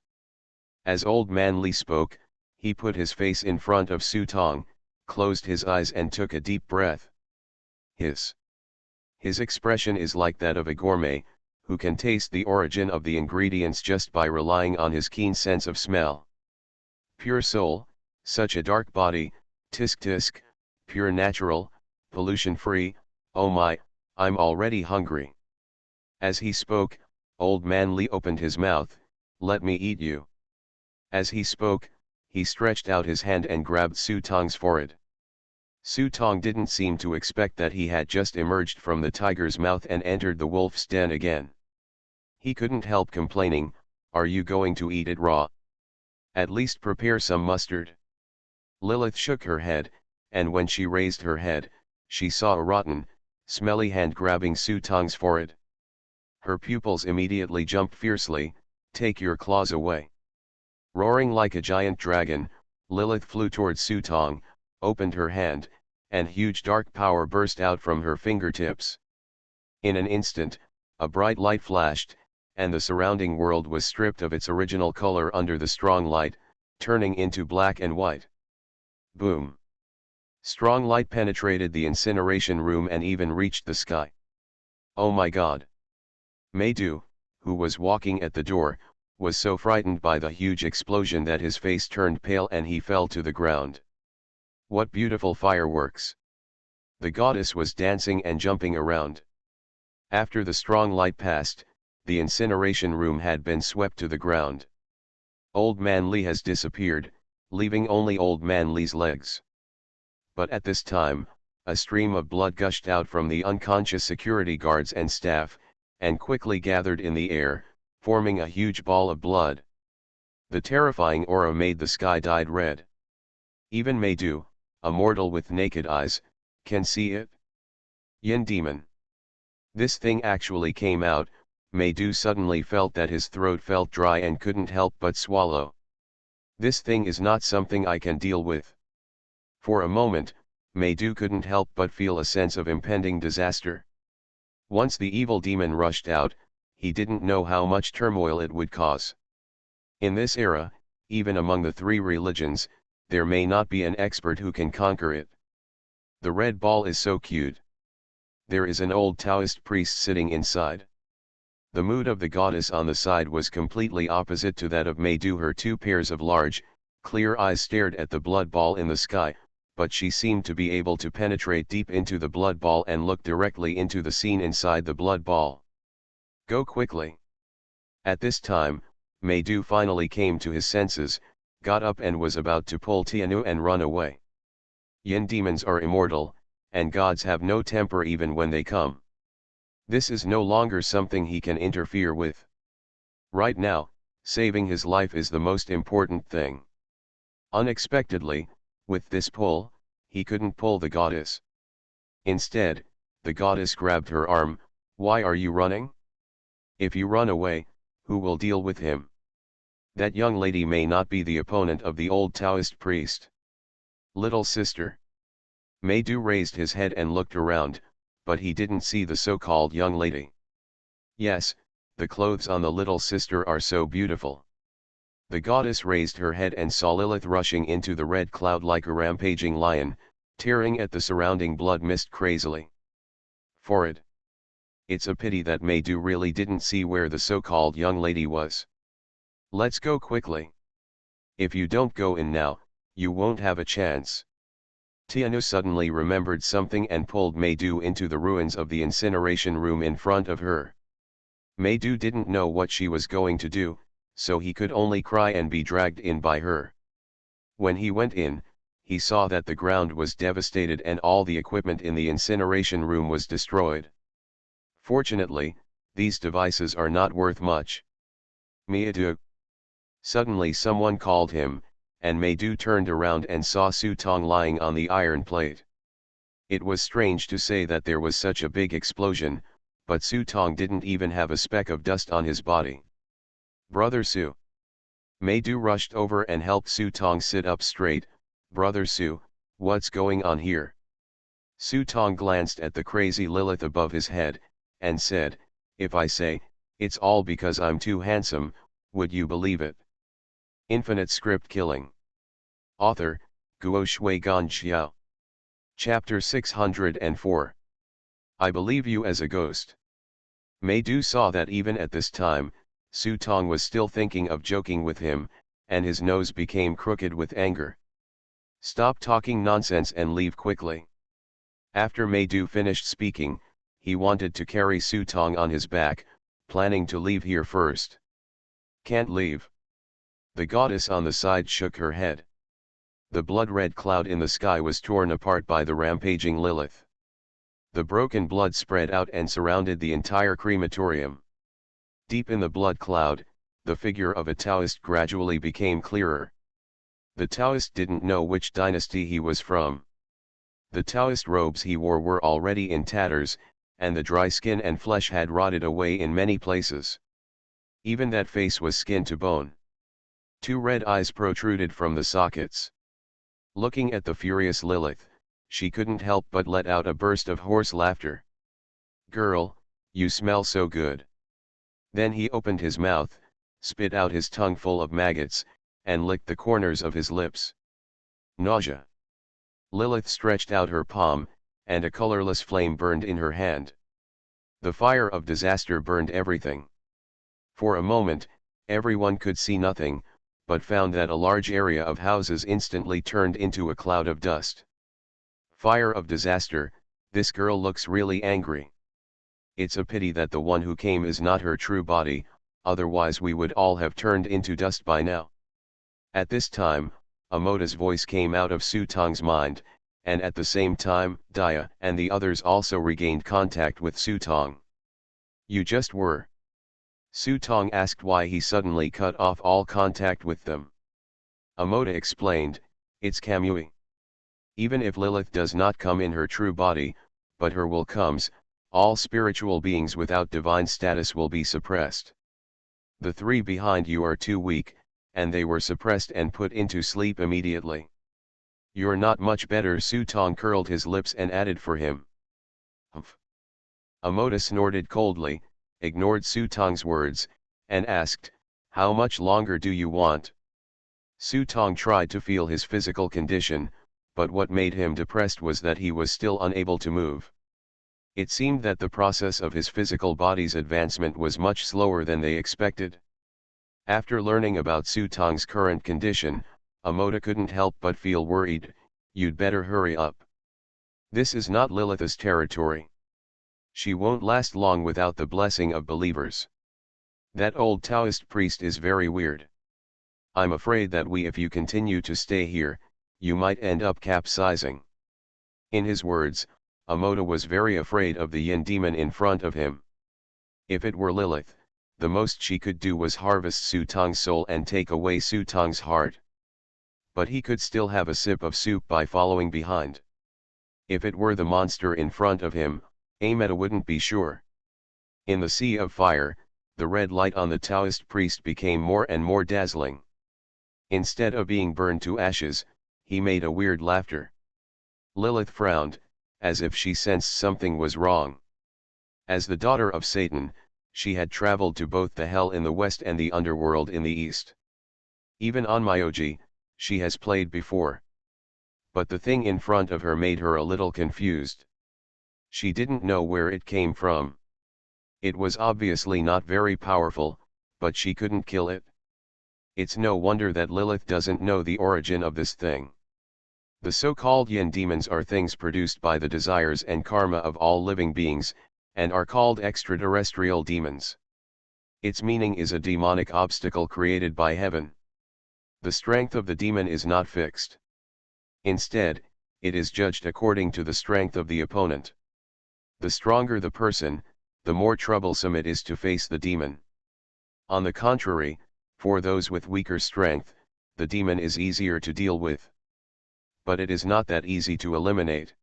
Speaker 1: As Old Man Lee spoke, he put his face in front of Su Tong, closed his eyes and took a deep breath. His expression is like that of a gourmet, who can taste the origin of the ingredients just by relying on his keen sense of smell. Pure soul, such a dark body, tisk tisk, pure natural, pollution-free, oh my, I'm already hungry. As he spoke, Old Man Lee opened his mouth, "Let me eat you." As he spoke, he stretched out his hand and grabbed Su Tong's forehead. Su Tong didn't seem to expect that he had just emerged from the tiger's mouth and entered the wolf's den again. He couldn't help complaining, "Are you going to eat it raw? At least prepare some mustard." Lilith shook her head, and when she raised her head, she saw a rotten, smelly hand grabbing Su Tong's forehead. Her pupils immediately jumped fiercely, "Take your claws away." Roaring like a giant dragon, Lilith flew towards Su Tong, opened her hand, and huge dark power burst out from her fingertips. In an instant, a bright light flashed, and the surrounding world was stripped of its original color under the strong light, turning into black and white. Boom! Strong light penetrated the incineration room and even reached the sky. Oh my God! Maydu, who was walking at the door, was so frightened by the huge explosion that his face turned pale and he fell to the ground. What beautiful fireworks! The goddess was dancing and jumping around. After the strong light passed, the incineration room had been swept to the ground. Old Man Lee has disappeared, leaving only Old Man Lee's legs. But at this time, a stream of blood gushed out from the unconscious security guards and staff, and quickly gathered in the air, forming a huge ball of blood. The terrifying aura made the sky dyed red. Even Maydu, a mortal with naked eyes, can see it. Yin demon. This thing actually came out. Maydu suddenly felt that his throat felt dry and couldn't help but swallow. This thing is not something I can deal with. For a moment, Maydu couldn't help but feel a sense of impending disaster. Once the evil demon rushed out, he didn't know how much turmoil it would cause. In this era, even among the three religions, there may not be an expert who can conquer it. The red ball is so cute. There is an old Taoist priest sitting inside. The mood of the goddess on the side was completely opposite to that of Maydu. Her two pairs of large, clear eyes stared at the blood ball in the sky, but she seemed to be able to penetrate deep into the blood ball and look directly into the scene inside the blood ball. Go quickly. At this time, Maydu finally came to his senses, got up and was about to pull Tianu and run away. Yin demons are immortal, and gods have no temper even when they come. This is no longer something he can interfere with. Right now, saving his life is the most important thing. Unexpectedly, with this pull, he couldn't pull the goddess. Instead, the goddess grabbed her arm. "Why are you running? If you run away, who will deal with him? That young lady may not be the opponent of the old Taoist priest." "Little sister." Maydu raised his head and looked around, but he didn't see the so-called young lady. Yes, the clothes on the little sister are so beautiful. The goddess raised her head and saw Lilith rushing into the red cloud like a rampaging lion, tearing at the surrounding blood mist crazily. Forehead. It's a pity that Maydu really didn't see where the so-called young lady was. "Let's go quickly. If you don't go in now, you won't have a chance." Tianu suddenly remembered something and pulled Maydu into the ruins of the incineration room in front of her. Maydu didn't know what she was going to do, so he could only cry and be dragged in by her. When he went in, he saw that the ground was devastated and all the equipment in the incineration room was destroyed. Fortunately, these devices are not worth much. Maydu. Suddenly someone called him, and Maydu turned around and saw Su Tong lying on the iron plate. It was strange to say that there was such a big explosion, but Su Tong didn't even have a speck of dust on his body. "Brother Su." Maydu rushed over and helped Su Tong sit up straight. "Brother Su, What's going on here? Su Tong glanced at the crazy Lilith above his head, and said, if I say, it's all because I'm too handsome, would you believe it? Infinite Script Killing. Author, Guo Shui Gan Xiao. Chapter 604. I believe you as a ghost. Mei Du saw that even at this time, Su Tong was still thinking of joking with him, and his nose became crooked with anger. Stop talking nonsense and leave quickly. After Mei Du finished speaking, he wanted to carry Su Tong on his back, planning to leave here first. Can't leave. The goddess on the side shook her head. The blood-red cloud in the sky was torn apart by the rampaging Lilith. The broken blood spread out and surrounded the entire crematorium. Deep in the blood cloud, the figure of a Taoist gradually became clearer. The Taoist didn't know which dynasty he was from. The Taoist robes he wore were already in tatters, and the dry skin and flesh had rotted away in many places. Even that face was skin to bone. Two red eyes protruded from the sockets. Looking at the furious Lilith, she couldn't help but let out a burst of hoarse laughter. Girl, you smell so good. Then he opened his mouth, spit out his tongue full of maggots, and licked the corners of his lips. Nausea. Lilith stretched out her palm, and a colorless flame burned in her hand. The fire of disaster burned everything. For a moment, everyone could see nothing, but found that a large area of houses instantly turned into a cloud of dust. Fire of disaster, this girl looks really angry. It's a pity that the one who came is not her true body, otherwise we would all have turned into dust by now. At this time, Amota's voice came out of Su Tong's mind, and at the same time, Dia and the others also regained contact with Su Tong. You just were. Su Tong asked why he suddenly cut off all contact with them. Amota explained, it's Kamui. Even if Lilith does not come in her true body, but her will comes, all spiritual beings without divine status will be suppressed. The three behind you are too weak, and they were suppressed and put into sleep immediately. You're not much better. Su Tong curled his lips and added for him. Humph. Amota snorted coldly, ignored Su Tong's words, and asked, how much longer do you want? Su Tong tried to feel his physical condition, but what made him depressed was that he was still unable to move. It seemed that the process of his physical body's advancement was much slower than they expected. After learning about Su Tong's current condition, Amota couldn't help but feel worried. You'd better hurry up. This is not Lilith's territory. She won't last long without the blessing of believers. That old Taoist priest is very weird. I'm afraid that if you continue to stay here, you might end up capsizing. In his words, Amota was very afraid of the yin demon in front of him. If it were Lilith, the most she could do was harvest Su Tong's soul and take away Su Tong's heart. But he could still have a sip of soup by following behind. If it were the monster in front of him, Amota wouldn't be sure. In the sea of fire, the red light on the Taoist priest became more and more dazzling. Instead of being burned to ashes, he made a weird laughter. Lilith frowned, as if she sensed something was wrong. As the daughter of Satan, she had traveled to both the hell in the west and the underworld in the east. Even on Myoji, she has played before. But the thing in front of her made her a little confused. She didn't know where it came from. It was obviously not very powerful, but she couldn't kill it. It's no wonder that Lilith doesn't know the origin of this thing. The so-called yin demons are things produced by the desires and karma of all living beings, and are called extraterrestrial demons. Its meaning is a demonic obstacle created by heaven. The strength of the demon is not fixed. Instead, it is judged according to the strength of the opponent. The stronger the person, the more troublesome it is to face the demon. On the contrary, for those with weaker strength, the demon is easier to deal with. But it is not that easy to eliminate.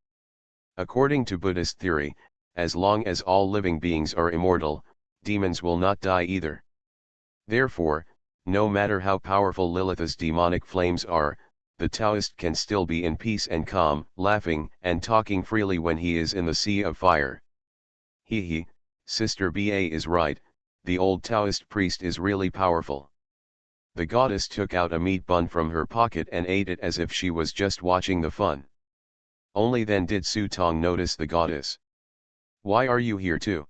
Speaker 1: According to Buddhist theory, as long as all living beings are immortal, demons will not die either. Therefore, no matter how powerful Lilith's demonic flames are, the Taoist can still be in peace and calm, laughing and talking freely when he is in the sea of fire. He, Sister Ba is right, the old Taoist priest is really powerful. The goddess took out a meat bun from her pocket and ate it as if she was just watching the fun. Only then did Su Tong notice the goddess. "Why are you here too?"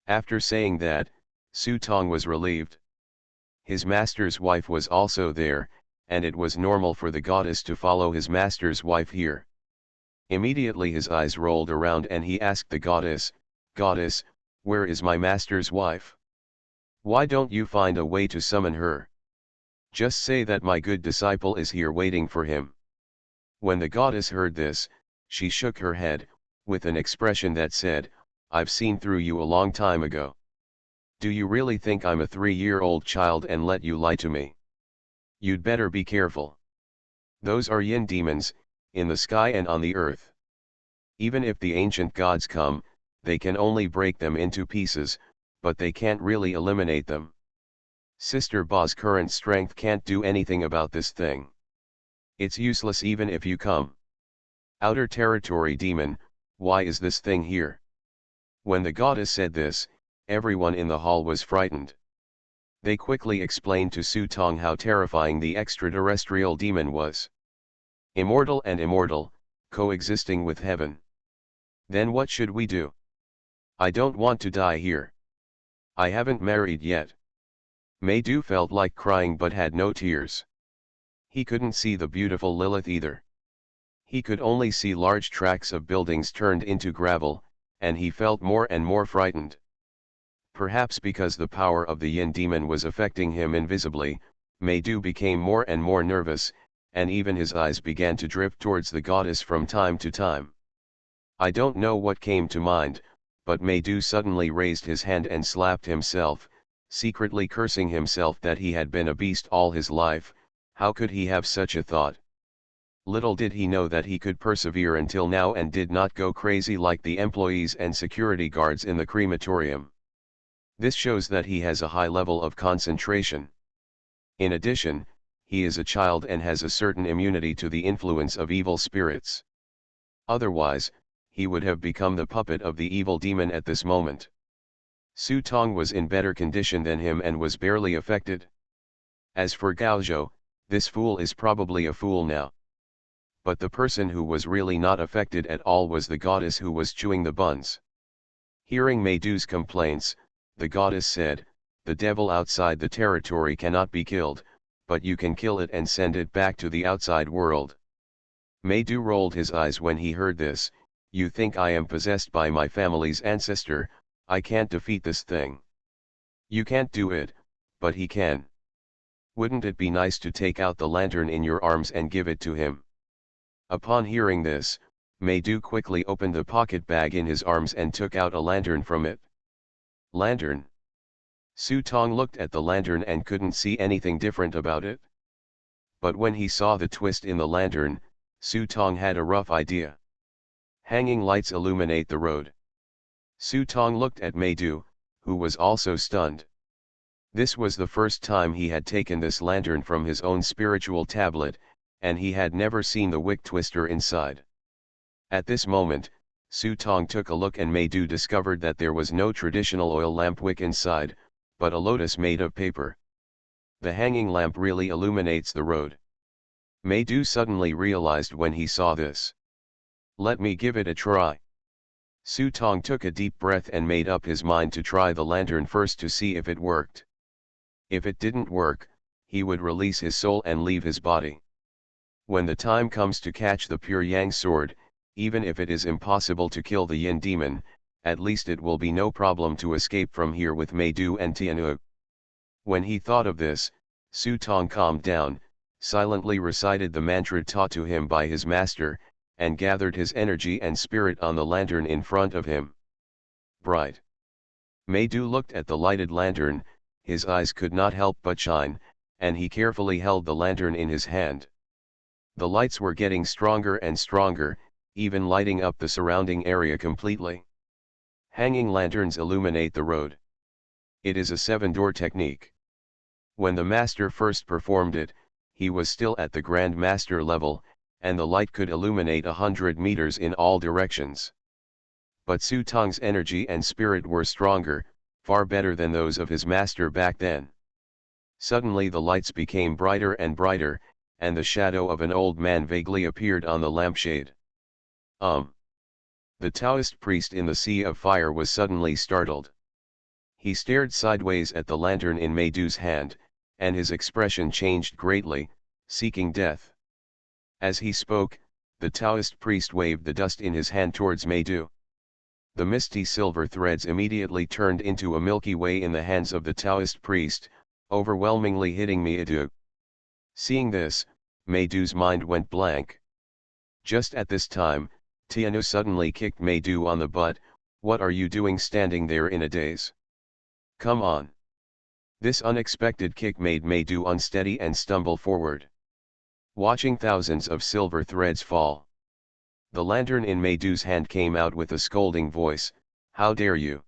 Speaker 1: After saying that, Su Tong was relieved. His master's wife was also there, and it was normal for the goddess to follow his master's wife here. Immediately his eyes rolled around and he asked the goddess, "Goddess, where is my master's wife? Why don't you find a way to summon her? Just say that my good disciple is here waiting for him." When the goddess heard this, she shook her head, with an expression that said, "I've seen through you a long time ago. Do you really think I'm a 3-year-old child and let you lie to me? You'd better be careful. Those are yin demons, in the sky and on the earth. Even if the ancient gods come, they can only break them into pieces, but they can't really eliminate them. Sister Ba's current strength can't do anything about this thing. It's useless even if you come. Outer territory demon, why is this thing here?" When the goddess said this, everyone in the hall was frightened. They quickly explained to Su Tong how terrifying the extraterrestrial demon was. Immortal and immortal, coexisting with heaven. "Then what should we do? I don't want to die here. I haven't married yet." Maydu felt like crying but had no tears. He couldn't see the beautiful Lilith either. He could only see large tracts of buildings turned into gravel, and he felt more and more frightened. Perhaps because the power of the yin demon was affecting him invisibly, Maydu became more and more nervous, and even his eyes began to drift towards the goddess from time to time. I don't know what came to mind, but Maydu suddenly raised his hand and slapped himself, secretly cursing himself that he had been a beast all his life. How could he have such a thought? Little did he know that he could persevere until now and did not go crazy like the employees and security guards in the crematorium. This shows that he has a high level of concentration. In addition, he is a child and has a certain immunity to the influence of evil spirits. Otherwise, he would have become the puppet of the evil demon at this moment. Su Tong was in better condition than him and was barely affected. As for Gaozhou, this fool is probably a fool now. But the person who was really not affected at all was the goddess who was chewing the buns. Hearing Maydu's complaints, the goddess said, "The devil outside the territory cannot be killed, but you can kill it and send it back to the outside world." Maydu rolled his eyes when he heard this. "You think I am possessed by my family's ancestor? I can't defeat this thing." "You can't do it, but he can. Wouldn't it be nice to take out the lantern in your arms and give it to him?" Upon hearing this, Maydu quickly opened the pocket bag in his arms and took out a lantern from it. Lantern? Su Tong looked at the lantern and couldn't see anything different about it. But when he saw the twist in the lantern, Su Tong had a rough idea. Hanging lights illuminate the road. Su Tong looked at Maydu, who was also stunned. This was the first time he had taken this lantern from his own spiritual tablet, and he had never seen the wick twister inside. At this moment, Su Tong took a look and Maydu discovered that there was no traditional oil lamp wick inside, but a lotus made of paper. The hanging lamp really illuminates the road. Maydu suddenly realized when he saw this. "Let me give it a try." Su Tong took a deep breath and made up his mind to try the lantern first to see if it worked. If it didn't work, he would release his soul and leave his body. When the time comes to catch the pure yang sword, even if it is impossible to kill the yin demon, at least it will be no problem to escape from here with Maydu and Tianwu. When he thought of this, Su Tong calmed down, silently recited the mantra taught to him by his master, and gathered his energy and spirit on the lantern in front of him. Bright. Maydu looked at the lighted lantern, his eyes could not help but shine, and he carefully held the lantern in his hand. The lights were getting stronger and stronger, even lighting up the surrounding area completely. Hanging lanterns illuminate the road. It is a 7-door technique. When the master first performed it, he was still at the Grand Master level, and the light could illuminate 100 meters in all directions. But Su Tong's energy and spirit were stronger, far better than those of his master back then. Suddenly the lights became brighter and brighter, and the shadow of an old man vaguely appeared on the lampshade. The Taoist priest in the sea of fire was suddenly startled. He stared sideways at the lantern in Meidu's hand, and his expression changed greatly, seeking death. As he spoke, the Taoist priest waved the dust in his hand towards Meidu. The misty silver threads immediately turned into a Milky Way in the hands of the Taoist priest, overwhelmingly hitting Meidu. Seeing this, Meidu's mind went blank. Just at this time, Tianu suddenly kicked Meidu on the butt. "What are you doing standing there in a daze? Come on." This unexpected kick made Meidu unsteady and stumble forward. Watching thousands of silver threads fall, the lantern in Meidu's hand came out with a scolding voice, "How dare you!"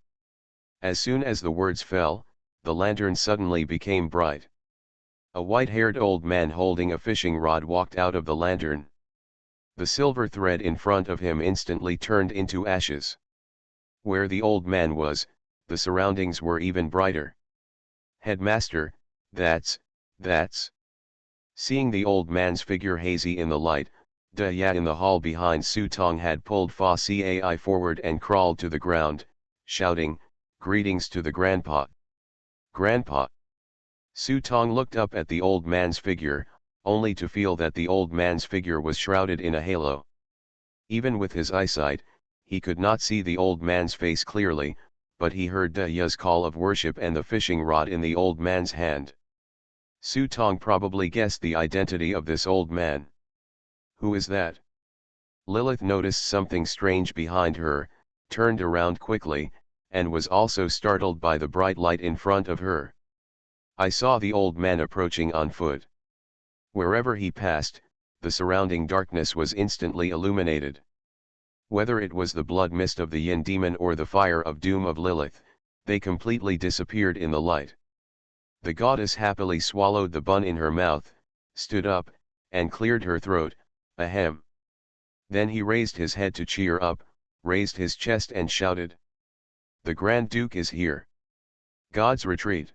Speaker 1: As soon as the words fell, the lantern suddenly became bright. A white-haired old man holding a fishing rod walked out of the lantern. The silver thread in front of him instantly turned into ashes. Where the old man was, the surroundings were even brighter. "Headmaster, that's... Seeing the old man's figure hazy in the light, De Ya in the hall behind Su Tong had pulled Fa Cai forward and crawled to the ground, shouting, "Greetings to the grandpa." "Grandpa." Su Tong looked up at the old man's figure, only to feel that the old man's figure was shrouded in a halo. Even with his eyesight, he could not see the old man's face clearly, but he heard De Ya's call of worship and the fishing rod in the old man's hand. Su Tong probably guessed the identity of this old man. "Who is that?" Lilith noticed something strange behind her, turned around quickly, and was also startled by the bright light in front of her. "I saw the old man approaching on foot." Wherever he passed, the surrounding darkness was instantly illuminated. Whether it was the blood mist of the Yin demon or the fire of doom of Lilith, they completely disappeared in the light. The goddess happily swallowed the bun in her mouth, stood up, and cleared her throat. Ahem. Then he raised his head to cheer up, raised his chest and shouted, "The Grand Duke is here. God's retreat."